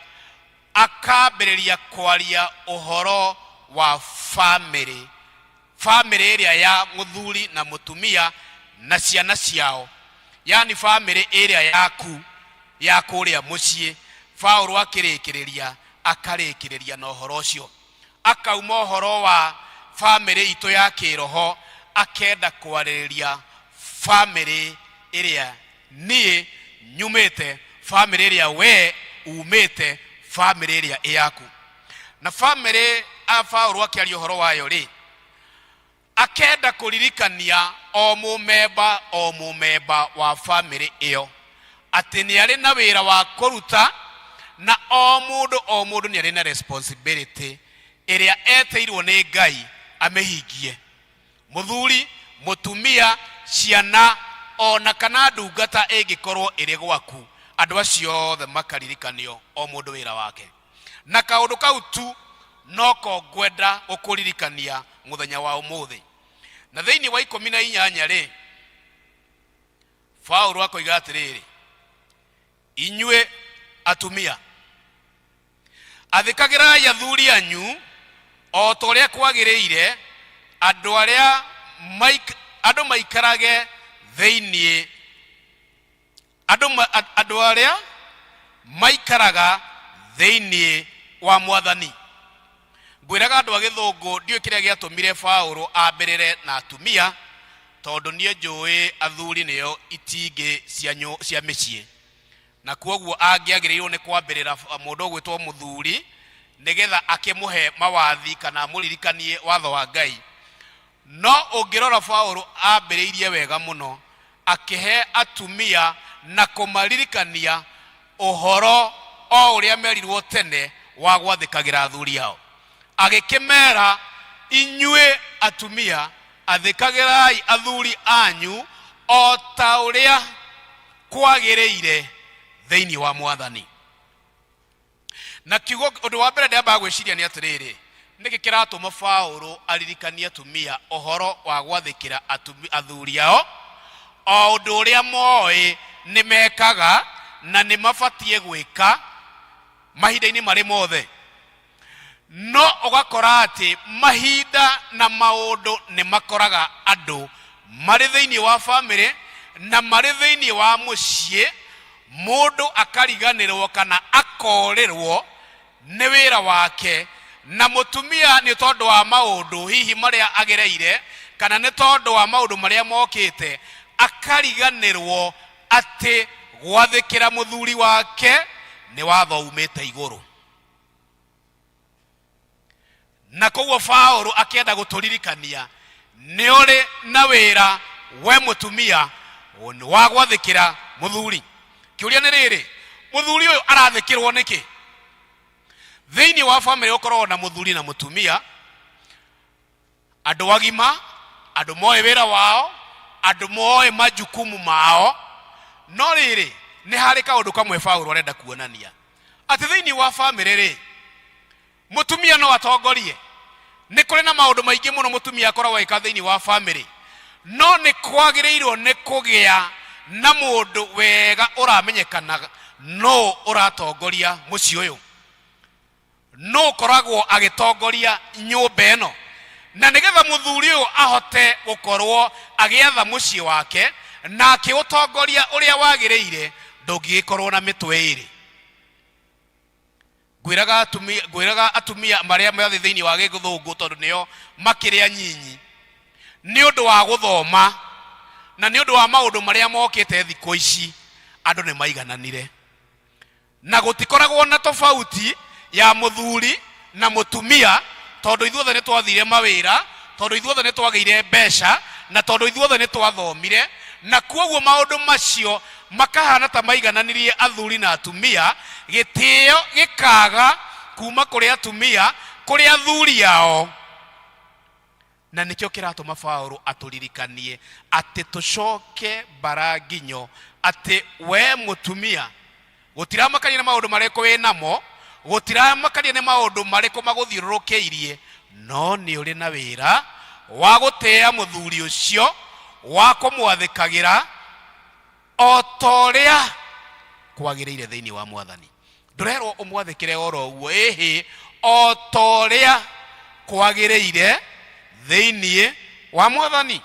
akambĩrĩria kwaria ũhoro wa family ĩrĩa ya mũthuri na mũtumia na ciana ciao, yani family ĩrĩa yaku ya kũrĩa mũciĩ. Paulo akarĩkĩrĩria na ũhoro ũcio, akauma ũhoro wa family itũ ya kĩroho, akenda kwarĩrĩria family ĩrĩa niĩ nyumĩte, family ĩrĩa we umĩte, family ĩrĩa yaku. Na family Paulo akĩaria ũhoro wayo rĩ, akenda kũririkania o mũmemba wa family ĩyo atĩ nĩ arĩ na wĩra wa kũruta, na o mũndũ nĩ arĩ na responsibility ĩrĩa eteirwo nĩ Ngai amĩhingie. Mũthuri, mũtumia, ciana, ona kana ndungata ĩngĩkorwo ĩrĩ gwaku, andũ acio othe makaririkanio o mũndũ wĩra wake. Na kaũndũ kau tu noko ngwenda ũkũririkania mũthenya wa ũmũthĩ. Na thĩinĩ wa 18 rĩ, Paulo akoiga atĩrĩrĩ, inyuĩ atumia, athĩkagĩrai athuri anyu o ta ũrĩa kwagĩrĩire, andũ maikarage thĩinĩ, andũ arĩa maikaraga thĩinĩ wa Mwathani. Ngwĩraga andũ a Gĩthũngũ ndiũ kĩrĩa gĩatũmire Paulo ambĩrĩre na atumia, tondũ niĩ njũĩ athuri nĩo itingĩ cia mĩciĩ, na kwoguo angĩagĩrĩirwo nĩ kwambĩrĩra mũndũ ũgwĩtwo mũthuri nĩgetha akĩmũhe mawathi kana mũririkanie watho wa Ngai. No ũngĩrora Paulo ambĩrĩirie wega mũno, akĩhe atumia na kũmaririkania ũhoro o ũrĩa merirwo tene wa gwathĩkagĩra athuri ao. Agĩkĩmera, inyuĩ atumia, athĩkagĩrai athuri anyu o ta ũrĩa kwagĩrĩire thĩinĩ wa Mwathani. Na kiugo ũndũ wa mbere ndĩambaga gwĩciria nĩ atĩrĩrĩ, nĩkĩ kĩratũma Paulo aririkanie atumia ũhoro wa gwathĩkĩra athuri ao, o ũndũ ũrĩa moĩ nĩ mekaga na nĩ mabatiĩ gwĩka mahinda-inĩ marĩ mothe. No ũgakora atĩ mahinda na maũndũ nĩ makoraga andũ marĩ thĩinĩ wa family na marĩ thĩinĩ wa mũciĩ, mũndũ akariganĩrwo kana akorĩrwo nĩ wĩra wake, na mũtumia nĩ tondũ wa maũndũ hihi marĩa agereire kana nĩ tondũ wa maũndũ marĩa mokĩte, akariganĩrwo atĩ gwathĩkĩra mũthuri wake nĩ watho umĩte igũrũ. Na koguo Paulo akĩenda gũtũririkania nĩ ũrĩ na wĩra we mũtumia wa gwathĩkĩra mũthuri. Kĩũria nĩ rĩrĩ, mũthuri ũyũ arathĩkĩrwo nĩkĩ? Thĩinĩ wa family ũkoragwo na mũthuri na mũtumia, andũ agima, andũ moĩ wĩra wao, andũ moĩ majukumu mao. No rĩrĩ, nĩ harĩ kaũndũ kamwe Paulo arenda kuonania, atĩ thĩinĩ wa family rĩ, mũtumia no atongorie. Nĩ kũrĩ na maũndũ maingĩ mũno mũtumia akoragwo eka thĩinĩ wa family, no nĩ kwagĩrĩirwo nĩ kũgĩa na mũndũ wega ũramenyekana no ũratongoria mũciĩ ũyũ, no ũkoragwo agĩtongoria nyũmba ĩno. Na nĩgetha mũthuri ũyũ ahote gũkorwo agĩetha mũciĩ wake na akĩũtongoria ũrĩa wagĩrĩire, ndũngĩgĩkorwo na mĩtwe ĩrĩ. Ngwĩraga atumia marĩa mathĩ thĩinĩ wa Gĩthũngũ, tondũ nĩo makĩrĩ anyinyi, nĩ ũndũ wa gũthoma na nĩ ũndũ wa maũndũ marĩa mokĩte thikũ ici, andũ nĩ maigananire na gũtikoragwo na tofauti ya mũthuri na mũtumia, tondũ ithuothe nĩ twathire mawĩra, tondũ ithuothe nĩ twagĩire mbeca, na tondũ ithuothe nĩ twathomire. Na kwoguo maũndũ macio makahana ta maigananirie athuri na atumia, gĩtĩo gĩkaga kuma kũrĩ atumia kũrĩ athuri ao. na nikio kiratuma Paulo aturirikanie ati tucoke baraginyo ati we mutumia gutiramakania na maundu mareko we namo, gutiramakania na maundu mareko maguthirurukeirie, no ni uri na wira wa gutea muthuri ucio wa kumwathikagira o toria kwagiriire thiini wa Mwathani. Ndurerwo umwathikire oro uo ehe o toria kwagiriire thiini wa Mwathani.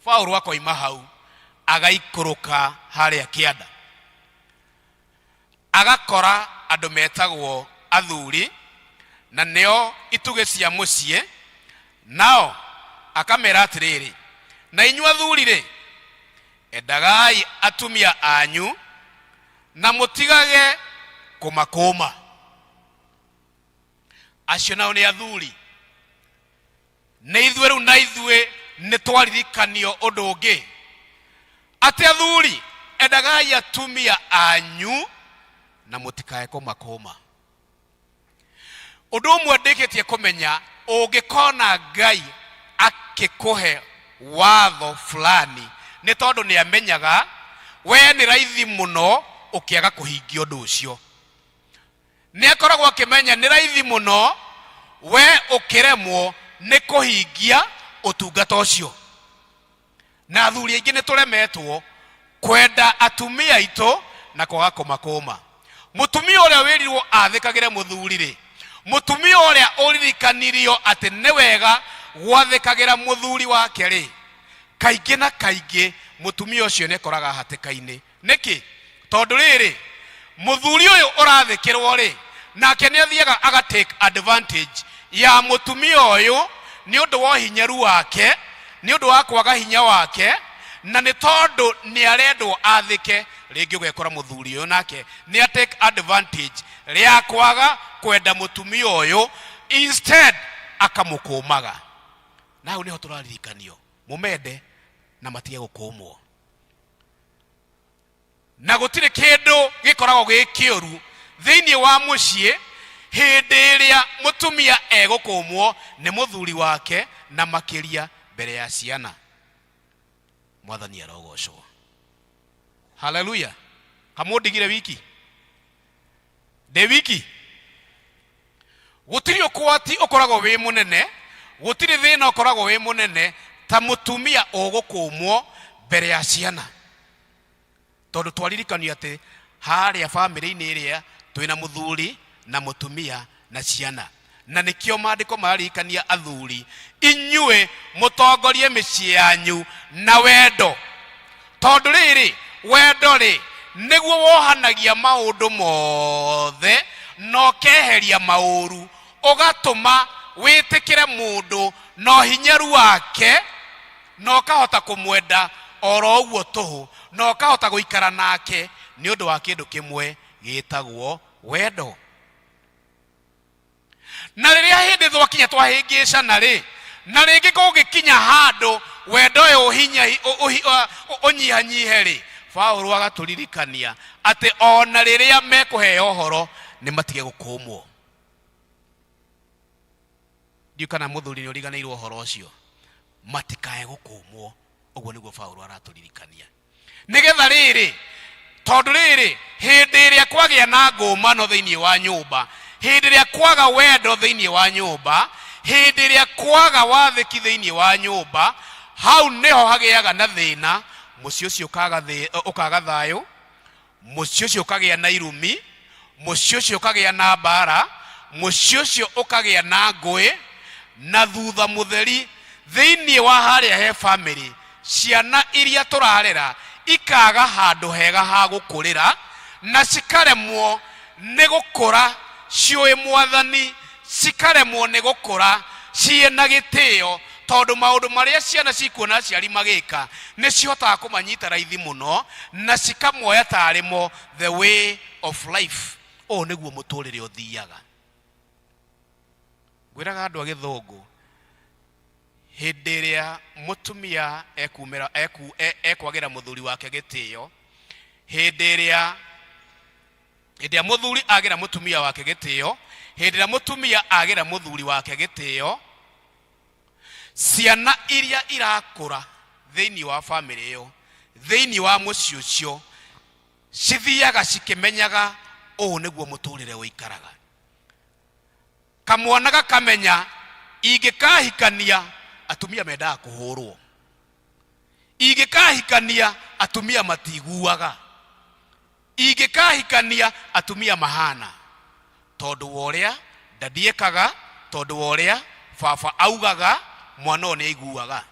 Paulo akoima hau agaikuruka haria kianda, agakora andu metagwo athuri na neo ituge cia mucie, nao akamera atiriri, na inyua athuri-ri, endagai atumia anyu na mutigage kumakoma. Acio nao ni athuri. Na ithuĩ rĩu na ithuĩ nĩ twaririkanio ũndũ ũngĩ ati athuri, endagai atumia anyu na mutikae kumakoma. Ũndũ ũmwe ndĩkĩtie kũmenya, ũngĩkona Ngai akĩkũhe watho fulani nĩ tondũ nĩ amenyaga we nĩ raithi mũno ũkĩaga kũhingia ũndũ ũcio. Nĩ akoragwo akĩmenya nĩ raithi mũno we ũkĩremwo nĩ kũhingia ũtungata ũcio. Na athuri aingĩ nĩ tũremetwo kwenda atumia aitũ na kwaga kũmakoma. Mutumia ũrĩa wĩrirwo athĩkagĩre mũthuri-rĩ, mutumia ũrĩa ũririkanirio atĩ nĩ wega gwathĩkagĩra mũthuri wake-rĩ, kaingĩ na kaingĩ mutumia ũcio nĩ koraga hatĩka-inĩ. Nĩkĩ? Tondũ rĩrĩ, muthuri ũyũ ũrathĩkĩrwo-rĩ, nake nĩ athiaga aga take advantage ya mutumia ũyũ nĩ ũndũ wa hinyaru wake, nĩ ũndũ wa kwaga hinya wake, na nĩ tondũ nĩ arendwo athĩke. Rĩngĩ ũgekora muthuri ũyũ nake nĩ a take advantage rĩa kwaga kwenda mutumia ũyũ, instead akamũkũmaga. Na hau nĩho tũraririkanio, mũmende na matige gũkũmwo. Na gũtirĩ kĩndũ gĩkoragwo gĩ kĩũru thĩinĩ wa mũciĩ hĩndĩ ĩrĩa mũtumia egũkũmwo nĩ mũthuri wake, na makĩria mbere ya ciana. Mwathani arogocwo. Hallelujah. Kamũndigire wiki de wiki gũtirĩ ũkwati ũkoragwo wĩ mũnene, gũtirĩ thĩna ũkoragwo wĩ mũnene ta mũtumia ũgũkũmwo mbere ya ciana. Tondũ twaririkanio atĩ harĩa bamĩrĩ-inĩ ĩrĩa twĩna mũthuri na mũtumia na ciana. Na nĩkĩo maandĩko maririkania athuri, inyuĩ mũtongorie mĩciĩ yanyu na wendo. Tondũ rĩrĩ, wendo-rĩ nĩguo wohanagia maũndũ mothe na ũkeheria maũru, ũgatũma wĩtĩkĩre mũndũ na hinyaru wake, na ũkahota kũmwenda oro ũguo tũhũ, na ũkahota gũikara nake nĩ ũndũ wa kĩndũ kĩmwe gĩtagwo wendo. Na rĩrĩa hĩndĩ twakinya twahĩngĩcana-rĩ, na rĩngĩ gũgĩkinya handũ wendo ũyũ ũnyihanyihe-rĩ, Paulo agatũririkania atĩ ona rĩrĩa mekũheo ũhoro nĩ matige gũkũmwo. Ndiũ kana mũthuri nĩ ũriganĩirwo ũhoro ũcio, matikae gũkũmwo. Ũguo nĩguo Paulo aratũririkania. Nĩgetha rĩrĩ, tondũ rĩrĩ, hĩndĩ ĩrĩa kwagĩa na ngũmano thĩinĩ wa nyũmba, hĩndĩ ĩrĩa kwaga wendo thĩinĩ wa nyũmba, hĩndĩ ĩrĩa kwaga wathĩki thĩinĩ wa nyũmba, hau nĩho hagĩaga na thĩna. Mũciĩ ũcio ũkaga thayũ, mũciĩ ũcio ũkagĩa na irumi, mũciĩ ũcio ũkagĩa na mbara, mũciĩ ũcio ũkagĩa na ngũĩ, na thutha mũtheri thĩinĩ wa harĩa he family, ciana iria tũrarera ikaga handũ hega ha gũkũrĩra, na cikaremwo nĩ gũkũra ciũĩ Mwathani, cikaremwo nĩ gũkũra ciĩna gĩtĩo, tondũ maũndũ marĩa ciana cikuona aciari magĩka nĩ cihotaga kũmanyita raithi mũno, na cikamuoya tarĩ mo the way of life. Ũũ nĩguo mũtũrĩre ũthiaga. Ngwĩraga andũ a Gĩthũngũ, hĩndĩ ĩrĩa mũtumia ekwagĩra mũthuri wake gĩtĩo, hĩndĩ ĩrĩa mũthuri agĩra mũtumia wake gĩtĩo, hĩndĩ ĩrĩa mũtumia agĩra mũthuri wake gĩtĩo,
ciana iria irakura thĩinĩ wa family ĩyo, thĩinĩ wa mũciĩ ũcio, cithiaga cikimenyaga ũũ nĩguo mũtũrĩre ũikaraga. Kamwana gakamenya ingĩkahikania atumia mendaga kũhũrwo, ingĩkahikania atumia matiguaga, ingĩkahikania atumia mahana, tondũ wa ũrĩa ndadiekaga, tondũ wa ũrĩa baba augaga, mwana nĩ aiguaga.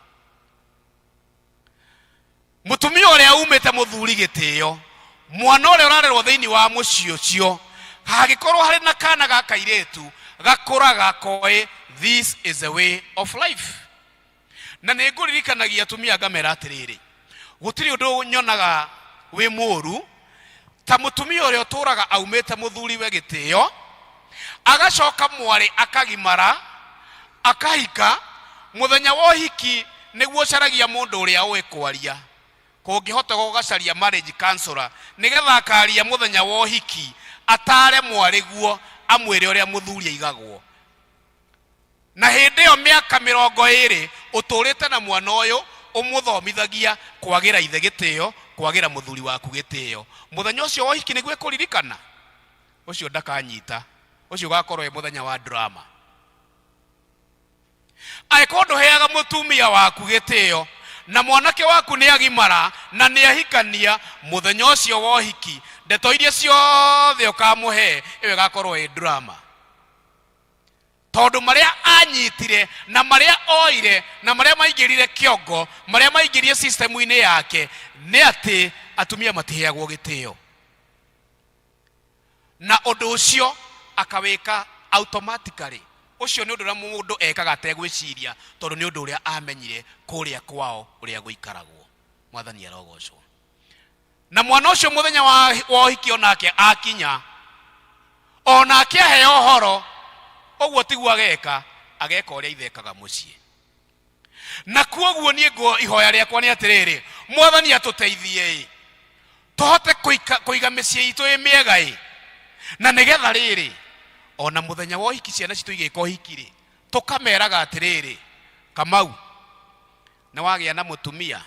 Mũtumia ũrĩa umĩte mũthuri gĩtĩo, mwana ũrĩa ũrarerwo thĩinĩ wa mũciĩ ũcio, hagĩkorwo harĩ na kana ga kairĩtu gakũraga koĩ this is the way of life. Na nĩ ngũririkanagia atumia ngamera atĩrĩrĩ, gũtirĩ ũndũ nyonaga wĩ mũru ta mũtumia ũrĩa ũtũraga aumĩte mũthuri we gĩtĩo, agacoka mwarĩ akagimara, akahika, mũthenya wa ũhiki nĩguo caragia mũndũ ũrĩa ũĩ kwaria. Kũngĩhota gũgacaria marriage counselor nĩgetha akaria mũthenya wa ũhiki, atare mwarĩguo amwĩre ũrĩa mũthuri aigagwo. Na hĩndĩ ĩyo mĩaka 20 ũtũrĩte na mwana ũyũ, ũmũthomithagia kwagĩra ithe gĩtĩo, kwagĩra mũthuri waku gĩtĩo. Mũthenya ũcio wa ũhiki nĩguo ĩkũririkana, ũcio ndakanyita, ũcio ũgakorwo mũthenya wa drama. Angĩkorwo ndũheaga mũtumia waku gĩtĩo, na mwanake waku nĩ agimara na nĩ ahikania, mũthenya ũcio wa ũhiki ndeto iria ciothe ũkamũhe ĩyo ĩgakorwo ĩ drama. Tondũ marĩa anyitire na marĩa oire na marĩa maingĩrire kĩongo, marĩa maingĩrire system-inĩ yake nĩ atĩ atumia matiheagwo gĩtĩo, na ũndũ ũcio akawĩka automatically. Ũcio nĩ ũndũ ũrĩa mũndũ ekaga ategwĩciria, tondũ nĩ ũndũ ũrĩa amenyire kũrĩa kwao ũrĩa gũikaragwo. Mwathani arogocwo. Na mwana ũcio mũthenya wa ũhiki onake akinya, onake aheo ũhoro, ũguo tiguo ageka ũrĩa ithe ekaga mũciĩ. Na kuoguo niĩ ihoya rĩakwa nĩ atĩrĩrĩ, Mwathani atũteithie tũhote kũiga mĩciĩ itũ ĩ mĩega, na nĩgetha rĩrĩ ona mũthenya wa ũhiki ciana citũ igĩka ũhiki-rĩ, tũkameraga atĩrĩrĩ, Kamau nĩ wagĩa na mũtumia,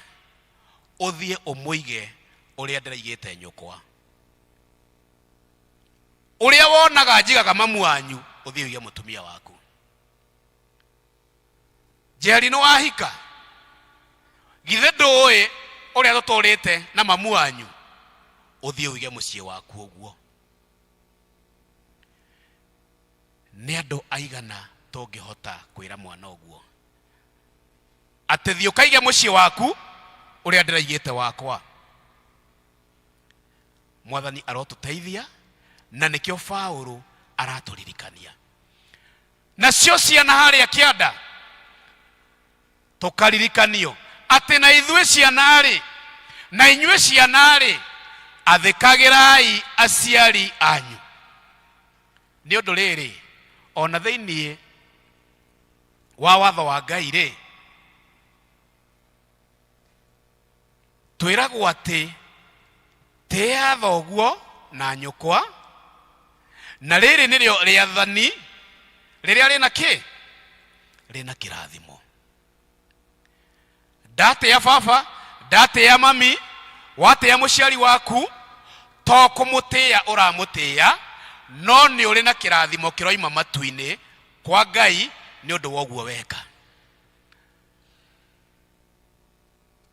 ũthiĩ ũmũige ũrĩa ndĩraigĩte nyũkwa, ũrĩa wonaga njigaga mamu wanyu, ũthiĩ ũige mũtumia waku. Njeri nĩ wahika, githĩ ndũĩ ũrĩa tũtũrĩte na mamu wanyu, ũthiĩ ũige mũciĩ waku ũguo. Nĩ andũ aigana tũngĩhota kwĩra mwana ũguo atĩ thiĩ ũkaige mũciĩ waku ũrĩa ndĩraigĩte wakwa? Mwathani arotũteithia, na nĩkĩo Paũlũ aratũririkania. Nacio ciana harĩa kĩanda tũkaririkanio atĩ na ithuĩ ciana-rĩ, na inyuĩ ciana-rĩ, athĩkagĩrai aciari anyu. Nĩ ũndũ rĩrĩ, ona thĩinĩ wa watho wa Ngai-rĩ, twĩragwo atĩ tĩa thoguo na nyũkwa, na rĩrĩ nĩrĩo rĩathani rĩrĩa rĩna kĩ? Rĩna kĩrathimo. Ndatĩa baba, ndatĩa mami, watĩa mũciari waku, to kũmũtĩa ũramũtĩa, no nĩ ũrĩ na kĩrathimo kĩroima matu-inĩ kwa Ngai nĩ ũndũ wa ũguo weka.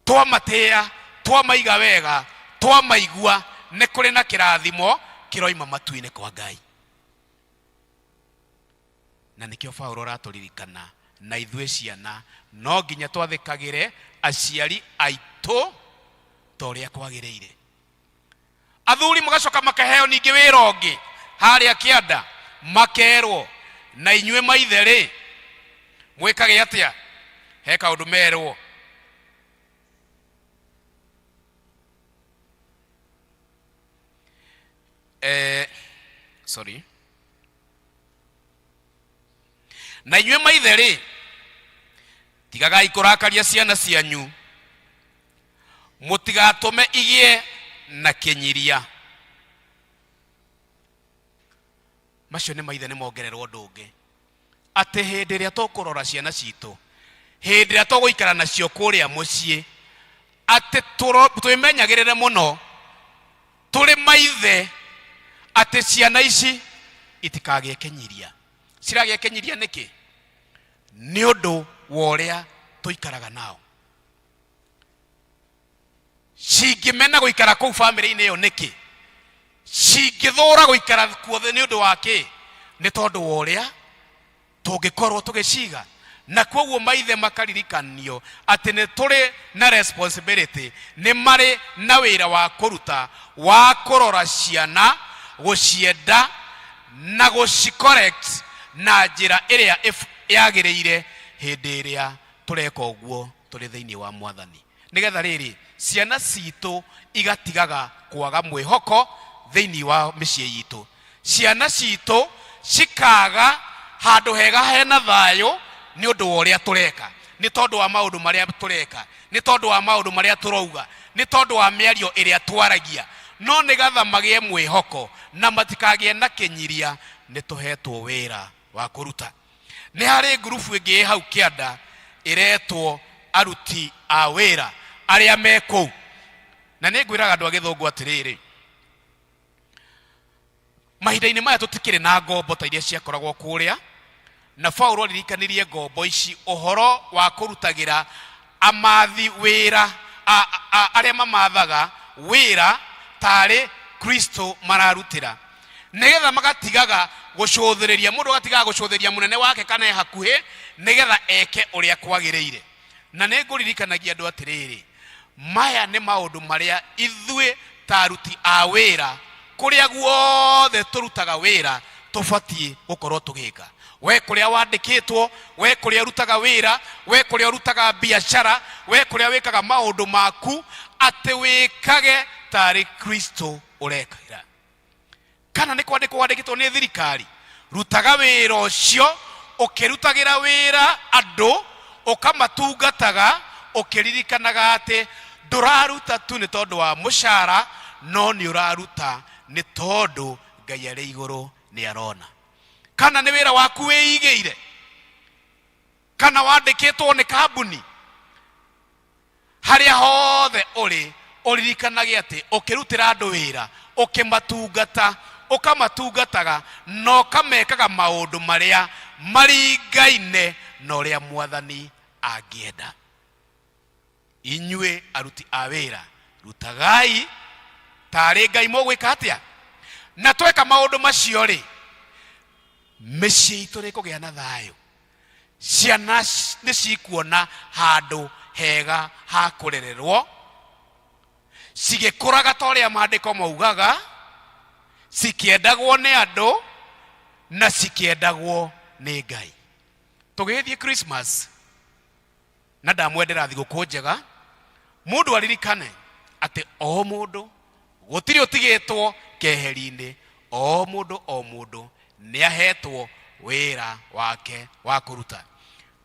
Twamatĩa, twamaiga wega, twamaigua, nĩ kũrĩ na kĩrathimo kĩroima matu-inĩ kwa Ngai. Na nĩkĩo Paũlũ aratũririkana, na ithuĩ ciana no nginya twathĩkagĩre aciari aitũ ta ũrĩa kwagĩrĩire. Athuri magacoka makaheo ningĩ wĩra ũngĩ harĩa kĩanda, makerwo na inyuĩ maithe-rĩ, mwĩkage atĩa? He kaũndũ merwo. Na inyuĩ maithe-rĩ, tigagai kũrakaria ciana cianyu, mũtigatũme igĩe na kĩnyiria. Macio nĩ maithe nĩ mongererwo ũndũ ũngĩ, atĩ hĩndĩ ĩrĩa tũkũrora ciana citũ, hĩndĩ ĩrĩa tũgũikara nacio kũrĩa mũciĩ atĩ twĩmenyagĩrĩre mũno tũrĩ maithe atĩ ciana ici itikagĩekenyiria. Ciragĩekenyiria nĩkĩ? Nĩ ũndũ wa ũrĩa tũikaraga nao. Cingĩmena gũikara kũu family-inĩ ĩyo nĩkĩ? Cingĩthũra gũikara kuothe nĩ ũndũ wa kĩ? Nĩ tondũ wa ũrĩa tũngĩkorwo tũgĩciga. Na kwoguo maithe makaririkanio atĩ nĩ tũrĩ na responsibility, nĩ marĩ na wĩra wa kũruta wa kũrora ciana, gũcienda na gũcicorrect na njĩra ĩrĩa yagĩrĩire hĩndĩ ĩrĩa tũreka ũguo tũrĩ thĩinĩ wa Mwathani. Nĩgetha rĩrĩ ciana citũ igatigaga kwaga mwĩhoko thĩinĩ wa mĩciĩ itũ. Ciana citũ cikaga handũ hega hena thayũ nĩ ũndũ wa ũrĩa tũreka, nĩ tondũ wa maũndũ marĩa tũreka, nĩ tondũ wa maũndũ marĩa tũrauga, nĩ tondũ wa mĩario ĩrĩa twaragia. No nĩgetha magĩe mwĩhoko na matikagĩe na kĩnyiria, nĩ tũhetwo wĩra wa kũruta. Nĩ harĩ ngurubu ĩngĩ hau kĩanda ĩretwo aruti a wĩra arĩa me kũu. Na nĩ ngwĩraga andũ a Gĩthũngũ atĩrĩrĩ, mahinda-inĩ maya tũtikĩrĩ na ngombo ta iria ciakoragwo kũrĩa, na Paulo aririkanirie ngombo ici ũhoro wa kũrutagĩra amathi wĩra arĩa mamathaga wĩra tarĩ Kristo mararutĩra, nĩgetha magatigaga gũcũthĩrĩria mũndũ, agatigaga gũcũthĩrĩria mũnene wake kana hakuhĩ, nĩgetha eke ũrĩa kwagĩrĩire. Na nĩ ngũririkanagia andũ atĩrĩrĩ, maya nĩ maũndũ marĩa ithuĩ ta aruti a wĩra kũrĩa guothe tũrutaga wĩra tũbatiĩ gũkorwo tũgĩka. We kũrĩa wandĩkĩtwo, we kũrĩa ũrutaga wĩra, we kũrĩa ũrutaga biacara, we kũrĩa wĩkaga maũndũ maku, atĩ wĩkage tarĩ Kristo ũrekĩra. Kana nĩ kwandĩkwo wandĩkĩtwo nĩ thirikari, rutaga wĩra ũcio ũkĩrutagĩra wĩra andũ, ũkamatungataga ũkĩririkanaga atĩ ndũraruta tu nĩ tondũ wa mũcara, no nĩ ũraruta nĩ tondũ Ngai arĩ igũrũ nĩ arona. Kana nĩ wĩra waku wĩigĩire, kana wandĩkĩtwo nĩ kambuni, harĩa hothe ũrĩ ũririkanage atĩ ũkĩrutĩra andũ wĩra, ũkĩmatungata, ũkamatungataga na ũkamekaga maũndũ marĩa maringaine na ũrĩa Mwathani angĩenda. Inyuĩ aruti a wĩra, rutagai tarĩ Ngai mũgwĩka atĩa. Na tweka maũndũ macio rĩ, mĩciĩ itũ nĩ kũgĩa na thayũ. Ciana nĩ cikuona handũ hega ha kũrererwo, cigĩkũraga ta ũrĩa maandĩko maugaga, cikĩendagwo nĩ andũ na cikĩendagwo nĩ Ngai. Tũgĩthiĩ Christmas na ndamwendera thigũkũ njega, mũndũ aririkane atĩ o mũndũ gũtirĩ ũtigĩtwo keheri-inĩ, o mũndũ nĩ ahetwo wĩra wake wa kũruta.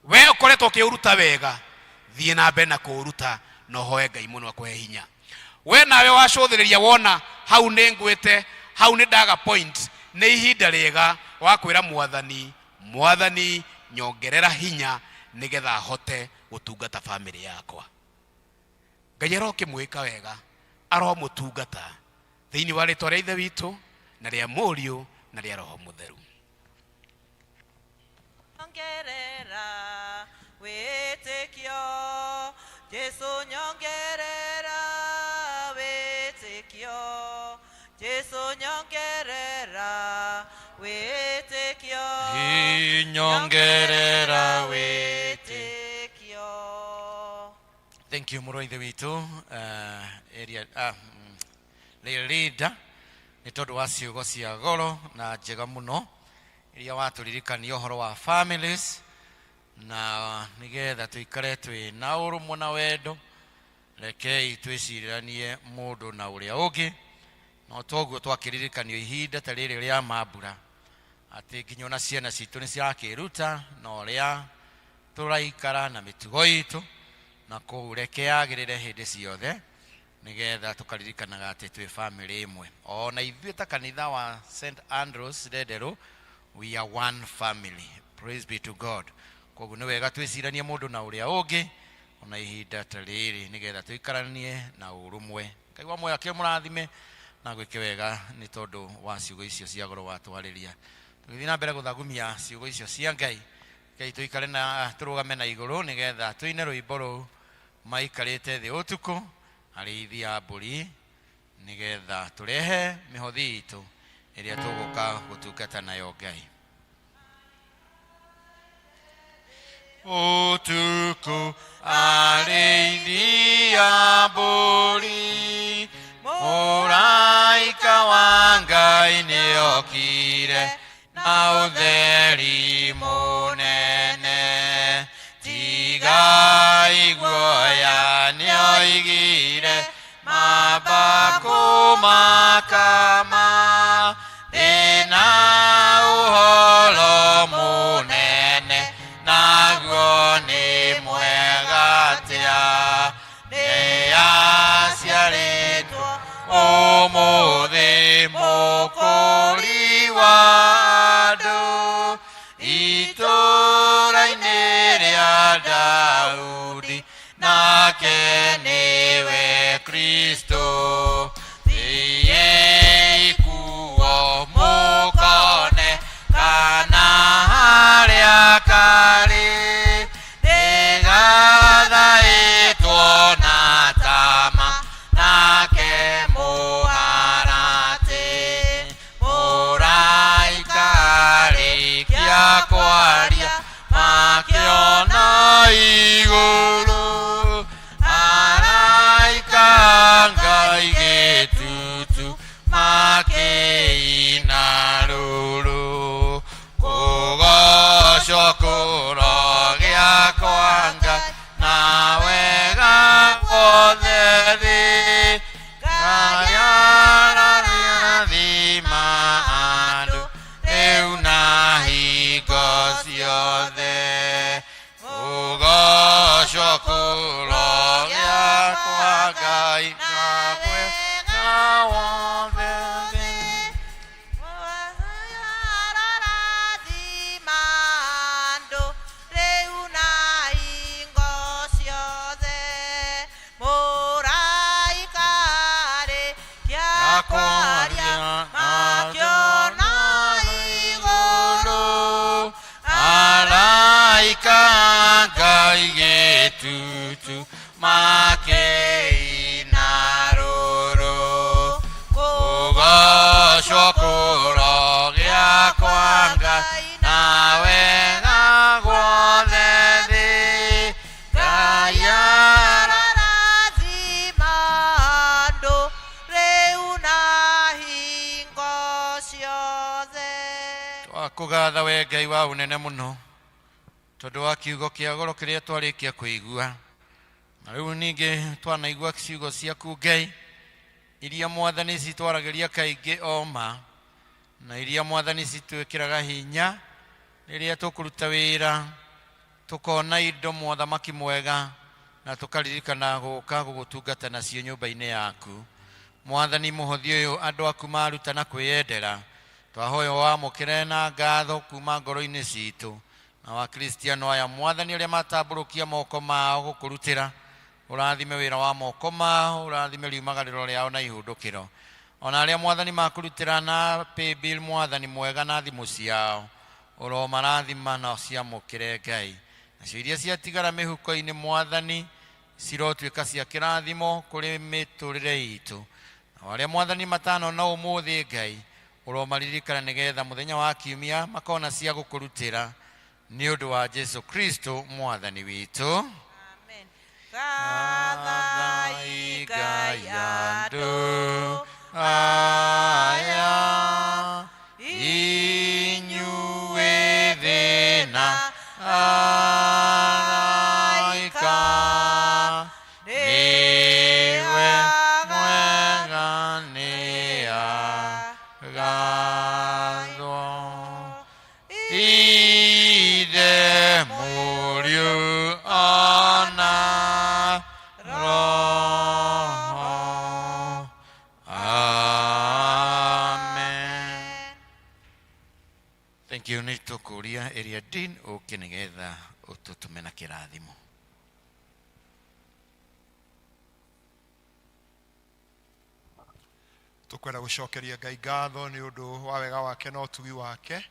We ũkoretwo ũkĩũruta wega, thiĩ na mbere na kũũruta na ũhoe Ngai mũno akũhe hinya. We nawe wacũthĩrĩria wona hau nĩ ngwĩte, hau nĩ ndaga point, nĩ ihinda rĩega wa kwĩra Mwathani nyongerera hinya nĩgetha hote gũtungata family yakwa. Ngai arokĩmwĩka wega, aromũtungata thĩinĩ wa rĩtwa rĩa Ithe witũ na rĩa Mũriũ na rĩa Roho Mũtheru.
Nyongerera wĩtĩkio, Jesu nyongerera wĩtĩkio, Jesu nyongerera wĩtĩkio,
nyongerera
wĩtĩkio.
Thank you mũrũ Ithe witũ leader, nĩ tondũ wa ciugo cia goro na njega mũno iria watũririkania ũhoro wa families, na nĩgetha tũikare twĩ na ũrũmwe na wendo. Rekei twĩciranie mũndũ na ũrĩa ũngĩ, no toguo twakĩririkanio ihinda ta rĩrĩ rĩa mambura atĩ nginya ona ciana citũ nĩ cirakĩruta na ũrĩa tũraikara na mĩtugo itũ na kũreke yagĩrĩre hĩndĩ ciothe, nĩgetha tũkaririkanaga atĩ twĩ family ĩmwe. Ona ithuĩ ta kanitha wa St. Andrews Ndederũ, we are one family. Praise be to God. koguo nĩ wega twĩciranie mũndũ na ũrĩa ũngĩ ona ihinda ta rĩrĩ nĩgetha tũikaranie na ũrũmwe. Ngai wa muoyo akĩmũrathime na gwĩke wega nĩ tondũ wa ciugo icio cia goro watwarĩria. Tũgĩthiĩ na mbere gũthagumia ciugo icio cia Ngai, Ngai tũikare na tũrũgame na igũrũ nĩgetha tũine rwĩmbo rũu maikarĩte thĩ ũtukũ arĩithi a mbũri, nĩgetha tũrehe mĩhothi itũ ĩrĩa tũgũka gũtungata nayo Ngai. Ũtukũ arĩithi a mbũri, mũraika wa Ngai nĩokire na ũtheri mũnene, tigai guoya nĩoigire mamba kũmakama, ĩna ũhoro mũnene naguo nĩ mwega atĩa, nĩaciarĩtwo ũmũthĩ mũkũri wa andũ, itũũra-inĩ rĩa Daudi, nake nĩwe Kristo. Thiĩ ikuo mũkone kana harĩa karĩ, nĩgathaĩtwo na tama nake mũharatĩ, mũraika arĩkia kwaria makĩona igũrũ, araika Ngai gĩtutu makĩina rũrũ, kũgocwo kũrogĩa kwa Ngai na wega wothe thĩ, Ngai arathima andũ rĩu na hingo ciothe, kũgocwo kũrogĩa kwa Ngai na wega wothe thĩ. Kwaria makĩona igũrũ, araika Ngai gĩtutu makĩina rũrũ, kũgocwo kũrogĩa kwa Ngai na wega guothe thĩ, Ngai arathima andũ rĩu na hingo ciothe. Twakũgatha we Ngai wa ũnene mũno tondũ wa kiugo kĩa goro kĩrĩa twarĩkia kũigua, na rĩu ningĩ twanaigua ciugo ciaku Ngai iria Mwathani citwaragĩria kaingĩ oma, na iria Mwathani citwĩkĩraga hinya rĩrĩa tũkũruta wĩra, tũkona indo Mwathani mwega na tũkaririkana gũka gũgũtungata nacio nyũmba-inĩ yaku. Mwathani mũhothi ũyũ andũ aku maruta na kwĩyendera, twahoya wamũkĩre na ngatho kuma ngoro-inĩ citũ, na wakristiano aya Mwathani ũrĩa matambũrũkia moko mao gũkũrutĩra, ũrathime wĩra wa moko mao, ũrathime riumagarĩro rĩao na ihũndũkĩro, ona arĩa Mwathani makũrutĩra na paybill Mwathani mwega na thimũ ciao, ũromarathima na ciamũkĩre Ngai, nacio iria ciatigara mĩhuko-inĩ Mwathani cirotuĩka cia kĩrathimo kũrĩ mĩtũrĩre itũ, na arĩa Mwathani matanona ũmũthĩ Ngai ũromaririkana nĩgetha mũthenya wa kiumia makona cia gũkũrutĩra, nĩ ũndũ wa Jesu Kristo Mwathani witũ. Gathai Ngai andũ aya, inyuĩ thĩna araika, niwe mwega nĩ agathwo, Ithe Mũriũ ona Roho. Amen. Thank you. Nĩ tũkũria ĩrĩa din ũkĩ nĩgetha getha ututume na kirathimo.
Tukwenda gucokeria Ngai ngatho ni undu wa wega wake na utugi wake.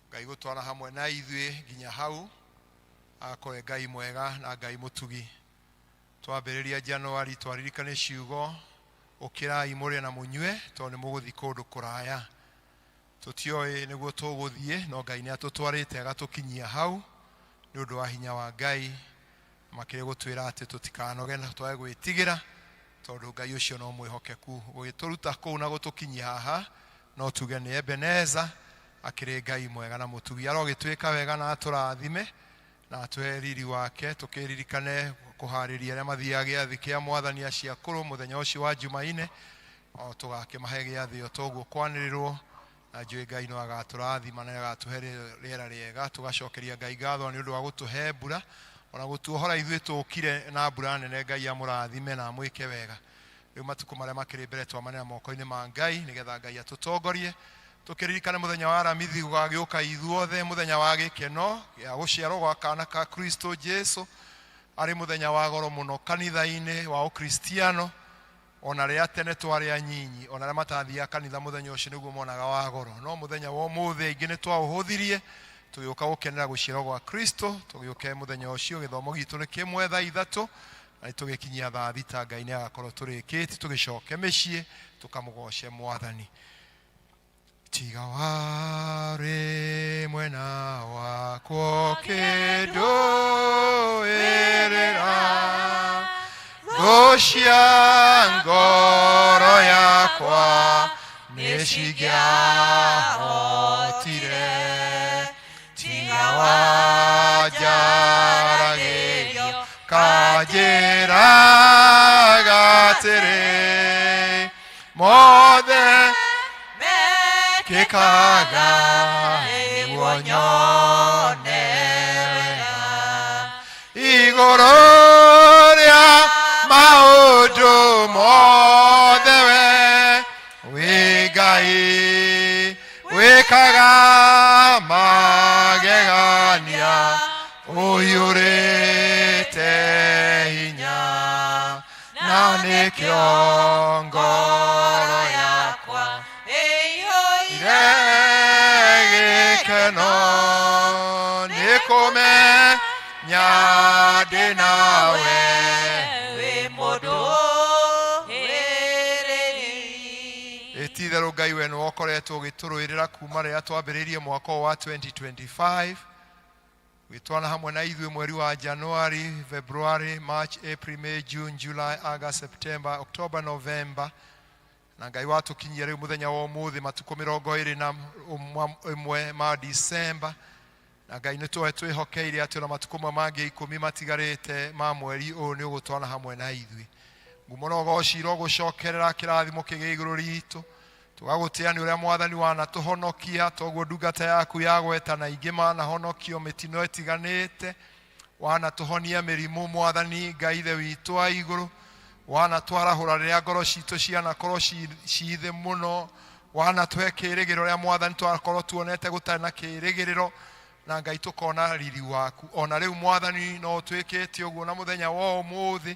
Ngai gutwara hamwe na ithuĩ nginya hau, akoe Ngai mwega na Ngai mutugi. Twambĩrĩria Januari twaririkane ciugo ukirai mũrĩe na mũnyue tondũ nĩ mũgũthiĩ kũndũ kũraya. Tũtioĩ nĩguo tũgũthiĩ, no Ngai nĩ atũtwarĩte agatũkinyia hau nĩ ũndũ wa hinya wa Ngai, makĩrĩ gũtwĩra atĩ tũtikanoge na twage gwĩtigĩra tondũ Ngai ũcio no mwĩhokeku gũgĩtũruta kũu na gũtũkinyia haha. No tuge nĩ Ebeneza, akĩrĩ Ngai mwega na mũtugi, arogĩtwĩka wega na atũrathime na atũhe riri wake. Tũkĩririkane kuharĩria arĩa mathiaga gĩathĩ kĩa Mwathani aciakũrũ mũthenya ũcio wa Jumaine, o tũgakĩmahe gĩathĩ o toguo kwanĩrĩrwo, na njũĩ Ngai no agatũrathima na agatũhe rĩera rĩega. Tũgacokeria Ngai ngatho nĩ ũndũ wa gũtũhe mbura, ona gũtuohora ithuĩ tũkire na mbura nene. Ngai amũrathime na amwĩke wega. Rĩu matukũ marĩa makĩrĩ mbere twamanĩra moko-inĩ ma Ngai nĩgetha Ngai atũtongorie. Tũkĩririkane mũthenya wa Aramithi gũgagĩũka ithuothe, mũthenya wa gĩkeno gĩa gũciarwo gwa kana ka Kristo Jesu, arĩ mũthenya wa goro mũno kanitha-inĩ wa Ũkristiano. Ona rĩa tene twarĩ anyinyi, ona arĩa matathiaga kanitha mũthenya ũcio nĩguo monaga wa goro, no mũthenya wa ũmũthĩ aingĩ nĩ twaũhũthirie tũgĩũka gũkenera gũciarwo gwa Kristo. Tũgĩũke mũthenya ũcio gĩthomo gitũ nĩ kĩmwe thaa 3 na tũgĩkinyia thaa 6 Ngai nĩ agakorwo tũrĩkĩtie, tũgĩcoke mĩciĩ tũkamũgoce Mwathani. Tiga warĩ mwena wakwo kĩndũĩrĩra, thũ cia ngoro yakwa nĩcingĩahotire. Tiga wanjaragĩrio kanjĩraga atĩrĩ, mothe mekĩkaga nĩguo nyone wega. Igũrũ rĩa maũndũ mothe we wĩ Ngai wĩkaga magegania, ũiyũrĩte hinya, na nĩkĩo ngoro yakwa ĩihũire gĩkeno nĩ kũmenya ndĩ nawe wĩ mũndũ ti-itherũ. Ngai we nĩ ũkoretwo ũgĩtũrũĩrĩra kuma rĩrĩa twambĩrĩirie mwaka wa 2025, gwĩtwana hamwe na ithuĩ mweri wa January, February, March, April, May, June, July, August, September, October, November, na Ngai watũkinyia rĩu mũthenya wa ũmũthĩ matukũ 21 ma December. Na Ngai nĩ twĩhokeire atĩ ona matukũ mangĩ 10 matigarĩte ma mweri ũyũ nĩ ũgũtwana hamwe na ithuĩ. Ngumo na ũgocira ũgũcokerera kĩrathimo kĩgĩ igũrũ ritũ, tũgagũtĩa nĩ ũrĩa Mwathani wanatũhonokia, toguo ndungata yaku yagweta na ingĩ manahonokio mĩtino ĩtiganĩte, wanatũhonia mĩrimũ Mwathani Ngai ithe witũ wa igũrũ, wanatwarahũra rĩrĩa ngoro citũ cianakorwo ciithĩ mũno, wanatũhe kĩĩrĩgĩrĩro rĩa Mwathani twakorwo tuonete gũtarĩ na kĩĩrĩgĩrĩro, na Ngai tũkona riri waku. Ona rĩu Mwathani no twĩkĩte ũguo na mũthenya wa ũmũthĩ,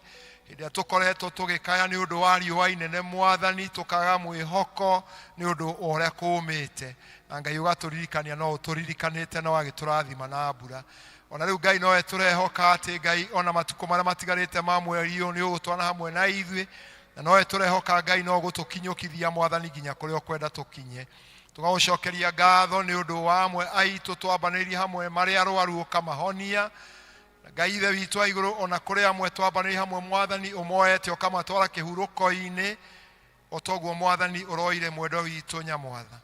hĩndĩ ĩrĩa tũkoretwo tũgĩkaya nĩ ũndũ wa riũa inene Mwathani, tũkaga mwĩhoko nĩ ũndũ ũrĩa kũũmĩte, na Ngai ũgatũririkania no ũtũririkanĩte na wagĩtũrathima na mbura. Ona rĩu Ngai nowe tũrehoka atĩ Ngai ona matukũ marĩa matigarĩte ma mweri ũyũ nĩ ũgũtwana hamwe na ithuĩ, na nowe tũrehoka Ngai no gũtũkinyũkithia Mwathani nginya kũrĩa ũkwenda tũkinye. Tũgagũcokeria ngatho nĩ ũndũ wa amwe aitũ twambanĩrĩirie hamwe marĩ arũaru ũkamahonia. Ngai ithe witũ wa igũrũ, ona kũrĩ amwe twambanĩrĩirie hamwe Mwathani ũmoete ũkamatwara kĩhurũko-inĩ, o toguo Mwathani ũroire mwendwa witũ Nyamwatha.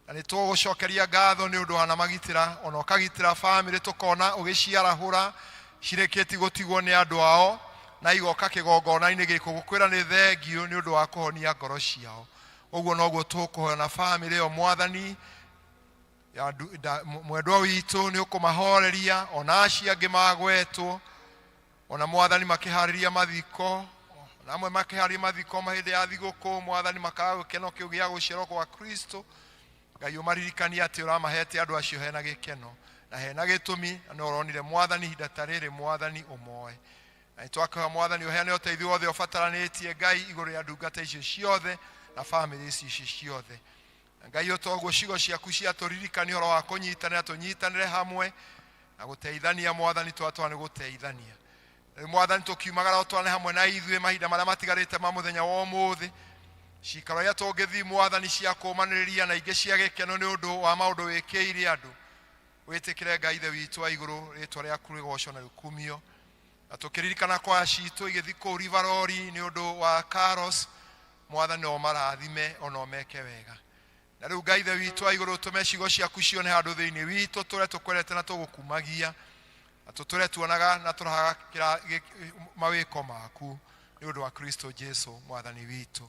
Na nĩ tũgũcokeria ngatho nĩ ũndũ wa magitĩra, ona ũkagitĩra bamĩrĩ tũkona ũgĩciarahũra cirĩkĩti gũtigwo nĩ andũ ao, na igoka kĩgongona-inĩ gĩkũ gũkwĩra nĩ thengio nĩ ũndũ wa kũhonia ngoro ciao. Ũguo noguo tũkũhoya na bamĩrĩ ĩyo Mwathani, mwendwa witũ nĩ ũkũmahoreria, ona acio angĩ magwetwo, ona Mwathani makĩharĩria mathiko, ona amwe makĩharĩria mathiko hĩndĩ ya thigũkũ Mwathani makaga gĩkeno kĩu gĩa gũciarwo gwa Kristo. Ngai ũmaririkania atĩ ũramahete andũ acio hena gĩkeno, na hena gĩtũmi na ũronire mwathani ihinda ta rĩrĩ mwathani ũmoe na twakaga mwathani ũheane ũteithio wothe ũbataranĩtie Ngai igũrũ ya ndungata icio ciothe na family ici ciothe Ngai ũtoguo cigo ciaku ciatũririkania ũhoro wa kũnyitanĩra tũnyitanĩre hamwe na gũteithania mwathani twatwa nĩ gũteithania mwathani tũkiumagara ũtwane hamwe na ithuĩ mahinda marĩa matigarĩte ma mũthenya wa ũmũthĩ cikaro ya tũngĩthi mwathani cia kũmanĩrĩria na ingĩ cia gĩkeno nĩ ũndũ wa maũndũ wĩkĩire andũ wĩtĩkĩre Ngai ithe witũ wa igũrũ rĩtwa rĩaku rĩgocwo na rĩkumio na tũkĩririkana kwa citũ igĩthi kũu Rivarori nĩ ũndũ wa Carlos mwathani o marathime ona omeke wega na rĩu Ngai ithe witũ wa igũrũ tũme cigo ciaku cione handũ thĩinĩ witũ tũrĩa tũkwerete na tũgũkumagia na tũtũre tuonaga na tũraga mawĩko maku nĩ ũndũ wa Kristo Jesu mwathani witũ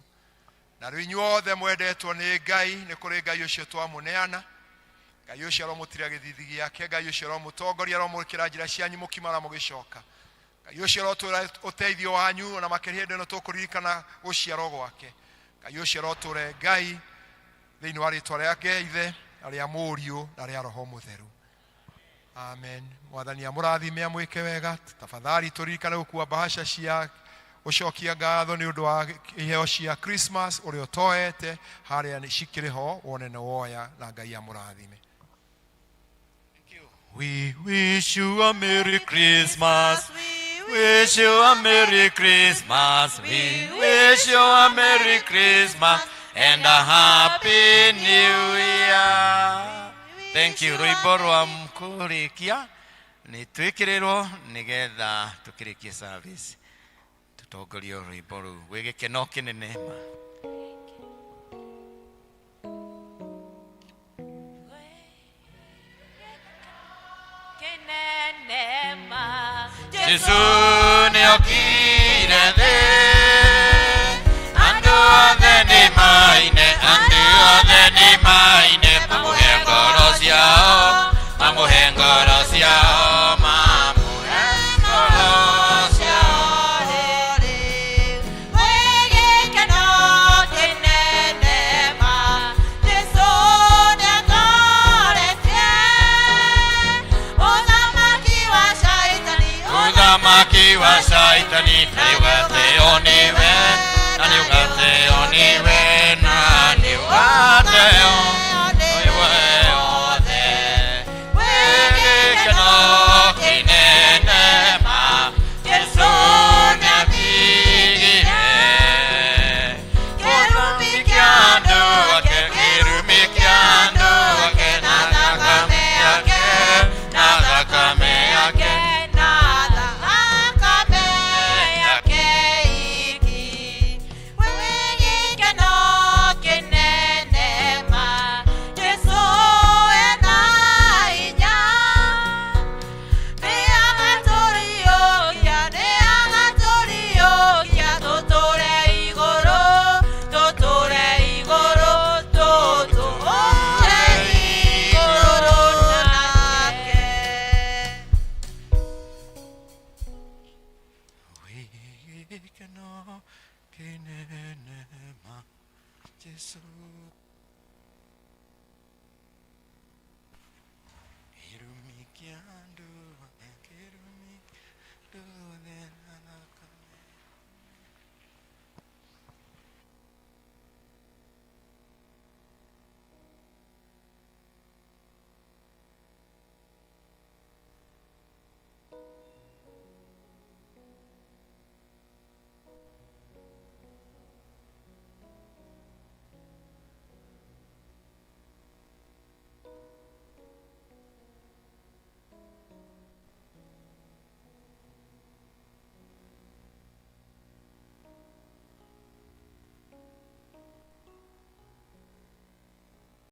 na rĩu inyuothe mwendetwo nĩ Ngai nĩ kũrĩ Ngai ũcio twamũneana Ngai ũcio aromũtira gĩthithi gĩake Ngai ũcio aromũtongoria aromũkĩra njĩra cianyu mũkimara mũgĩcoka Ngai ũcio arotũra ũteithio wanyu na makĩria hĩndĩ ĩno tũkũririkana gũciarwo gwake Ngai ũcio arotũre Ngai thĩinĩ wa rĩtwa rĩake Ithe na rĩa Mũriũ na rĩa Roho Mũtheru amen mwathani amũrathime amwĩke wega tafadhali tũririkane gũkua bahasha cia gũcokia ngatho nĩ ũndũ wa iheo cia Christmas ũrĩa ũtoete harĩa cikĩrĩ ho wone na woya na Ngai amũrathime.
We wish you a Merry Christmas. Wish you a Merry Christmas. We wish you a Merry Christmas and a Happy New Year. Thank you. Rwĩmbo rwa kũrĩkia nĩ twĩkĩrĩrwo nĩgetha tũkĩrĩkie service. Tutongorio rwĩmbo rũu gwĩ gĩkeno kĩnene ma. Jesu nĩokire thĩ andũ othe nĩmaine mamũhe ngoro ciao mamũhe ngoro ciao mamũhe ngoro ciao wegekeno kĩnene ma Jesu nĩakoretie ũthamaki wa shaitani na nĩũgateo nĩwe na nĩũgateo nĩwe na nĩũgateo nĩwe othe wegekeno kĩnene ma Jesu nĩathigire kĩrumi kĩa andũ ake na thakame yake na thakame yake So